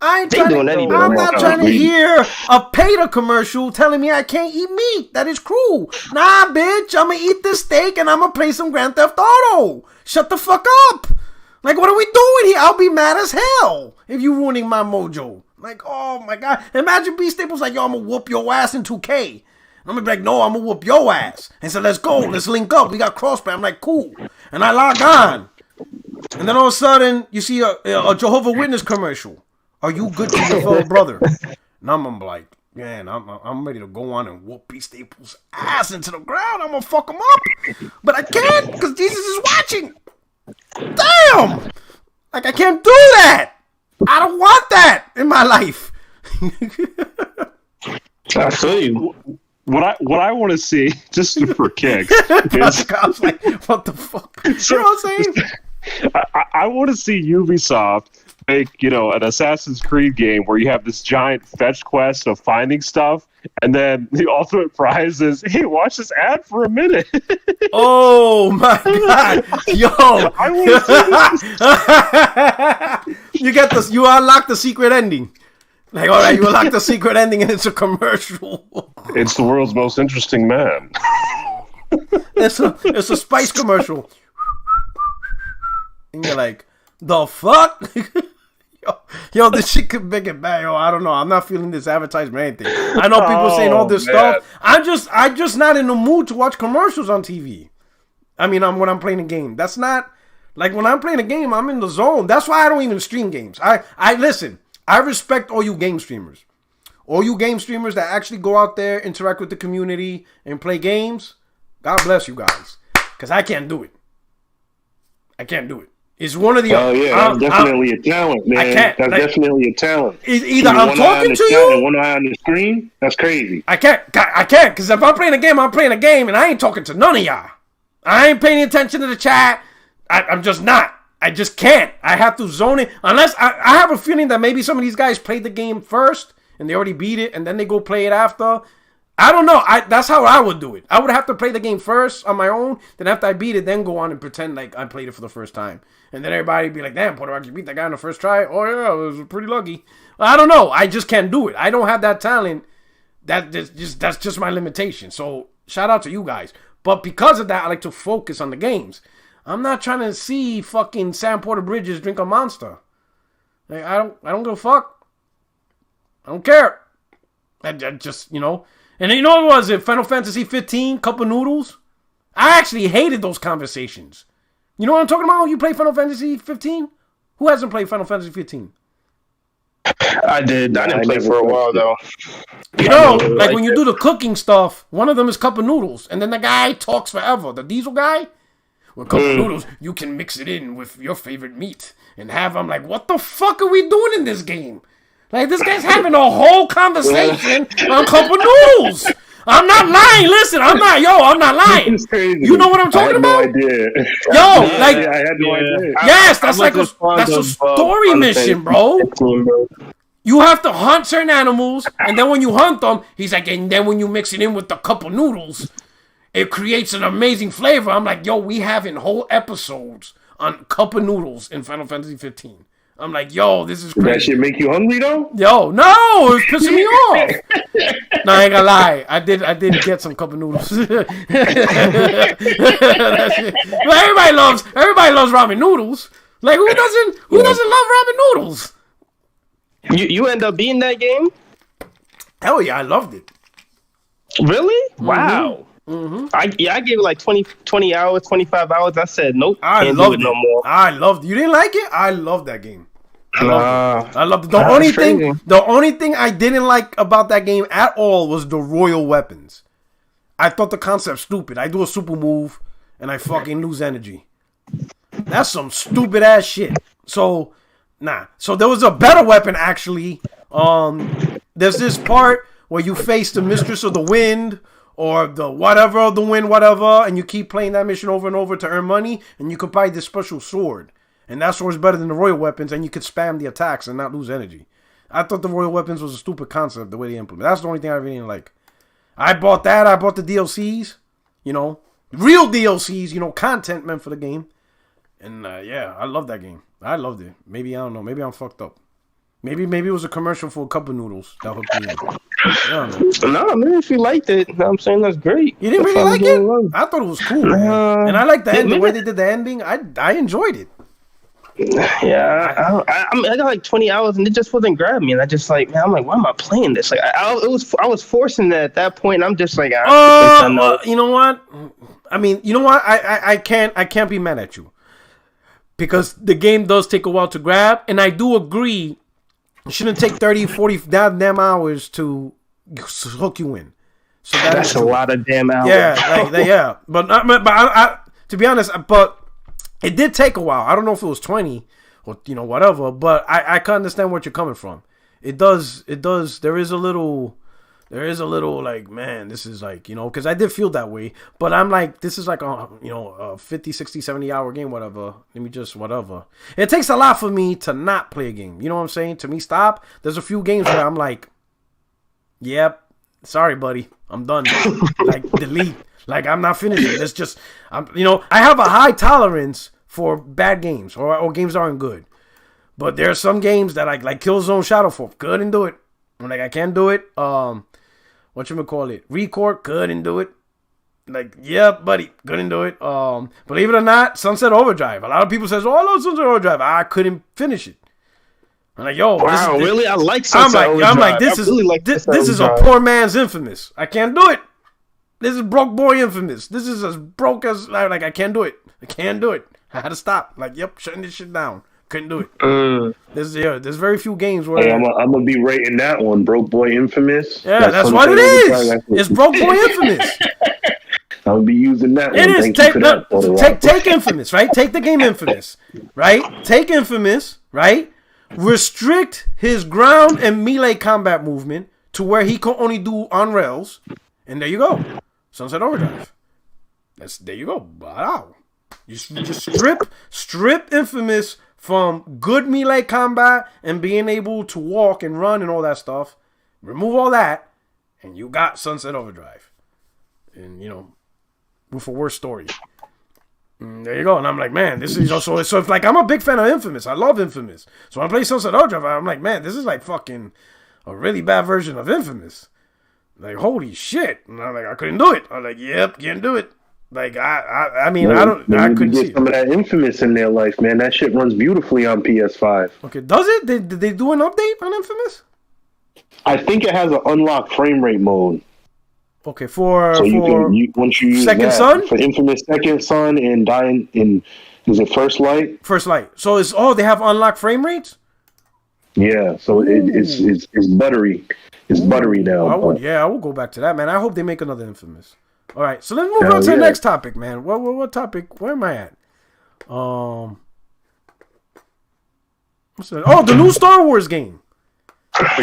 I'm not trying to hear a PETA commercial telling me I can't eat meat. That is cruel. Nah, bitch, I'm going to eat this steak and I'm going to play some Grand Theft Auto. Shut the fuck up. Like, what are we doing here? I'll be mad as hell if you ruining my mojo. Like, oh my God. Imagine B Staples like, yo, I'm going to whoop your ass in 2K. I'm going to be like, no, I'm going to whoop your ass. And so let's go. Let's link up. We got crossplay. I'm like, cool. and I log on, and then all of a sudden you see a Jehovah Witness commercial. Are you good to your fellow brother? And I'm like, man, I'm ready to go on and whoop P Staples' ass into the ground. I'm gonna fuck him up, but I can't because Jesus is watching. Damn, like I can't do that. I don't want that in my life. I feel you. What I want to see, just for kicks, is, I was like, what the fuck? You know what I'm saying? I want to see Ubisoft make, an Assassin's Creed game where you have this giant fetch quest of finding stuff, and then the ultimate prize is, hey, watch this ad for a minute. Oh my god, yo! I want to see this. You unlock the secret ending. Like, all right, you unlock the secret ending, and it's a commercial. It's the world's most interesting man. It's a Spice commercial. And you're like, the fuck? Yo, this shit could make it bad. Yo, I don't know. I'm not feeling this advertisement or anything. I know people saying all this stuff. I'm just not in the mood to watch commercials on TV. I mean, when I'm playing a game. That's not like when I'm playing a game, I'm in the zone. That's why I don't even stream games. I listen. I respect all you game streamers. All you game streamers that actually go out there, interact with the community, and play games. God bless you guys. Because I can't do it. I can't do it. It's one of the... Oh, yeah, that's definitely a talent, man. I can't. That's definitely a talent. Either I'm talking to you... And one eye on the screen? That's crazy. I can't, because if I'm playing a game, and I ain't talking to none of y'all. I ain't paying attention to the chat. I'm just not. I just can't. I have to zone it. Unless I have a feeling that maybe some of these guys played the game first and they already beat it and then they go play it after. I don't know. That's how I would do it. I would have to play the game first on my own. Then after I beat it, then go on and pretend like I played it for the first time. And then everybody would be like, damn, Puerto Rico, you beat that guy on the first try? Oh, yeah, I was pretty lucky. I don't know. I just can't do it. I don't have that talent. That's just my limitation. So shout out to you guys. But because of that, I like to focus on the games. I'm not trying to see fucking Sam Porter Bridges drink a Monster. Like, I don't give a fuck. I don't care. I just, And then you know what it was? In Final Fantasy 15, Cup of Noodles? I actually hated those conversations. You know what I'm talking about? You play Final Fantasy 15? Who hasn't played Final Fantasy 15? I did. I didn't play for a while, though. Like when you do the cooking stuff, one of them is Cup of Noodles. And then the guy talks forever. The diesel guy? With Cup of Noodles, you can mix it in with your favorite meat and have. I'm like, what the fuck are we doing in this game? Like, this guy's having a whole conversation on Cup of Noodles. I'm not lying. Listen, I'm not lying. You know what I'm talking about? I had no idea. I had no idea. Yes, that's like a story mission, bro. You have to hunt certain animals, and then when you hunt them, he's like, and then when you mix it in with the Cup of Noodles, it creates an amazing flavor. I'm like, yo, we having whole episodes on Cup of Noodles in Final Fantasy 15. I'm like, yo, this is crazy. That shit make you hungry though? Yo, no, it's pissing me off. No, I ain't gonna lie. I did get some Cup of Noodles. But everybody loves ramen noodles. Like, who doesn't love ramen noodles? You end up beating that game? Hell yeah, I loved it. Really? Mm-hmm. Wow. Mm-hmm. I gave it like 20 hours, 25 hours. I said, nope, can't do it no more. I loved it. You didn't like it? I loved that game. I loved it. The only thing I didn't like about that game at all was the royal weapons. I thought the concept stupid. I do a super move and I fucking lose energy. That's some stupid ass shit. So, nah. So there was a better weapon actually. There's this part where you face the Mistress of the Wind or the whatever of the wind, whatever, and you keep playing that mission over and over to earn money, and you can buy this special sword. And that sword is better than the royal weapons, and you could spam the attacks and not lose energy. I thought the royal weapons was a stupid concept, the way they implement. That's the only thing I really didn't like. I bought that. I bought the DLCs, real DLCs, content meant for the game. And yeah, I love that game. I loved it. Maybe, I don't know. Maybe I'm fucked up. Maybe it was a commercial for a Cup of Noodles that hooked me in. I don't know. No, man, if you liked it, I'm saying that's great. You didn't really like it? I thought it was cool, man. And I liked the ending. The way they did the ending, I enjoyed it. Yeah, I got like 20 hours and it just wasn't grabbing me. And I just why am I playing this? Like, I was forcing that at that point. And I'm just like, you know what? I mean, you know what? I can't be mad at you because the game does take a while to grab, and I do agree. It shouldn't take 30, 40 damn hours to hook you in. So that's a lot of damn hours. Yeah, yeah. But I, to be honest, but it did take a while. I don't know if it was 20 or whatever. But I can understand what you're coming from. It does. There is a little like, man, this is like, because I did feel that way. But I'm like, this is like a 50, 60, 70 hour game, whatever. Let me just whatever. It takes a lot for me to not play a game. You know what I'm saying? To me, stop. There's a few games where I'm like, yep, sorry, buddy, I'm done. Like, delete. Like, I'm not finishing. It's just, I have a high tolerance for bad games or games that aren't good. But there are some games that like Killzone Shadowfall, couldn't do it. I'm like, I can't do it. Whatchamacallit? Record, couldn't do it. Like, yeah, buddy, couldn't do it. Believe it or not, Sunset Overdrive. A lot of people says, oh, I love Sunset Overdrive. I couldn't finish it. I'm like, yo, wow, really? I like Sunset Overdrive. I'm like, this is a poor man's Infamous. I can't do it. This is broke boy Infamous. This is as broke as like I can't do it. I can't do it. I had to stop. Like, yep, shutting this shit down. Couldn't do it. There's very few games where I'm gonna be rating that one, Broke Boy Infamous. Yeah, that's what it is. It's Broke Boy Infamous. I'll be using that. It is. Take Infamous, right? Take the game Infamous, right? Take Infamous, right? Restrict his ground and melee combat movement to where he can only do on rails, and there you go. Sunset Overdrive. There you go. Wow. You just strip Infamous from good melee combat and being able to walk and run and all that stuff. Remove all that, and you got Sunset Overdrive. And, with a worse story. And there you go. And I'm like, man, this is also... So it's like, I'm a big fan of Infamous. I love Infamous. So when I play Sunset Overdrive, I'm like, man, this is like fucking a really bad version of Infamous. Like, holy shit. And I'm like, I couldn't do it. I'm like, yep, can't do it. Like, I mean, I couldn't see some of that Infamous in their life, man. That shit runs beautifully on PS5. Okay, does it? Did they do an update on Infamous? I think it has an unlocked frame rate mode. Okay, once you use Second that, Son? For Infamous Second Son and Dying in, is it First Light? First Light. So they have unlocked frame rates? Yeah, so it's buttery. It's buttery now. I will go back to that, man. I hope they make another Infamous. All right, so let's move on to the next topic, man. What topic? Where am I at? What's that? Oh, the new Star Wars game.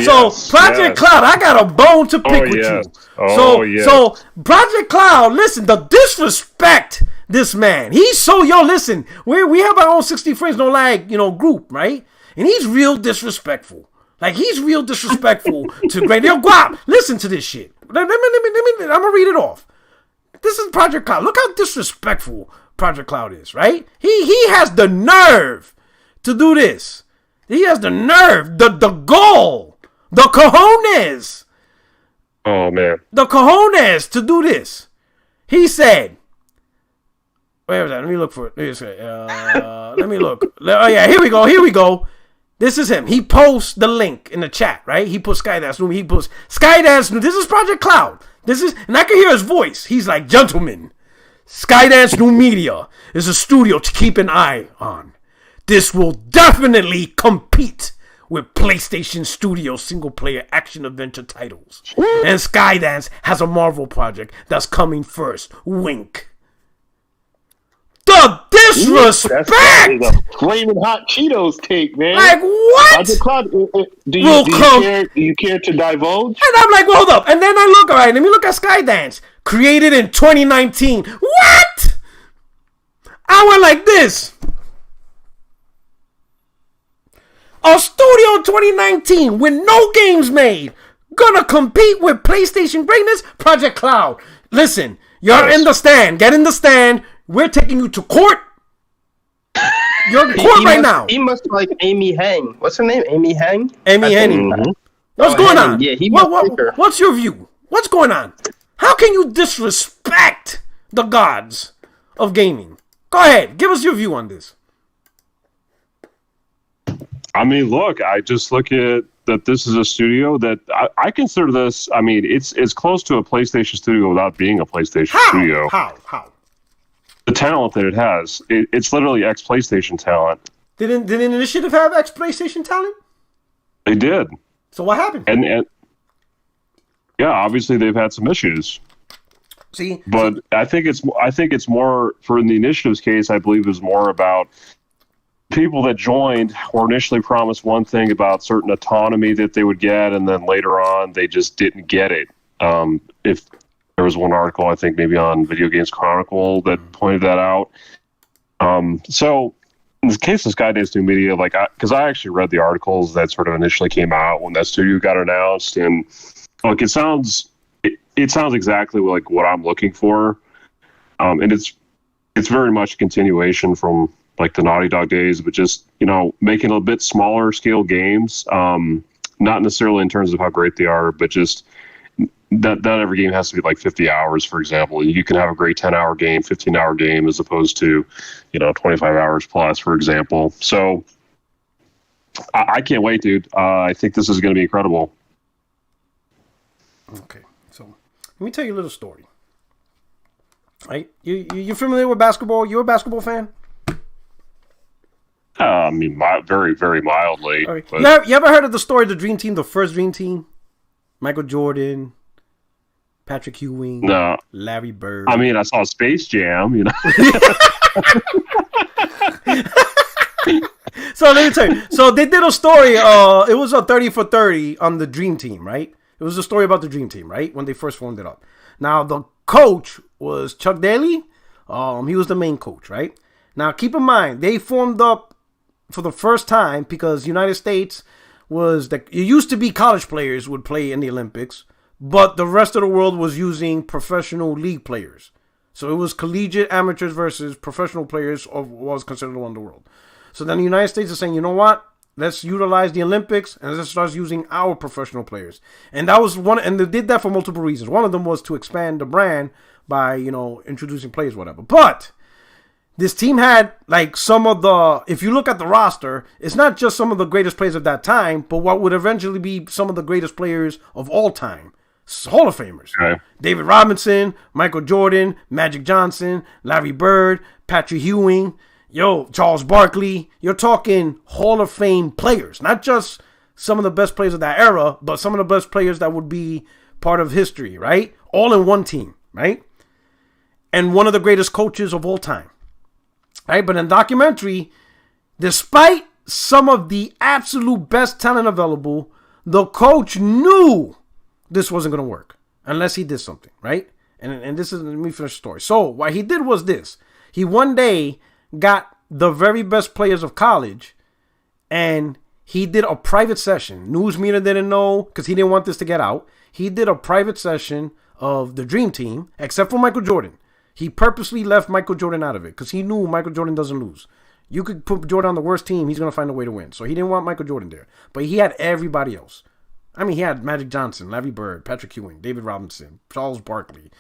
So Project Cloud, I got a bone to pick with you. So Project Cloud, listen, the disrespect this man. He's so listen, we have our own 60 Frames No Lag, group, right? And he's real disrespectful. Like, he's real disrespectful to great. Yo, Guap, listen to this shit. Let me, I'm gonna read it off. This is Project Cloud. Look how disrespectful Project Cloud is, right? He has the nerve to do this. He has the nerve, the gall, the cojones. Oh, man. The cojones to do this. He said, where was that? Let me look for it. Let me look. Oh, yeah, here we go. This is him. He posts the link in the chat, right? He puts Skydance New. He puts Skydance New. This is Project Cloud. And I can hear his voice. He's like, gentlemen, Skydance New Media is a studio to keep an eye on. This will definitely compete with PlayStation Studio single-player action-adventure titles. And Skydance has a Marvel project that's coming first. Wink. The disrespect! That's a flaming hot Cheetos take, man. Like, what? Do you care to divulge? And I'm like, well, hold up. And then I look, all right, let me look at Skydance. Created in 2019. What? I went like this. A studio 2019 with no games made. Gonna compete with PlayStation greatness? Project Cloud. Listen, you're in the stand. Get in the stand. We're taking you to court. You're in court right now. He must like Amy Hang. What's her name? Amy Hang? Amy Henning. Mm-hmm. What's going on? Yeah, what's your view? What's going on? How can you disrespect the gods of gaming? Go ahead. Give us your view on this. I mean, look, I just look at that this is a studio that I consider this, I mean, it's close to a PlayStation studio without being a PlayStation studio. How? the talent that it has. It's literally ex-PlayStation talent. Didn't Initiative have ex-PlayStation talent? They did. So what happened? And yeah, obviously they've had some issues. But I think it's more for in the Initiative's case. I believe it was more about people that joined were initially promised one thing about certain autonomy that they would get, and then later on they just didn't get it. If there was one article, I think maybe on Video Games Chronicle that pointed that out. So in the case of Skydance New Media, because I actually read the articles that sort of initially came out when that studio got announced, and it sounds exactly like what I'm looking for, and it's very much a continuation from like the Naughty Dog days, but just making a bit smaller scale games, not necessarily in terms of how great they are, but just not every game has to be like 50 hours, for example. You can have a great 10-hour game, 15-hour game, as opposed to 25 hours plus, for example. So I can't wait, dude. I think this is going to be incredible. Okay, so let me tell you a little story. Right? You familiar with basketball? You're a basketball fan? I mean, very, very mildly. Right. But... You ever heard of the story of the Dream Team, the first Dream Team? Michael Jordan, Patrick Ewing, no. Larry Bird. I mean, I saw Space Jam, So let me tell you. So they did a story. It was a 30 for 30 on the Dream Team, right? It was a story about the Dream Team, right? When they first formed it up. Now, the coach was Chuck Daly. He was the main coach, right? Now, keep in mind, they formed up for the first time because United States it used to be college players would play in the Olympics, but the rest of the world was using professional league players. So it was collegiate amateurs versus professional players of what was considered around the world. So then the United States is saying, you know what? Let's utilize the Olympics and let's start using our professional players. And that was one, and they did that for multiple reasons. One of them was to expand the brand by, introducing players, whatever. But this team had if you look at the roster, it's not just some of the greatest players of that time, but what would eventually be some of the greatest players of all time. Hall of Famers. Okay. David Robinson, Michael Jordan, Magic Johnson, Larry Bird, Patrick Ewing, Charles Barkley. You're talking Hall of Fame players, not just some of the best players of that era, but some of the best players that would be part of history, right? All in one team, right? And one of the greatest coaches of all time. Right, but in the documentary, despite some of the absolute best talent available, the coach knew this wasn't going to work unless he did something, right? And this is, let me finish the story. So what he did was this. He one day got the very best players of college and he did a private session. News media didn't know because he didn't want this to get out. He did a private session of the Dream Team, except for Michael Jordan. He purposely left Michael Jordan out of it because he knew Michael Jordan doesn't lose. You could put Jordan on the worst team, he's going to find a way to win. So he didn't want Michael Jordan there. But he had everybody else. I mean, he had Magic Johnson, Larry Bird, Patrick Ewing, David Robinson, Charles Barkley,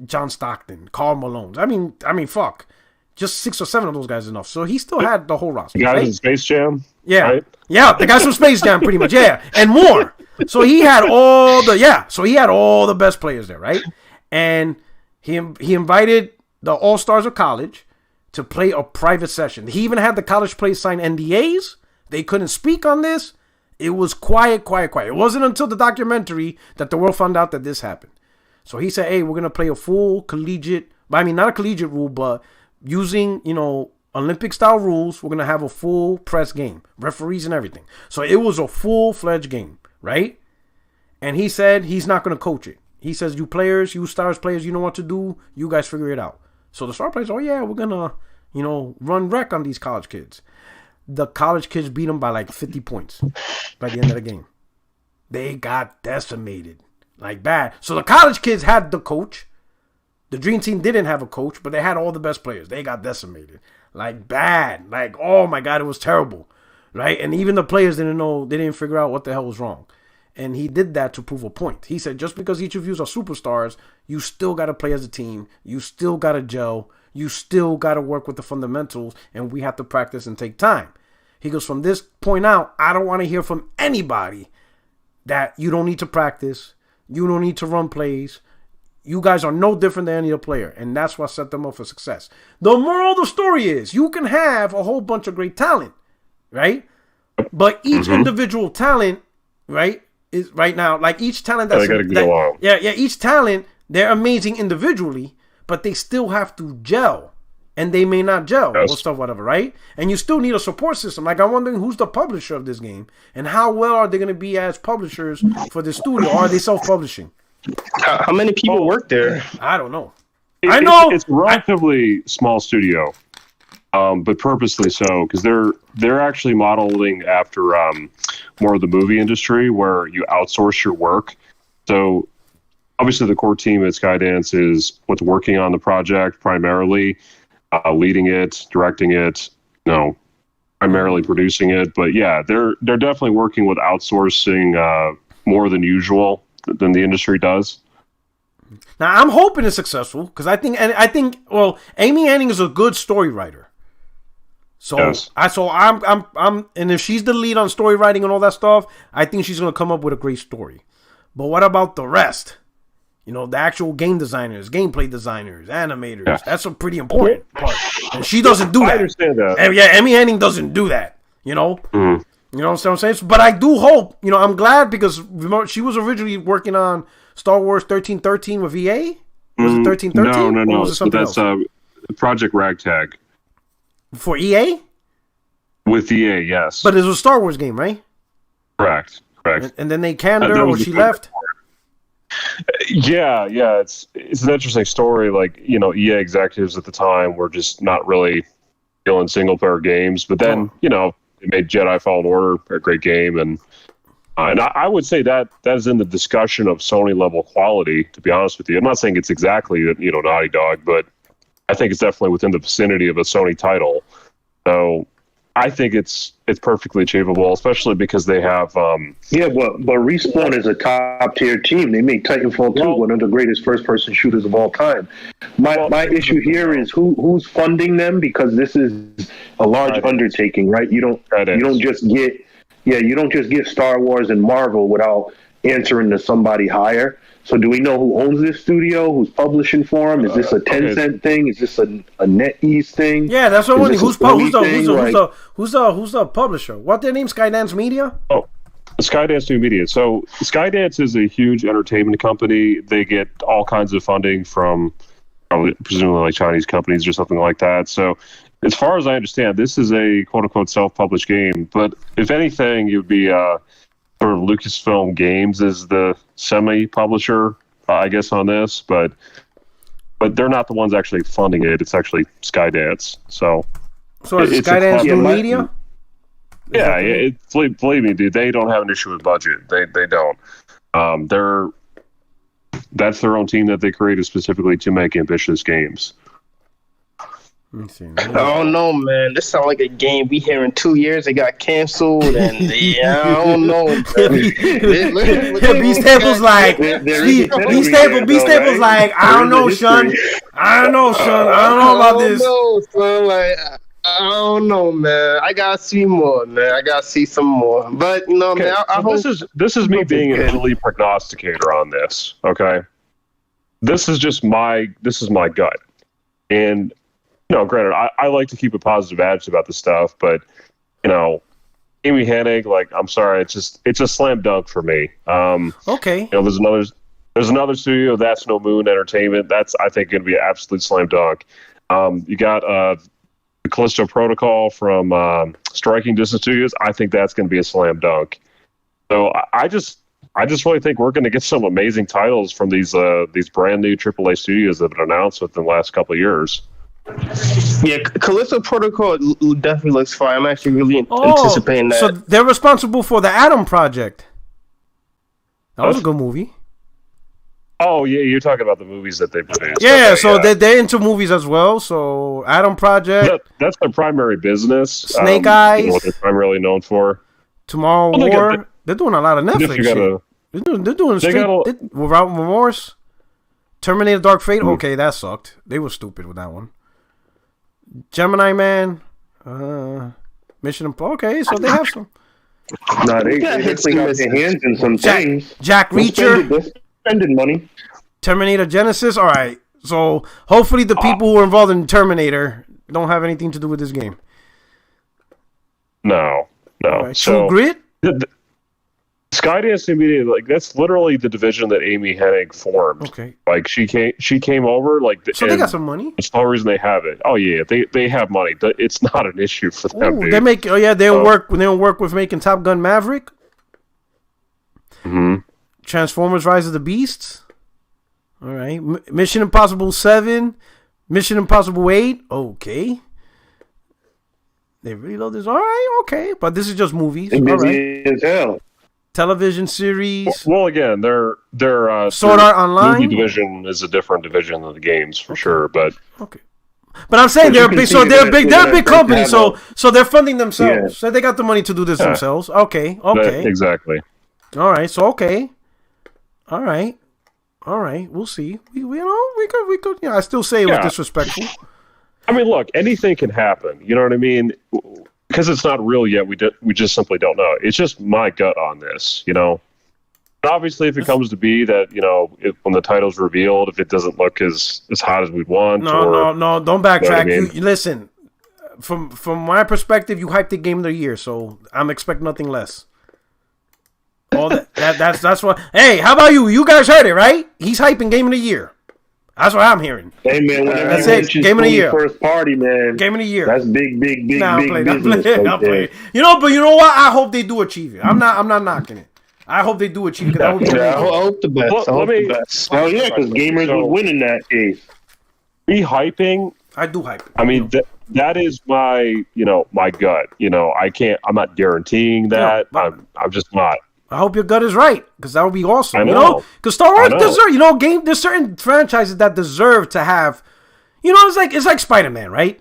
John Stockton, Karl Malone. I mean, fuck. Just 6 or 7 of those guys is enough. So he still had the whole roster. The guys right? in Space Jam? Yeah. Right? Yeah, the guys from Space Jam pretty much. Yeah, and more. So he had all the best players there, right? And he invited the All-Stars of college to play a private session. He even had the college players sign NDAs. They couldn't speak on this. It was quiet. It wasn't until the documentary that the world found out that this happened. So he said, hey, we're going to play a full collegiate, not a collegiate rule, but using, Olympic-style rules. We're going to have a full press game, referees and everything. So it was a full-fledged game, right? And he said he's not going to coach it. He says, you players, you stars players, you know what to do. You guys figure it out. So the star players, oh yeah, we're going to, run wreck on these college kids. The college kids beat them by like 50 points by the end of the game. They got decimated. Like bad. So the college kids had the coach. The Dream Team didn't have a coach, but they had all the best players. They got decimated. Like bad. Like, oh my God, it was terrible. Right? And even the players didn't know, they didn't figure out what the hell was wrong. And he did that to prove a point. He said, just because each of you are superstars, you still got to play as a team. You still got to gel. You still got to work with the fundamentals. And we have to practice and take time. He goes, from this point out, I don't want to hear from anybody that you don't need to practice. You don't need to run plays. You guys are no different than any other player, and that's what set them up for success. The moral of the story is you can have a whole bunch of great talent, right? But each individual talent, right, is right now like each talent that's each talent, they're amazing individually, but they still have to gel, and they may not gel or stuff, whatever, right? And you still need a support system. Like I'm wondering who's the publisher of this game, and how well are they going to be as publishers for the studio? Or are they self-publishing? How many people work there? I don't know. It's a relatively small studio, but purposely so, because they're actually modeling after more of the movie industry where you outsource your work. So obviously the core team at Skydance is what's working on the project primarily, leading it, directing it, primarily producing it. But yeah, they're definitely working with outsourcing more than usual than the industry does. Now I'm hoping it's successful because I think Amy Hennig is a good story writer. So I'm and if she's the lead on story writing and all that stuff, I think she's gonna come up with a great story. But what about the rest? The actual game designers, gameplay designers, animators. Yeah. That's a pretty important part. And she doesn't do that. I understand that. And Amy Hennig doesn't do that. You know what I'm saying? But I do hope, I'm glad because remember, she was originally working on Star Wars 1313 with EA. Was it 1313? No. Was it something that's else? Project Ragtag. For EA? With EA, yes. But it was a Star Wars game, right? Correct. And then they canned her or she left? Yeah. It's an interesting story. Like, EA executives at the time were just not really feeling single-player games. But then, they made Jedi Fallen Order a great game, and I would say that is in the discussion of Sony level quality. To be honest with you, I'm not saying it's exactly Naughty Dog, but I think it's definitely within the vicinity of a Sony title. So I think it's perfectly achievable, especially because they have. But Respawn is a top tier team. They made Titanfall 2 one of the greatest first person shooters of all time. My issue here is who's funding them, because this is a large undertaking, right? You don't just get Star Wars and Marvel without answering to somebody higher. So do we know who owns this studio? Who's publishing for them? Is this a Tencent thing? Is this a NetEase thing? Yeah, that's what I'm wondering. Who's the publisher? What their name? Skydance Media? Oh, Skydance New Media. So Skydance is a huge entertainment company. They get all kinds of funding from presumably like Chinese companies or something like that. So as far as I understand, this is a quote-unquote self-published game. But if anything, it would be sort of Lucasfilm Games is the semi-publisher, I guess, on this. But they're not the ones actually funding it. It's actually Skydance. So is it Skydance New Media? Yeah, believe me, dude, they don't have an issue with budget. They don't. That's their own team that they created specifically to make ambitious games. I don't know, man. This sounds like a game we hear in 2 years. It got canceled, and I don't know. B Staples like B Staples like I don't know, Sean. I don't know about this. I don't know, man. I gotta see more, man. I gotta see some more. But man, I hope this is me being an early prognosticator on this. Okay, this is my gut, and granted, I like to keep a positive attitude about this stuff, but Amy Hennig, like, I'm sorry, it's a slam dunk for me. Okay. There's another studio, That's No Moon Entertainment. That's, I think, going to be an absolute slam dunk. You got the Callisto Protocol from Striking Distance Studios. I think that's going to be a slam dunk. So I just really think we're going to get some amazing titles from these brand new AAA studios that have been announced within the last couple of years. Yeah, Callisto Protocol definitely looks fine. I'm actually really anticipating that. So they're responsible for the Atom Project. That was a good movie. Oh, yeah, you're talking about the movies that they produced. Yeah, okay, they're into movies as well. So Atom Project. That's their primary business. Snake Eyes. What they're primarily known for. Tomorrow War. They're doing a lot of Netflix shit. They're doing straight without remorse. Terminator Dark Fate. Okay, that sucked. They were stupid with that one. Gemini Man, Mission Impossible. Okay, so they have some. No, they definitely got their hands in some things. Jack Reacher. They're spending money. Terminator Genesis. All right. So hopefully the people who are involved in Terminator don't have anything to do with this game. No. Right. So True Grit. Skydance Media, like that's literally the division that Amy Hennig formed. Okay. Like she came over like. So they got some money. That's the whole reason they have it. Oh yeah, they have money. It's not an issue for them. Ooh, they make. Oh yeah, they don't work with making Top Gun Maverick. Mm-hmm. Transformers: Rise of the Beasts. All right. Mission Impossible 7, Mission Impossible 8. Okay. They really love this. All right. Okay, but this is just movies. All right. As hell. Television series. Well, again, their Sword Art Online movie division is a different division of the games for sure, but okay. But I'm saying they're big. So they're a big company. So they're funding themselves. Yeah. So they got the money to do this themselves. Okay. Exactly. All right. So okay. All right. We'll see. We could. Yeah. I still say it was disrespectful. I mean, look, anything can happen. You know what I mean? Because it's not real yet, we just simply don't know. It's just my gut on this, you know. But obviously, if it comes to be that, you know, when the title's revealed, if it doesn't look as hot as we'd want, no, don't backtrack. You know what I mean? You listen. From my perspective, you hyped the game of the year, so I'm expecting nothing less. All that's what. Hey, how about you? You guys heard it, right? He's hyping game of the year. That's what I'm hearing. Hey man, that's it. Game of the year. First party, man. Game of the year. That's big business. I'm playing. You know, but you know what? I hope they do achieve it. I'm not knocking it. I hope they do achieve it. I hope the best. Oh yeah, because gamers was winning that case. Me hyping. I do hype it. I mean, that is my gut. You know, I'm not guaranteeing that. I'm just not. I hope your gut is right, because that would be awesome. I know. You know, because Star Wars deserve. There's certain franchises that deserve to have. You know, it's like Spider-Man, right?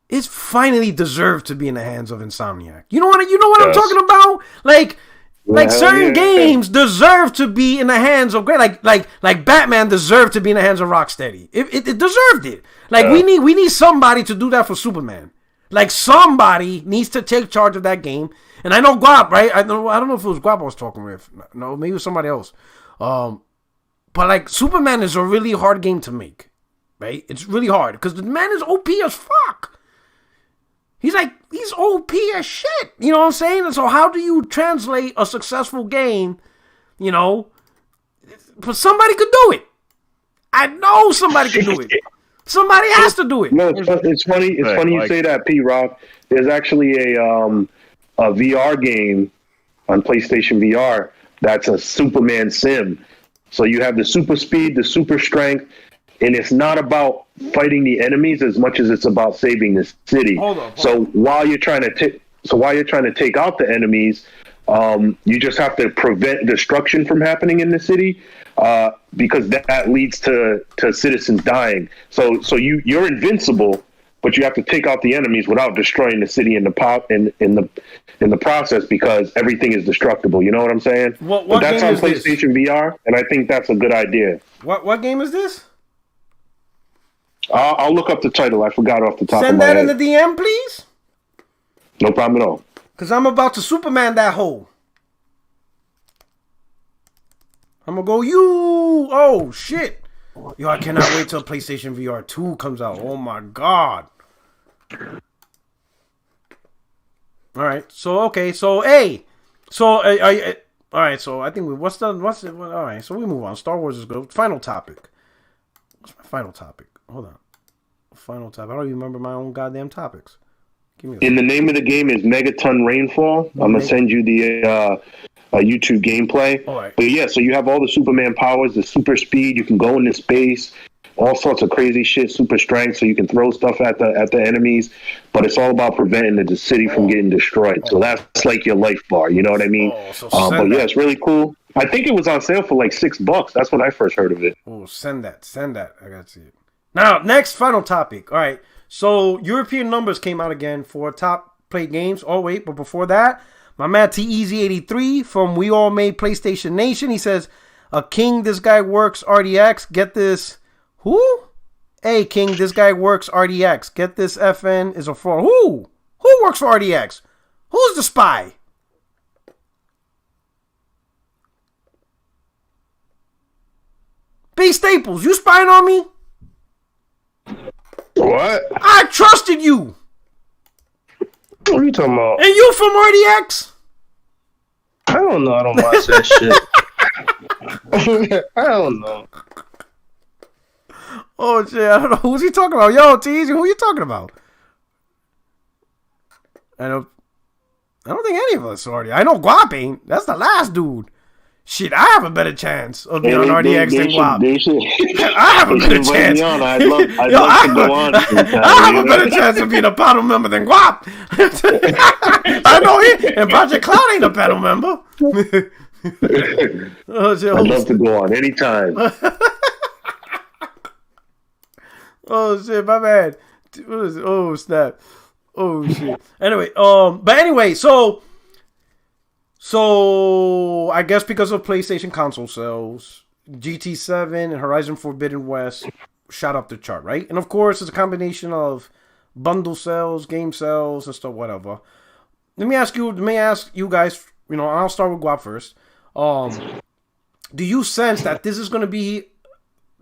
It's finally deserved to be in the hands of Insomniac. You know what I'm talking about? Like certain games deserve to be in the hands of great. Like Batman deserved to be in the hands of Rocksteady. It deserved it. Like we need somebody to do that for Superman. Like somebody needs to take charge of that game. And I know Guap, right? I don't know if it was Guap I was talking with. No, maybe it was somebody else. But like Superman is a really hard game to make, right? It's really hard because the man is OP as fuck. He's OP as shit. You know what I'm saying? And so how do you translate a successful game? You know, but somebody could do it. I know somebody can do it. Somebody has to do it. No, it's funny. It's funny you say that, P-Rock. There's actually a VR game on PlayStation VR that's a Superman sim. So you have the super speed, the super strength, and it's not about fighting the enemies as much as it's about saving the city. Hold on. So while you're trying to take out the enemies, you just have to prevent destruction from happening in the city, because that leads to citizens dying. So you're invincible, but you have to take out the enemies without destroying the city in the process, because everything is destructible. You know what I'm saying? What that's game on PlayStation VR, and I think that's a good idea. What game is this? I'll look up the title. I forgot off the top Send of my head. that in the DM, please. No problem at all. Because I'm about to Superman that hole. I'm going to go, oh, shit. Yo, I cannot wait till PlayStation VR 2 comes out. Oh, my God. All right. So, okay. So, hey. So, all right. So, I think all right. So, we move on. Star Wars is good. Final topic. What's my final topic? Hold on. Final topic. I don't even remember my own goddamn topics. In the name of the game is Megaton Rainfall. I'm gonna send you the YouTube gameplay. All right. But yeah, so you have all the Superman powers, the super speed. You can go into space, all sorts of crazy shit. Super strength, so you can throw stuff at the enemies. But it's all about preventing the city from getting destroyed. So that's like your life bar. You know what I mean? But yeah, it's really cool. I think it was on sale for like $6. That's when I first heard of it. Oh, send that. I got to see it. Now, next final topic. All right. So, European numbers came out again for top played games. Oh, wait. But before that, my man T-Easy83 from We All Made PlayStation Nation. He says, King, this guy works RDX. Get this. Who? Hey, King, this guy works RDX. Get this FN is a fraud. Who? Who works for RDX? Who's the spy? B Staples, you spying on me? What? I trusted you. What are you talking about? And you from RDX? I don't know. I don't watch that shit. I don't know. Oh shit! I don't know who's he talking about. Yo, Teasy, who you talking about? I don't think any of us already. I know Guap ain't. That's the last dude. Shit, I have a better chance of being on RDX than Guap. I have a better chance. I'd love to go on. I have a better chance of being a panel member than Guap. I know he and Project Cloud ain't a panel member. Oh, I'd love to go on anytime. Oh shit, my bad. What is it? Oh snap. Oh shit. Anyway, so I guess because of PlayStation console sales, GT7 and Horizon Forbidden West shot up the chart, right? And of course, it's a combination of bundle sales, game sales, and stuff, whatever. Let me ask you guys. I'll start with Guap first. Do you sense that this is going to be,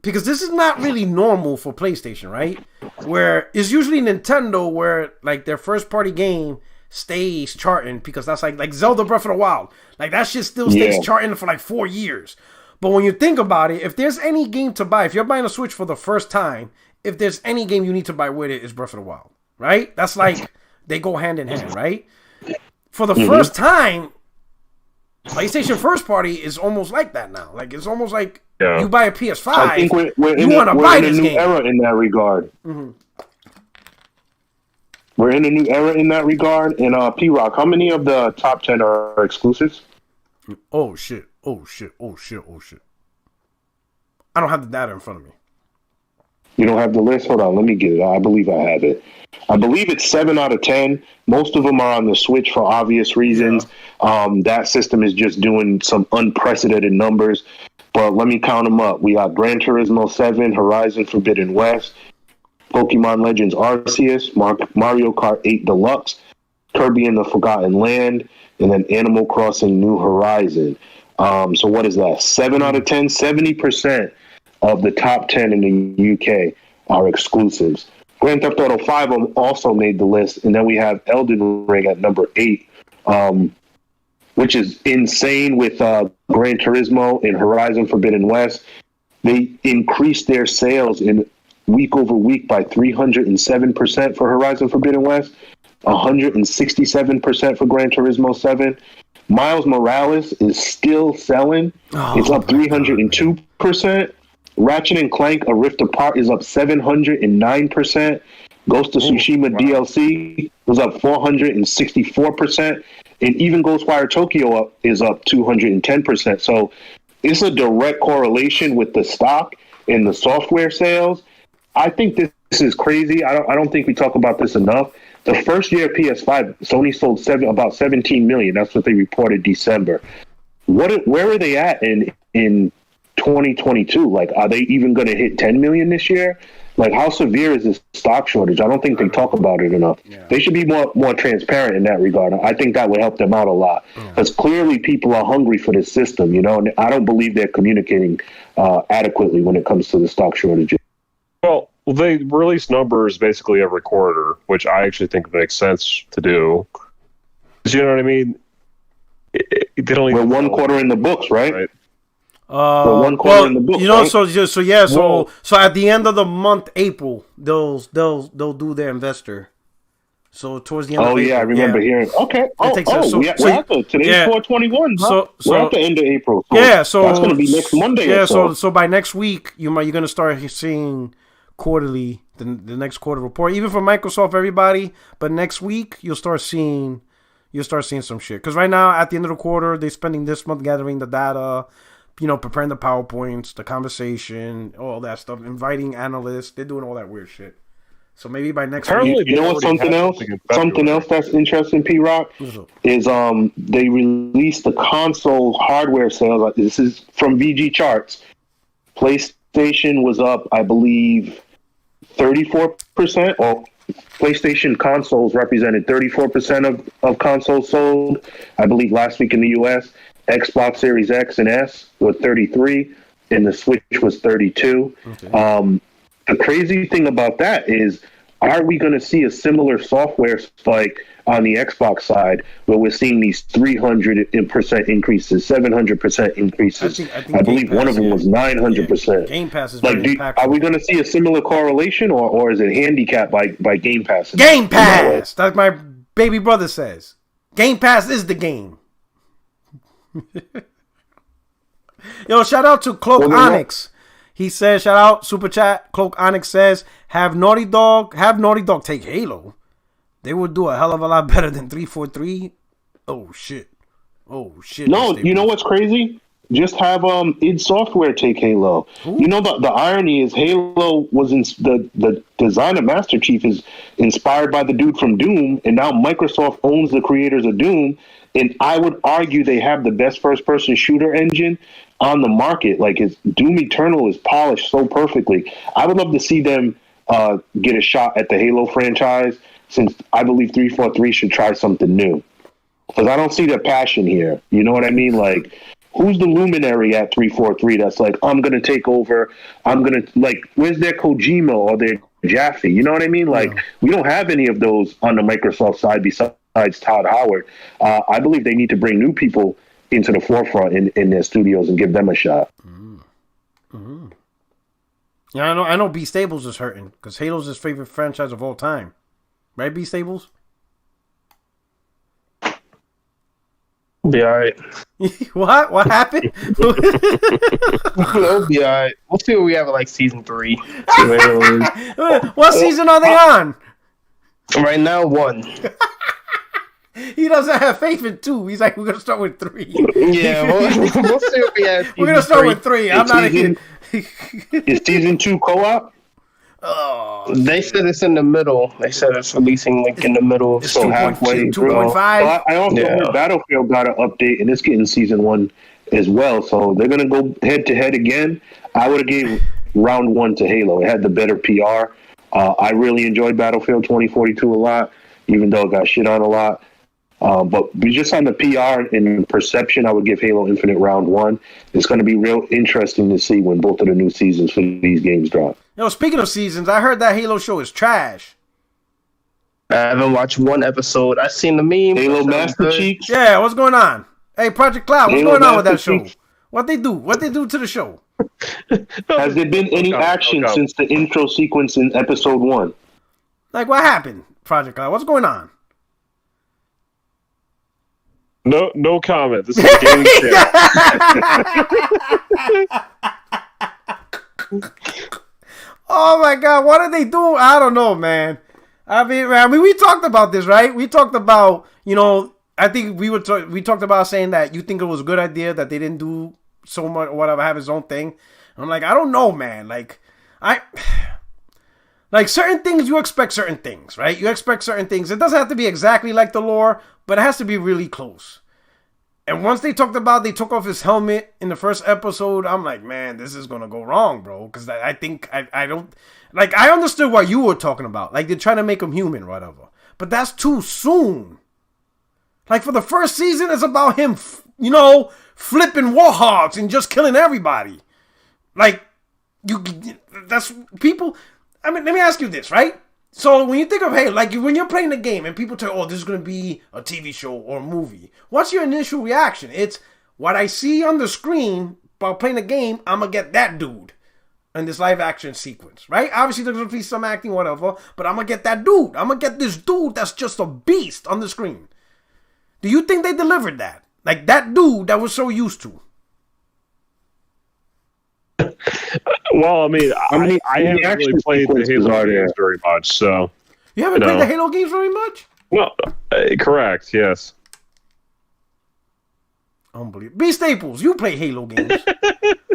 because this is not really normal for PlayStation, right? Where it's usually Nintendo where like their first party game stays charting because that's like Zelda Breath of the Wild. Like that shit still stays charting for like 4 years. But when you think about it, if there's any game to buy, if you're buying a Switch for the first time, if there's any game you need to buy with it, it's Breath of the Wild, right? That's like they go hand in hand, right? For the first time, PlayStation first party is almost like that now. Like it's almost like you buy a PS5. I think we're in a new era in that regard. Mm-hmm. We're in a new era in that regard. And P-Rock, how many of the top 10 are exclusives? Oh shit! I don't have the data in front of me. You don't have the list? Hold on, let me get it. I believe I have it. I believe it's 7 out of 10. Most of them are on the Switch for obvious reasons. Yeah. That system is just doing some unprecedented numbers. But let me count them up. We got Gran Turismo 7, Horizon Forbidden West, Pokemon Legends Arceus, Mario Kart 8 Deluxe, Kirby and the Forgotten Land, and then Animal Crossing New Horizon. So what is that? 7 out of 10? 70% of the top 10 in the UK are exclusives. Grand Theft Auto 5 also made the list, and then we have Elden Ring at number 8, which is insane with Gran Turismo and Horizon Forbidden West. They increased their sales in week over week by 307% for Horizon Forbidden West, 167% for Gran Turismo 7. Miles Morales is still selling. It's up 302%. Ratchet & Clank A Rift Apart is up 709%. Ghost of Tsushima DLC was up 464%. And even Ghostwire Tokyo is up 210%. So it's a direct correlation with the stock and the software sales. I think this is crazy. I don't think we talk about this enough. The first year of PS5, Sony sold about 17 million. That's what they reported December. Where are they at in 2022? Like, are they even going to hit 10 million this year? Like, how severe is this stock shortage? I don't think they talk about it enough. Yeah. They should be more transparent in that regard. I think that would help them out a lot because clearly people are hungry for this system, and I don't believe they're communicating adequately when it comes to the stock shortages. Well, they release numbers basically every quarter, which I actually think makes sense to do. You know what I mean? We're 1 quarter in the books, right? In the book, right? So at the end of the month, April, they'll do their investor. So towards the end of April. I remember hearing. Okay. Today's 4/21. Huh? So we're at the end of April. So that's going to be next Monday. Yeah. So by next week, you're going to start seeing quarterly the next quarter report, even for Microsoft, everybody. But next week, you'll start seeing some shit. Because right now, at the end of the quarter, they're spending this month gathering the data. Preparing the PowerPoints, the conversation, all that stuff, inviting analysts. They're doing all that weird shit. So maybe by next week. You know what's something else that's interesting, P-Rock, is they released the console hardware sales. This is from VG Charts. PlayStation was up, I believe, 34%, or PlayStation consoles represented 34% of consoles sold, I believe, last week in the U.S. Xbox Series X and S were 33. and the Switch was 32. Okay. The crazy thing about that is, are we going to see a similar software spike on the Xbox side where we're seeing these 300% increases, 700% increases? I believe one of them was 900%. Game Pass is are we going to see a similar correlation, or is it handicapped by Game Pass? Game Pass! That's my baby brother says. Game Pass is the game. Yo, shout out to Cloak Onyx. He says, shout out, super chat. Cloak Onyx says, have Naughty Dog take Halo. They would do a hell of a lot better than 343. Oh shit. No, you know what's crazy? Just have id Software take Halo. Ooh. You know the irony is Halo was the designer Master Chief is inspired by the dude from Doom, and now Microsoft owns the creators of Doom. And I would argue they have the best first-person shooter engine on the market. Like, Doom Eternal is polished so perfectly. I would love to see them get a shot at the Halo franchise, since I believe 343 should try something new. Because I don't see their passion here. You know what I mean? Like, who's the luminary at 343 that's like, I'm going to take over, where's their Kojima or their Jaffe? You know what I mean? Like, we don't have any of those on the Microsoft side besides Todd Howard. I believe they need to bring new people into the forefront in their studios and give them a shot. Mm-hmm. Yeah, I know B Stables is hurting because Halo's his favorite franchise of all time. Right, B Stables? Be alright. What happened? It'll be alright. We'll see what we have at like season 3. What season are they on? Right now, 1. He doesn't have faith in 2. He's like, we're gonna start with 3. Yeah, we'll see what we have. We're gonna start with 3. I'm not a kid. Is season 2 co-op? Oh, they said it's in the middle. They said it's releasing like in the middle, so halfway. 2.5. Well, I also heard Battlefield got an update, and it's getting season 1 as well. So they're gonna go head to head again. I would have gave round 1 to Halo. It had the better PR. I really enjoyed Battlefield 2042 a lot, even though it got shit on a lot. But just on the PR and perception, I would give Halo Infinite round 1. It's going to be real interesting to see when both of the new seasons for these games drop. Speaking of seasons, I heard that Halo show is trash. I haven't watched 1 episode. I seen the meme. Halo Master Chief? Yeah, what's going on? Hey, Project Cloud, what's going on with that show? What they do? What they do to the show? Has there been any action since the intro sequence in episode 1? Like, what happened, Project Cloud? What's going on? No comment. This is a gaming chat. Oh my God, what are they doing? I don't know, man. I mean, we talked about this, right? We talked about, I think we talked about saying that you think it was a good idea that they didn't do so much or whatever, have his own thing. And I'm like, I don't know, man. Like certain things, you expect certain things, right? You expect certain things. It doesn't have to be exactly like the lore, but it has to be really close. And once they took off his helmet in the first episode, I'm like, man, this is going to go wrong, bro. Because I think, I don't, like, I understood what you were talking about. Like, they're trying to make him human, whatever. But that's too soon. Like, for the first season, it's about him, flipping warhogs and just killing everybody. Like, that's people. I mean, let me ask you this, right? So when you think of, hey, like when you're playing the game and people tell you, oh, this is going to be a TV show or a movie, what's your initial reaction? It's what I see on the screen while playing the game, I'm going to get that dude in this live action sequence, right? Obviously, there's going to be some acting, whatever, but I'm going to get that dude. I'm going to get this dude that's just a beast on the screen. Do you think they delivered that? Like that dude that we're so used to? Well, I mean, I haven't really played the Halo games very much, so... You haven't played the Halo games very much? Well, correct, yes. Unbelievable. B Staples, you play Halo games.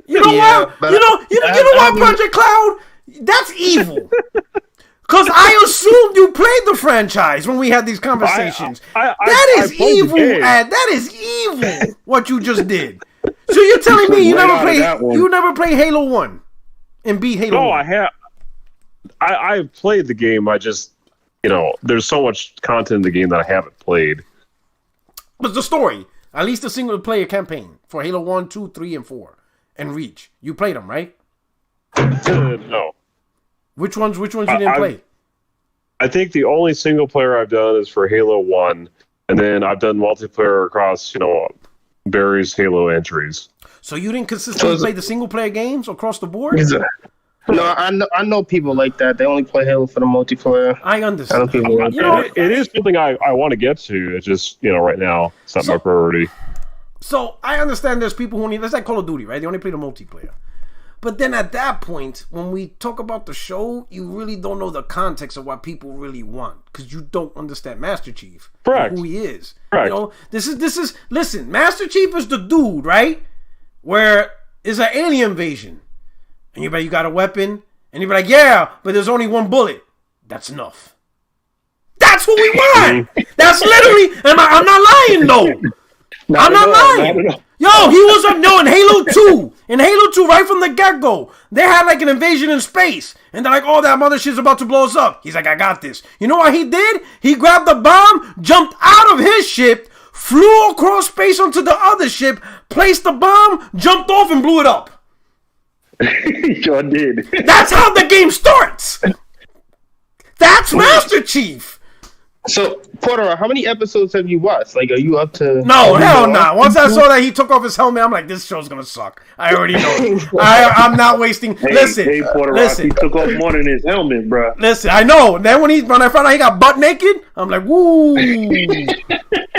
You know what? You know what, Project Cloud? That's evil. Because I assumed you played the franchise when we had these conversations. That is evil, Ed. That is evil, what you just did. So you're telling me you never played Halo 1 and beat Halo 1? No, I have. I've played the game. I just, there's so much content in the game that I haven't played. But the story, at least the single player campaign for Halo 1, 2, 3, and 4. and Reach. You played them, right? No. Which ones you didn't play? I think the only single player I've done is for Halo 1, and then I've done multiplayer across, various Halo entries. So you didn't consistently play the single player games across the board? No, I know people like that. They only play Halo for the multiplayer. I understand. People like it is something I want to get to. It's just, right now, it's not my priority. So I understand there's people who need, it's like Call of Duty, right? They only play the multiplayer. But then at that point, when we talk about the show, you really don't know the context of what people really want because you don't understand Master Chief. Correct. Who he is. Correct. This is listen, Master Chief is the dude, right? Where it's an alien invasion. And you're like, you got a weapon? And you're like, yeah, but there's only one bullet. That's enough. That's what we want. That's literally, I'm not lying though. I'm not lying. Yo, he was in Halo 2. In Halo 2, right from the get-go, they had like an invasion in space. And they're like, oh, that mother shit's about to blow us up. He's like, I got this. You know what he did? He grabbed the bomb, jumped out of his ship, flew across space onto the other ship, placed the bomb, jumped off, and blew it up. He sure did. That's how the game starts. That's Master Chief. So, Porter, how many episodes have you watched? Like, are you up to... No, hell no. Once I saw that he took off his helmet, I'm like, this show's gonna suck. I already know. I'm not wasting... Listen. Hey, Porter, he took off more than his helmet, bro. Listen, I know. And then when I found out he got butt naked, I'm like, woo.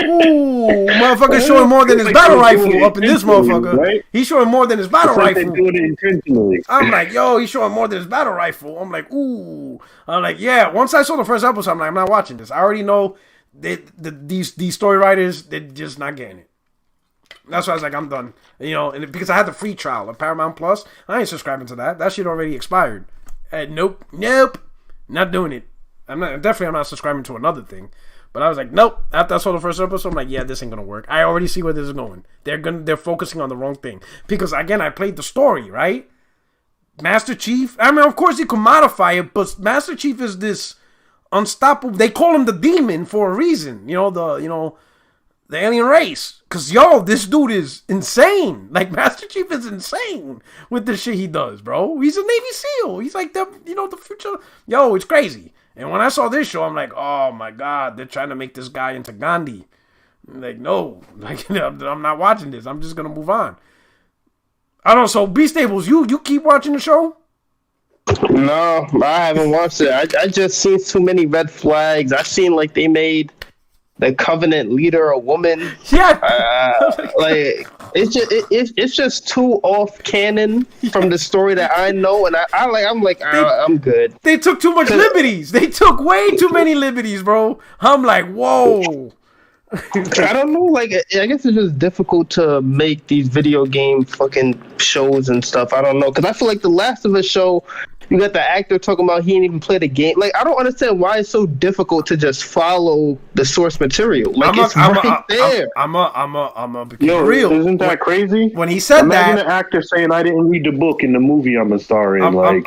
Ooh, motherfucker showing more than his battle rifle up in this motherfucker. Right? He's showing more than his battle rifle. Doing it intentionally. I'm like, yo, he's showing more than his battle rifle. I'm like, ooh. I'm like, yeah. Once I saw the first episode, I'm like, I'm not watching this. I already know these story writers, they're just not getting it. That's why I was like, I'm done. And because I had the free trial of Paramount Plus, I ain't subscribing to that. That shit already expired. Nope, not doing it. I'm not subscribing to another thing. But I was like, nope. After I saw the first episode, I'm like, yeah, this ain't gonna work. I already see where this is going. They're focusing on the wrong thing. Because again, I played the story, right? Master Chief. I mean, of course, you can modify it, but Master Chief is this unstoppable. They call him the demon for a reason. The alien race. Cause this dude is insane. Like Master Chief is insane with the shit he does, bro. He's a Navy SEAL. He's like the future. It's crazy. And when I saw this show, I'm like, oh my God, they're trying to make this guy into Gandhi. I'm like, no, I'm not watching this. I'm just gonna move on. I don't know. So B Stables, you keep watching the show? No, I haven't watched it. I just seen too many red flags. I've seen like they made the Covenant leader a woman. Yeah. Like it's just too off canon from the story that I know, and I'm good. They took too much liberties. They took way too many liberties, bro. I'm like, whoa. I don't know. Like, I guess it's just difficult to make these video game fucking shows and stuff. I don't know, because I feel like the Last of Us show, you got the actor talking about he didn't even play the game. Like, I don't understand why it's so difficult to just follow the source material. Like, it's right there. I'm a be real. Isn't that crazy? When he said Imagine an actor saying, "I didn't read the book in the movie I'm a star in." I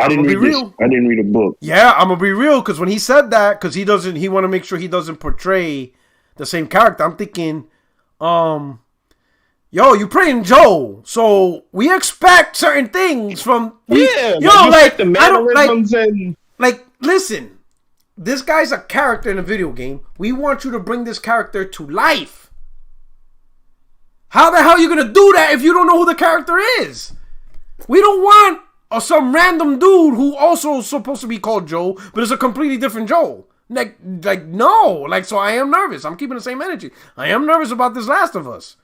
didn't read a book. Yeah, I'm gonna be real, because when he said that, because he want to make sure he doesn't portray the same character. I'm thinking, you playing Joe, so we expect certain things from the mannerisms listen, this guy's a character in a video game. We want you to bring this character to life. How the hell are you gonna do that if you don't know who the character is? We don't want some random dude who also is supposed to be called Joe, but is a completely different Joe. No. So I am nervous. I'm keeping the same energy. I am nervous about this Last of Us.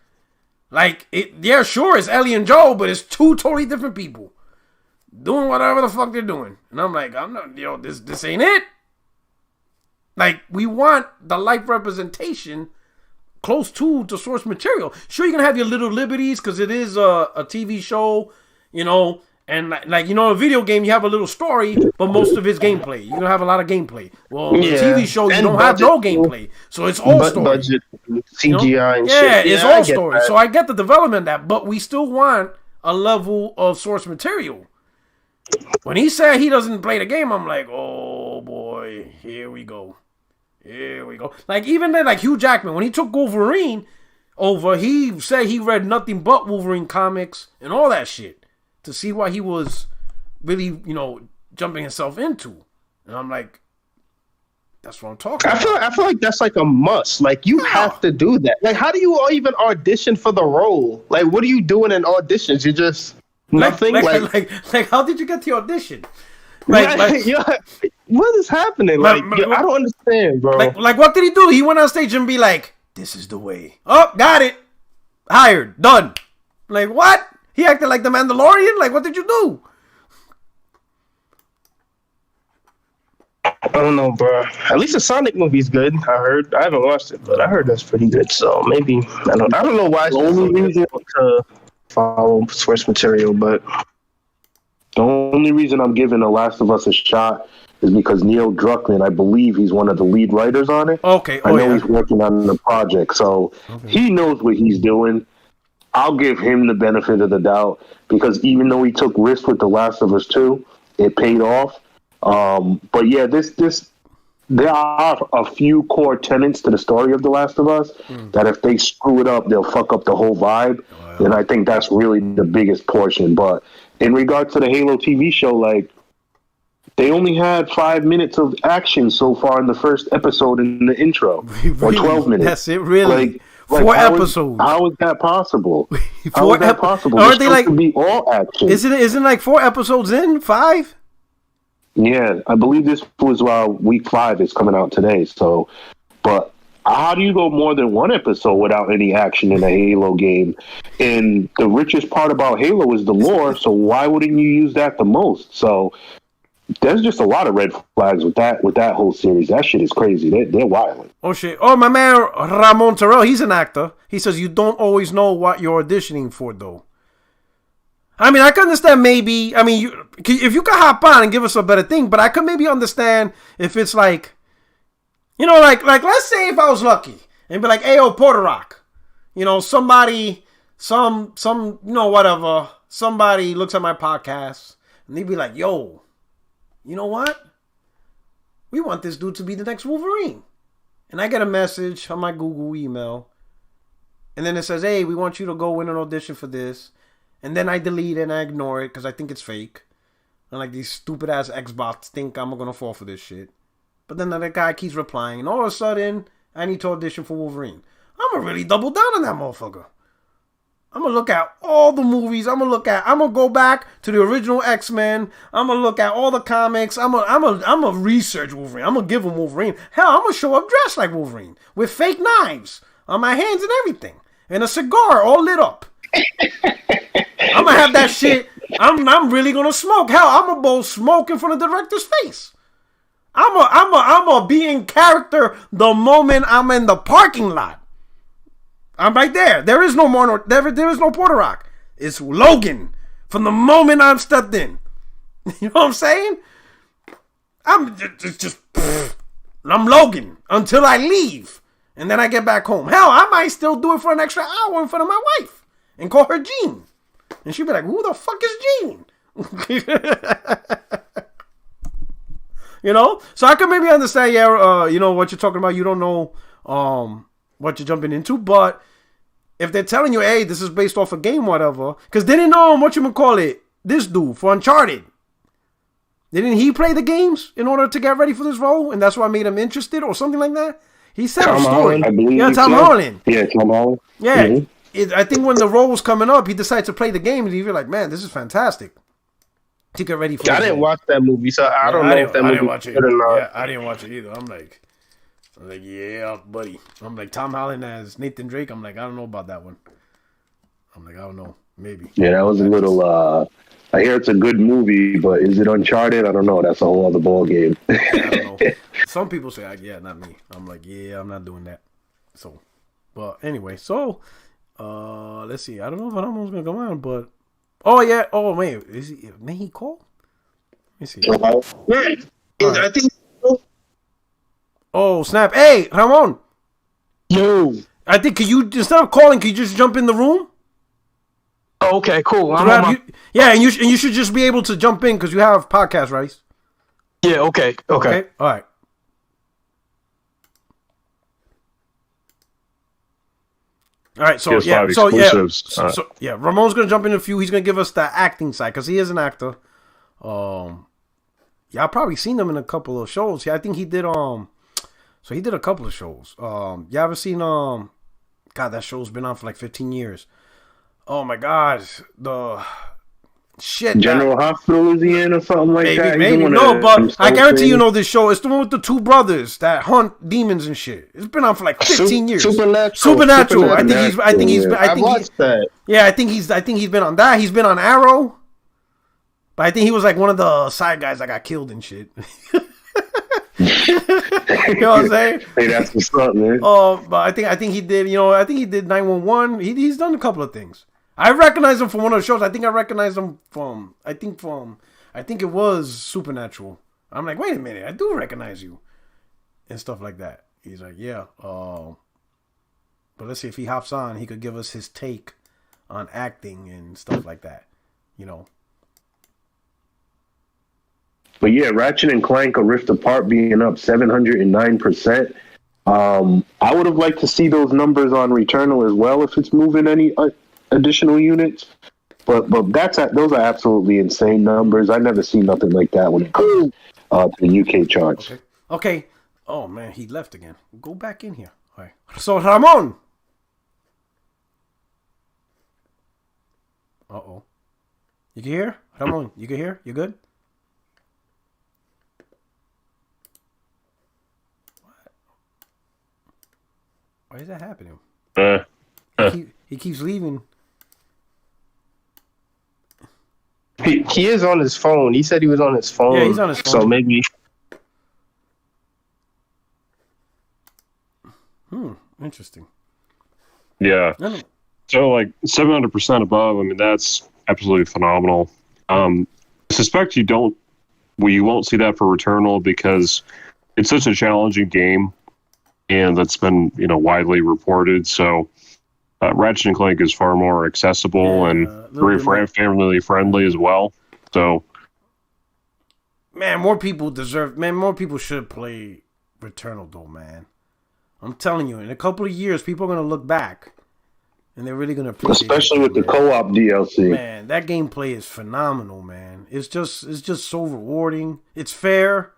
It's Ellie and Joel, but it's two totally different people doing whatever the fuck they're doing. And I'm like, I'm not, this ain't it. Like, we want the life representation close to the source material. Sure, you're gonna have your little liberties because it is a TV show, and a video game, you have a little story, but most of it's gameplay. You're gonna have a lot of gameplay. Well, the TV show, you don't have no gameplay, so it's all story. Budget, CGI, and shit. Yeah, it's all story. That. So I get the development of that, but we still want a level of source material. When he said he doesn't play the game, I'm like, oh boy, here we go. Like even then, like Hugh Jackman, when he took Wolverine, over. He said he read nothing but Wolverine comics and all that shit to see what he was really, jumping himself into. And I'm like, that's what I'm talking about. I feel like that's like a must. Like you have to do that. Like how do you even audition for the role? Like what are you doing in auditions? You just nothing. Like how did you get the audition? What is happening? I don't understand, bro. Like what did he do? He went on stage and be like, "This is the way." Oh, got it. Hired. Done. Like what? He acted like the Mandalorian? Like what did you do? I don't know, bro. At least the Sonic movie's good. I heard. I haven't watched it, but I heard that's pretty good. So maybe I don't know why. It's the only reason to follow source material, but the only reason I'm giving The Last of Us a shot is because Neil Druckmann, I believe he's one of the lead writers on it. Okay. I know he's working on the project, so he knows what he's doing. I'll give him the benefit of the doubt because even though he took risks with The Last of Us 2, it paid off. But yeah, there are a few core tenets to the story of The Last of Us that if they screw it up, they'll fuck up the whole vibe. Wow. And I think that's really the biggest portion. But in regard to the Halo TV show, like, they only had 5 minutes of action so far in the first episode in the intro. Really? Or 12 minutes. That's it, really? Like 4 episodes. How is that possible? How is that possible? Aren't they like, to be all action. Isn't like 4 episodes in? 5? Yeah, I believe this was week 5 is coming out today. So, but how do you go more than 1 episode without any action in a Halo game? And the richest part about Halo is the lore. So why wouldn't you use that the most? So there's just a lot of red flags with that whole series. That shit is crazy. They're wild. Oh shit! Oh, my man Ramon Terrell, he's an actor. He says you don't always know what you're auditioning for, though. I mean, I can understand maybe. I mean, if you could hop on and give us a better thing, but I could maybe understand if it's like, like let's say if I was lucky and be like, "Hey, Puerto Rock," somebody, whatever. Somebody looks at my podcast and they'd be like, "Yo, you know what? We want this dude to be the next Wolverine." And I get a message on my Google email, and then it says, "Hey, we want you to go in an audition for this." And then I delete it and I ignore it because I think it's fake. And like these stupid ass Xbots think I'm going to fall for this shit. But then the guy keeps replying. And all of a sudden, I need to audition for Wolverine. I'm going to really double down on that motherfucker. I'm going to look at all the movies. I'm going to go back to the original X-Men. I'm going to look at all the comics. I'm going to research Wolverine. I'm going to give him Wolverine. Hell, I'm going to show up dressed like Wolverine. With fake knives on my hands and everything. And a cigar all lit up. I'm gonna have that shit. I'm really gonna smoke. Hell, I'm gonna both smoke in front of the director's face. I'm a be in character the moment I'm in the parking lot. I'm right there. There is no more. There is no Puerto Rock. It's Logan from the moment I'm stepped in. You know what I'm saying? I'm Logan until I leave, and then I get back home. Hell, I might still do it for an extra hour in front of my wife. And call her Jean. And she'd be like, who the fuck is Jean? So I can maybe understand, what you're talking about. You don't know what you're jumping into. But if they're telling you, hey, this is based off a game, whatever. Because they didn't know this dude for Uncharted. Didn't he play the games in order to get ready for this role? And that's why I made him interested or something like that? He said a story. Tom Holland. Yeah, Tom Holland. Yeah. Mm-hmm. I think when the role was coming up, he decided to play the game, and he was like, "Man, this is fantastic." To get ready for. I didn't watch that movie, so I don't know if that movie. I didn't watch it. Yeah, I didn't watch it either. I'm like, yeah, buddy. I'm like Tom Holland as Nathan Drake. I'm like, I don't know about that one. I'm like, I don't know, maybe. Yeah, that was a little. I hear it's a good movie, but is it Uncharted? I don't know. That's a whole other ball game. I don't know. Some people say, yeah, not me. I'm like, yeah, I'm not doing that. So, but anyway, so. Let's see. I don't know if Ramon's gonna come on, but yeah. Oh man, may he call? Let me see. I think. Oh snap! Hey, Ramon. Yo. I think can you instead of calling, can you just jump in the room? Oh, okay, cool. And you should just be able to jump in because you have podcast rights. Yeah. Okay. All right. All right, so PS5 so exclusives. Ramon's gonna jump in a few. He's gonna give us the acting side because he is an actor. Y'all probably seen him in a couple of shows. Yeah, I think he did. So he did a couple of shows. You ever seen God, that show's been on for like 15 years. Oh my God, the shit. General Hospital is he in or something like that? Maybe no, but I guarantee you know this show. It's the one with the two brothers that hunt demons and shit. It's been on for like 15 years. Supernatural. I think he's been on that. He's been on Arrow. But I think he was like one of the side guys that got killed and shit. You know what I'm saying? Hey, that's what's up, man. But I think he did. I think he did 911. He's done a couple of things. I recognize him from one of the shows. I think I recognize him from. I think it was Supernatural. I'm like, wait a minute, I do recognize you, and stuff like that. He's like, yeah. But let's see if he hops on. He could give us his take on acting and stuff like that. But yeah, Ratchet and Clank: A Rift Apart being up 709%. I would have liked to see those numbers on Returnal as well if it's moving any additional units. But those are absolutely insane numbers. I never seen nothing like that when it comes to the UK charts. Okay. Oh man, he left again. Go back in here. All right. So Ramon. Uh-oh. You can hear? Ramon, you can hear? You good? Why is that happening? He keeps leaving. He is on his phone. He said he was on his phone. Yeah, he's on his phone. So maybe. Interesting. Yeah. So like 700% above. I mean, that's absolutely phenomenal. I suspect you won't see that for Returnal because it's such a challenging game. And that's been, widely reported. So, Ratchet and Clank is far more accessible and very family friendly as well. So, more people should play Returnal though, man. I'm telling you, in a couple of years, people are gonna look back, and they're really gonna appreciate it. Especially with the co-op DLC. Man, that gameplay is phenomenal, man. It's just so rewarding. It's fair.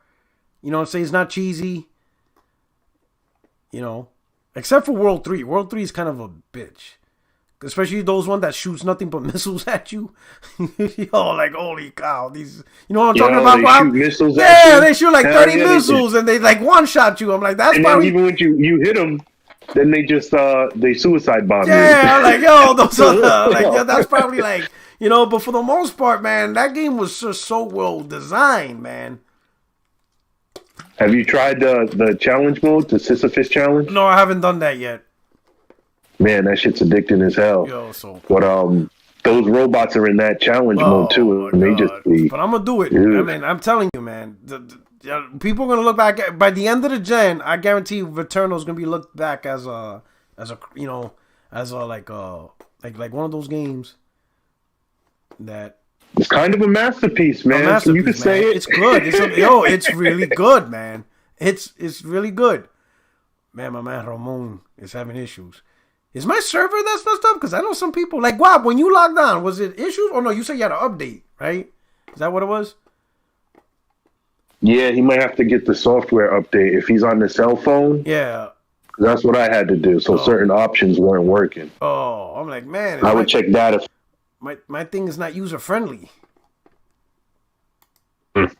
You know what I'm saying? It's not cheesy. Except for World 3. World 3 is kind of a bitch. Especially those ones that shoots nothing but missiles at you. Like, holy cow. These, you know what I'm talking about, they Bob? shoot missiles at Yeah, you. they shoot like 30 missiles and they like one-shot you. I'm like, that's and probably... then even when you hit them, then they just, they suicide bomb you. Yeah, I'm like, yo, those are, that's probably like, but for the most part, man, that game was just so well designed, man. Have you tried the challenge mode, the Sisyphus challenge? No, I haven't done that yet. Man, that shit's addicting as hell. But those robots are in that challenge mode too, and they just be. But I'm gonna do it. Dude. I mean, I'm telling you, man. People are gonna look back by the end of the gen. I guarantee Returnal is gonna be looked back as like one of those games that. It's kind of a masterpiece, man. So you could say it. It's good. It's really good, man. It's really good. Man, my man Ramon is having issues. Is my server that's messed up? Because I know some people, like, Guap, when you logged on, was it issues? Or no, you said you had an update, right? Is that what it was? Yeah, he might have to get the software update if he's on the cell phone. Yeah. That's what I had to do. So certain options weren't working. Oh, I'm like, man. I would check that if. My thing is not user friendly. Mm.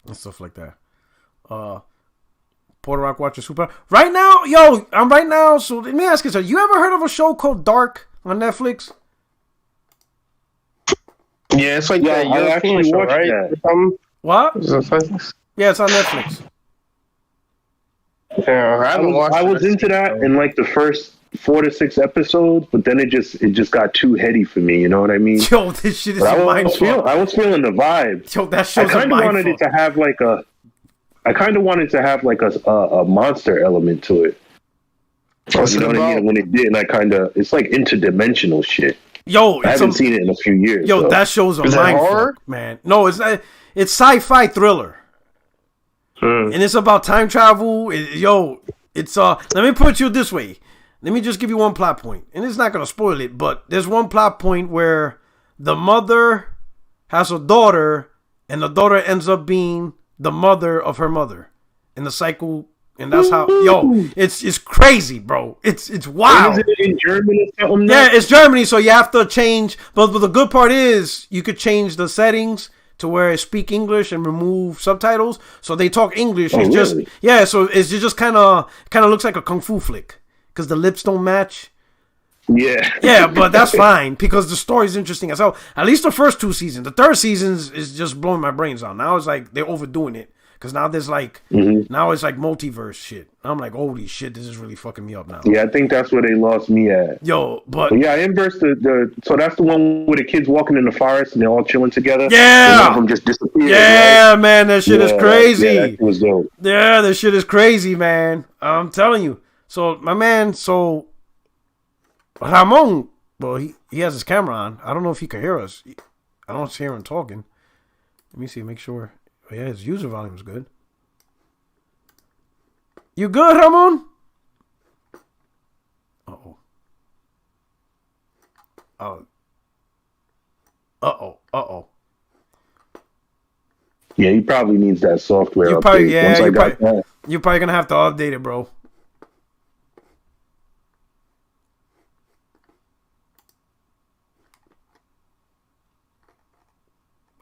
And stuff like that. Puerto Rock Watcher Super. Right now, I'm right now. So let me ask you something. You ever heard of a show called Dark on Netflix? Yeah, it's like that European show, right? That. What? Yeah, it's on Netflix. Yeah, I was into that in like the first 4 to 6 episodes, but then it just got too heady for me. You know what I mean? Yo, this shit is I mindful. was feeling the vibe. Yo, that show's I kind of wanted it to have like a. I kind of wanted to have like a monster element to it. What's you know it what I mean? When it did, it's like interdimensional shit. Yo, I haven't seen it in a few years. Yo, that show's a mindfuck, man. No, it's not. It's sci-fi thriller, and it's about time travel. It's let me put you this way. Let me just give you one plot point, and it's not gonna spoil it, but there's one plot point where the mother has a daughter, and the daughter ends up being the mother of her mother, in the cycle, and that's how. Yo, it's crazy, bro. It's wild. Is it in Germany or something? Yeah, it's Germany, so you have to change. But the good part is you could change the settings to where it speak English and remove subtitles, so they talk English. It's just really? so it's just kind of looks like a kung fu flick because the lips don't match. Yeah, but that's fine because the story's interesting as hell. At least the first 2 seasons. The third season is just blowing my brains out. Now it's like they're overdoing it because now there's like now it's like multiverse shit. I'm like, holy shit, this is really fucking me up now. Yeah, I think that's where they lost me at. Yo, but yeah, Inverse so that's the one where the kids walking in the forest and they're all chilling together. Yeah, one of them just disappeared. Yeah, right? man, that shit is crazy. Yeah, that was dope. Yeah, that shit is crazy, man. I'm telling you. So my man, Ramon, well, he has his camera on. I don't know if he can hear us. I don't hear him talking. Let me see, make sure. Oh, yeah, his user volume is good. You good, Ramon? Uh-oh. Uh-oh. Yeah, he probably needs that software You update. probably, yeah, Once you're probably going to have to update it, bro.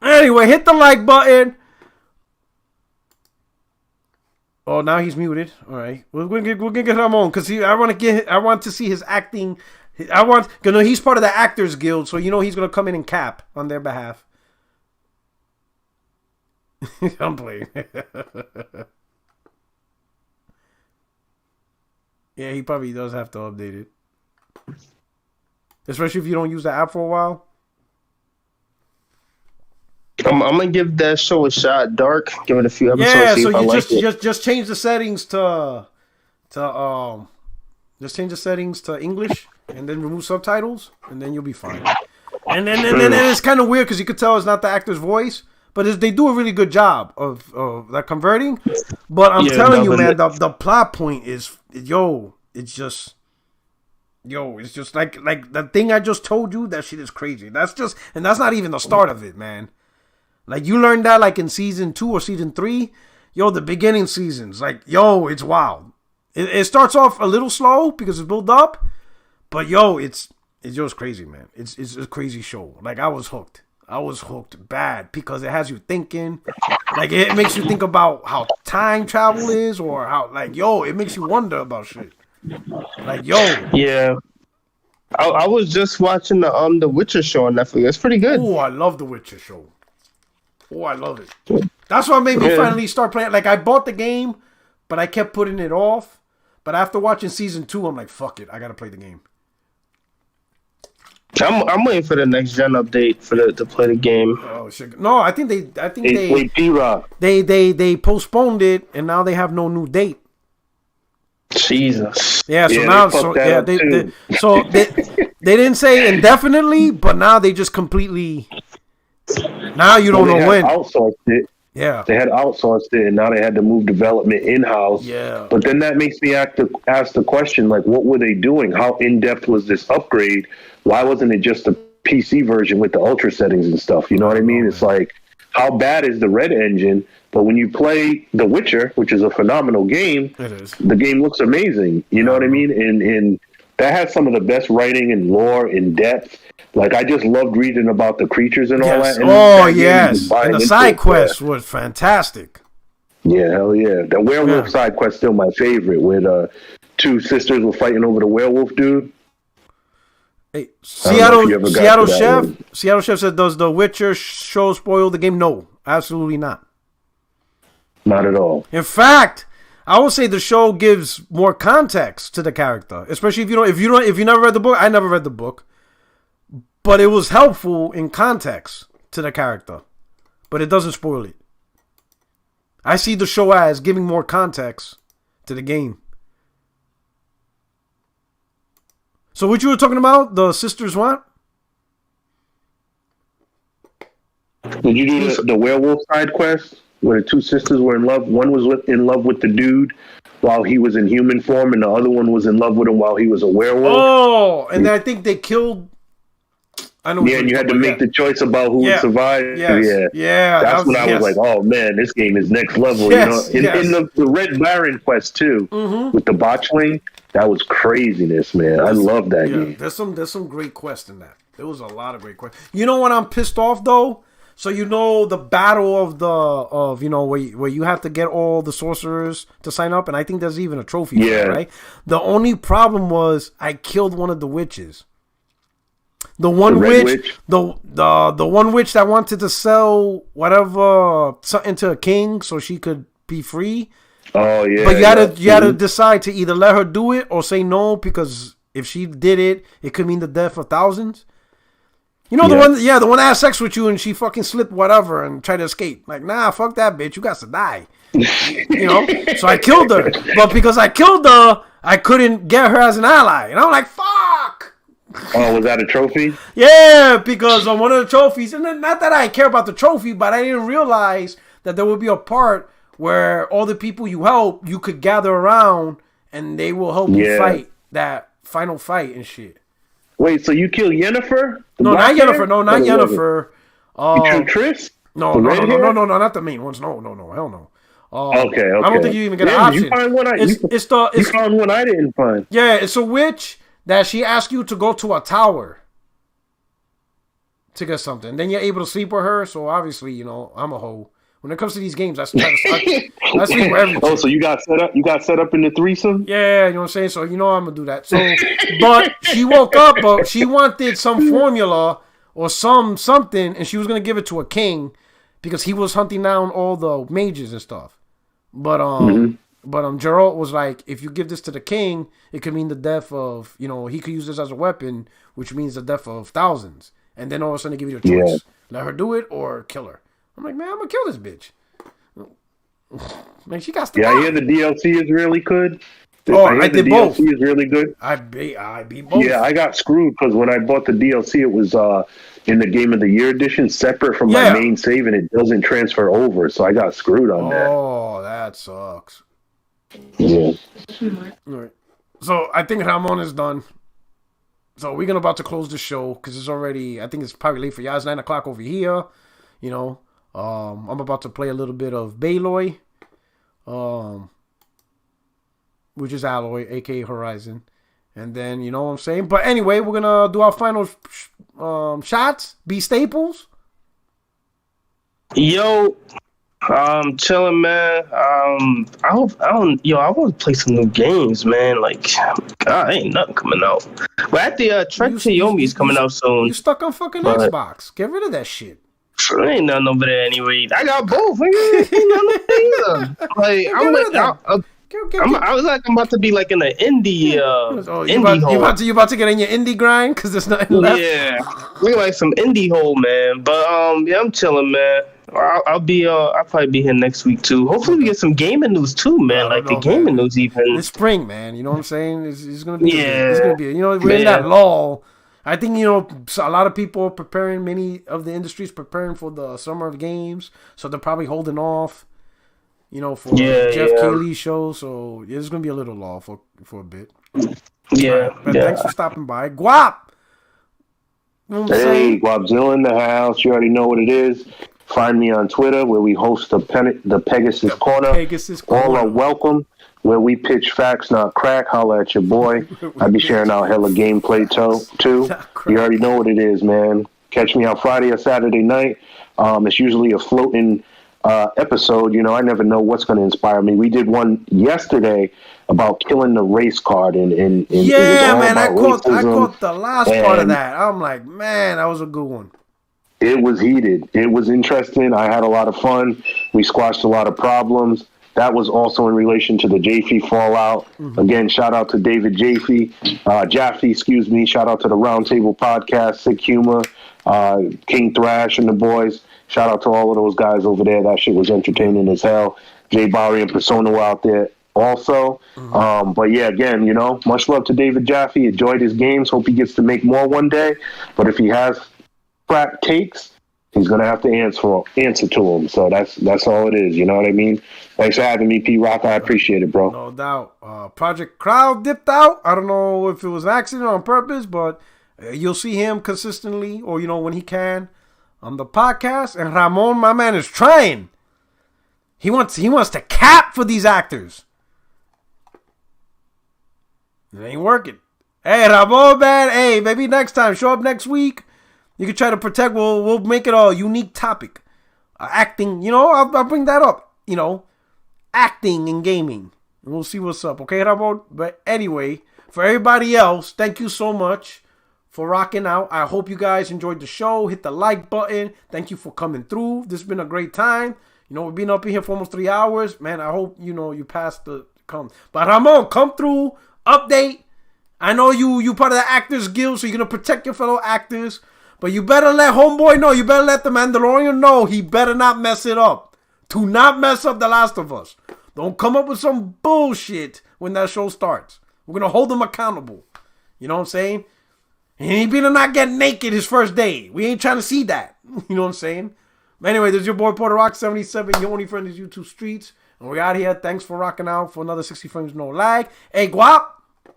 Anyway, hit the like button. Oh, now he's muted. All right, we're gonna get him on because I want to see his acting. He's part of the Actors Guild, so he's gonna come in and cap on their behalf. I'm playing. Yeah, he probably does have to update it, especially if you don't use the app for a while. I'm gonna give that show a shot. Dark. Give it a few episodes. Yeah, see so if I you like it. just change the settings to just change the settings to English and then remove subtitles and then you'll be fine. And then it's kind of weird because you could tell it's not the actor's voice, but they do a really good job of that converting. But I'm telling you, man, the plot point is it's just like the thing I just told you. That shit is crazy. That's not even the start of it, man. Like, you learned that, like, in season 2 or season 3. The beginning seasons. Like, it's wild. It starts off a little slow because it's built up. But, it's just crazy, man. It's a crazy show. Like, I was hooked. Bad because it has you thinking. Like, it makes you think about how time travel is or how, like, it makes you wonder about shit. Like, Yeah. I was just watching the Witcher show on Netflix. It's pretty good. Oh, I love the Witcher show. Oh, I love it. That's what made me finally start playing. Like, I bought the game, but I kept putting it off. But after watching season 2, I'm like, fuck it. I got to play the game. I'm waiting for the next gen update to play the game. Oh shit! No, I think they postponed it, and now they have no new date. Jesus. Yeah. So they didn't say indefinitely, but now they just completely. Now you don't know when. Outsourced it. Yeah. They had outsourced it, and now they had to move development in-house. Yeah. But then that makes me ask the question, like, what were they doing? How in-depth was this upgrade? Why wasn't it just a PC version with the ultra settings and stuff? You know what I mean? It's like, how bad is the Red Engine? But when you play The Witcher, which is a phenomenal game, It is. the game looks amazing. You know what I mean? And that has some of the best writing and lore and depth. Like, I just loved reading about the creatures and all that. And yes. And the side quest was fantastic. Yeah, hell yeah. The werewolf side quest still my favorite, where 2 sisters were fighting over the werewolf dude. Hey, Seattle Chef said, does the Witcher show spoil the game? No, absolutely not. Not at all. In fact, I would say the show gives more context to the character, especially if you never read the book. I never read the book. But it was helpful in context to the character. But it doesn't spoil it. I see the show as giving more context to the game. So what you were talking about? The sisters what? Did you do the werewolf side quest? Where the 2 sisters were in love. One was in love with the dude while he was in human form, and the other one was in love with him while he was a werewolf. Oh, and then I think they killed. I know. Yeah, and you had to make the choice about who would survive. Yes. Yeah. That's when I was like, "Oh man, this game is next level." Yes, you know, in the Red Baron quest too, with the botchling, that was craziness, man. I love that game. There's some great quests in that. There was a lot of great quests. You know when I'm pissed off though? So you know the battle of where you have to get all the sorcerers to sign up, and I think there's even a trophy for that, right? The only problem was I killed one of the witches. The one witch, the one witch that wanted to sell whatever something to a king so she could be free. Oh yeah. But you had to decide to either let her do it or say no, because if she did it, it could mean the death of thousands. You know the one that had sex with you and she fucking slipped whatever and tried to escape. Like, nah, fuck that bitch. You got to die. You know? So I killed her. But because I killed her, I couldn't get her as an ally. And I'm like, fuck. Oh, was that a trophy? Yeah, because on one of the trophies, and not that I care about the trophy, but I didn't realize that there would be a part where all the people you help, you could gather around and they will help you fight that final fight and shit. Wait, so you killed Yennefer? No, not Yennefer. No, not Yennefer. You killed Triss? No, not the main ones. No, hell no. Okay. I don't think you even get an option. You find one you found one I didn't find. Yeah, it's a witch that she asks you to go to a tower to get something. Then you're able to sleep with her. So obviously, you know, I'm a hoe. When it comes to these games, I sleep with everything. Oh, so you got set up? You got set up in the threesome? Yeah, you know what I'm saying. So you know I'm gonna do that. So, but she woke up, but she wanted some formula or something, and she was gonna give it to a king because he was hunting down all the mages and stuff. But Geralt was like, if you give this to the king, it could mean the death of, you know, he could use this as a weapon, which means the death of thousands. And then all of a sudden, they give you a choice: let her do it or kill her. I'm like, man, I'm gonna kill this bitch. Man, she got I hear the DLC is really good. I did both. DLC is really good. I beat both. Yeah, I got screwed because when I bought the DLC, it was in the Game of the Year edition, separate from my main save, and it doesn't transfer over. So I got screwed on that. Oh, that sucks. Yeah. All right. So I think Ramon is done. So we're about to close the show because it's already, I think it's probably late for y'all. It's 9:00 over here. You know, I'm about to play a little bit of Baloy, which is Alloy, aka Horizon, and then you know what I'm saying. But anyway, we're gonna do our final shots. B Staples. Yo, chilling, man. I want to play some new games, man. Like, God, ain't nothing coming out. But actually, Trek to Yomi is coming out soon. You stuck on fucking Xbox? Get rid of that shit. Ain't nothing over there anyway. I got both. Ain't nothing either. Like, I was like, I'm about to be like in an indie. You about to get in your indie grind because there's nothing left. Yeah, we like some indie hole, man. But I'm chilling, man. I'll probably be here next week too. Hopefully we get some gaming news too, man. Like the gaming news even. It's spring, man. You know what I'm saying? It's gonna be. It's gonna be. You know, we're in that lull. I think, you know, a lot of people are preparing, many of the industries preparing for the Summer of Games, so they're probably holding off, you know, for Jeff Keighley's show, so it's going to be a little lull for a bit. Yeah. But thanks for stopping by. Guap! You know hey, Guapzilla in the house. You already know what it is. Find me on Twitter where we host the Pegasus Corner. All are welcome. Where we pitch facts, not crack. Holla at your boy. I be sharing out hella gameplay too. You already know what it is, man. Catch me out Friday or Saturday night. It's usually a floating episode. You know, I never know what's going to inspire me. We did one yesterday about killing the race card, and man, I caught the last part of that. I'm like, man, that was a good one. It was heated. It was interesting. I had a lot of fun. We squashed a lot of problems. That was also in relation to the Jaffe fallout. Mm-hmm. Again, shout out to David Jaffe. Excuse me. Shout out to the Roundtable Podcast, Sick Humor, King Thrash and the boys. Shout out to all of those guys over there. That shit was entertaining as hell. Jay Barry and Persona were out there also. Mm-hmm. But yeah, again, you know, much love to David Jaffe. Enjoyed his games. Hope he gets to make more one day. But if he has crap takes, He's gonna have to answer to him. So that's all it is. You know what I mean? Thanks for having me, P Rock. I appreciate it, bro. No doubt. Project Crowd dipped out. I don't know if it was an accident or on purpose, but you'll see him consistently, or when he can, on the podcast. And Ramon, my man, is trying. He wants to cap for these actors. It ain't working. Hey, Ramon, man. Hey, maybe next time. Show up next week. You can try to protect. We'll make it a unique topic. Acting, I'll bring that up. Acting and gaming. And we'll see what's up. Okay, Ramon? But anyway, for everybody else, thank you so much for rocking out. I hope you guys enjoyed the show. Hit the like button. Thank you for coming through. This has been a great time. We've been up in here for almost 3 hours. Man, I hope, you passed the come. But Ramon, come through. Update. I know you part of the Actors Guild, so you're going to protect your fellow actors. But you better let Homeboy know. You better let the Mandalorian know. He better not mess it up. Do not mess up The Last of Us. Don't come up with some bullshit when that show starts. We're going to hold him accountable. You know what I'm saying? And he better not get naked his first day. We ain't trying to see that. You know what I'm saying? But anyway, this is your boy Puerto77, your only friend is YouTube Streets. And we're out here. Thanks for rocking out for another 60 frames, no lag. Hey, Guap. Let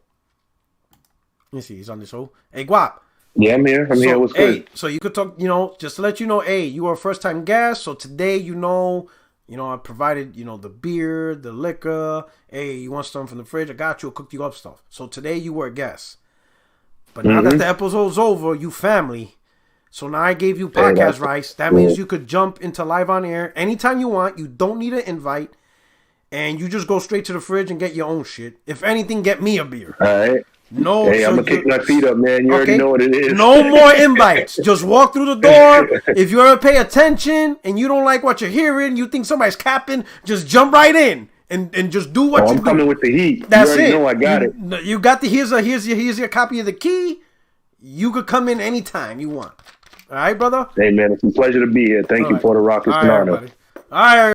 me see. He's on the show. Hey, Guap. Yeah, I'm here. I'm here. What's good? So you could talk, just to let you know, hey, you are a first-time guest. So today, I provided, the beer, the liquor. Hey, you want something from the fridge? I got you. I cooked you up stuff. So today, you were a guest. But now that the episode's over, you family. So now I gave you podcast rights. That means you could jump into live on air anytime you want. You don't need an invite. And you just go straight to the fridge and get your own shit. If anything, get me a beer. All right. No, hey, I'm gonna kick my feet up, man. You already know what it is. No more invites. Just walk through the door. If you ever pay attention and you don't like what you're hearing, you think somebody's capping, just jump right in and just do what you do. I'm coming with the heat. That's you already it. know I got it. You got the here's your copy of the key. You could come in anytime you want. All right, brother. Hey, man, it's a pleasure to be here. Thank you for the rock. It's an honor. All right.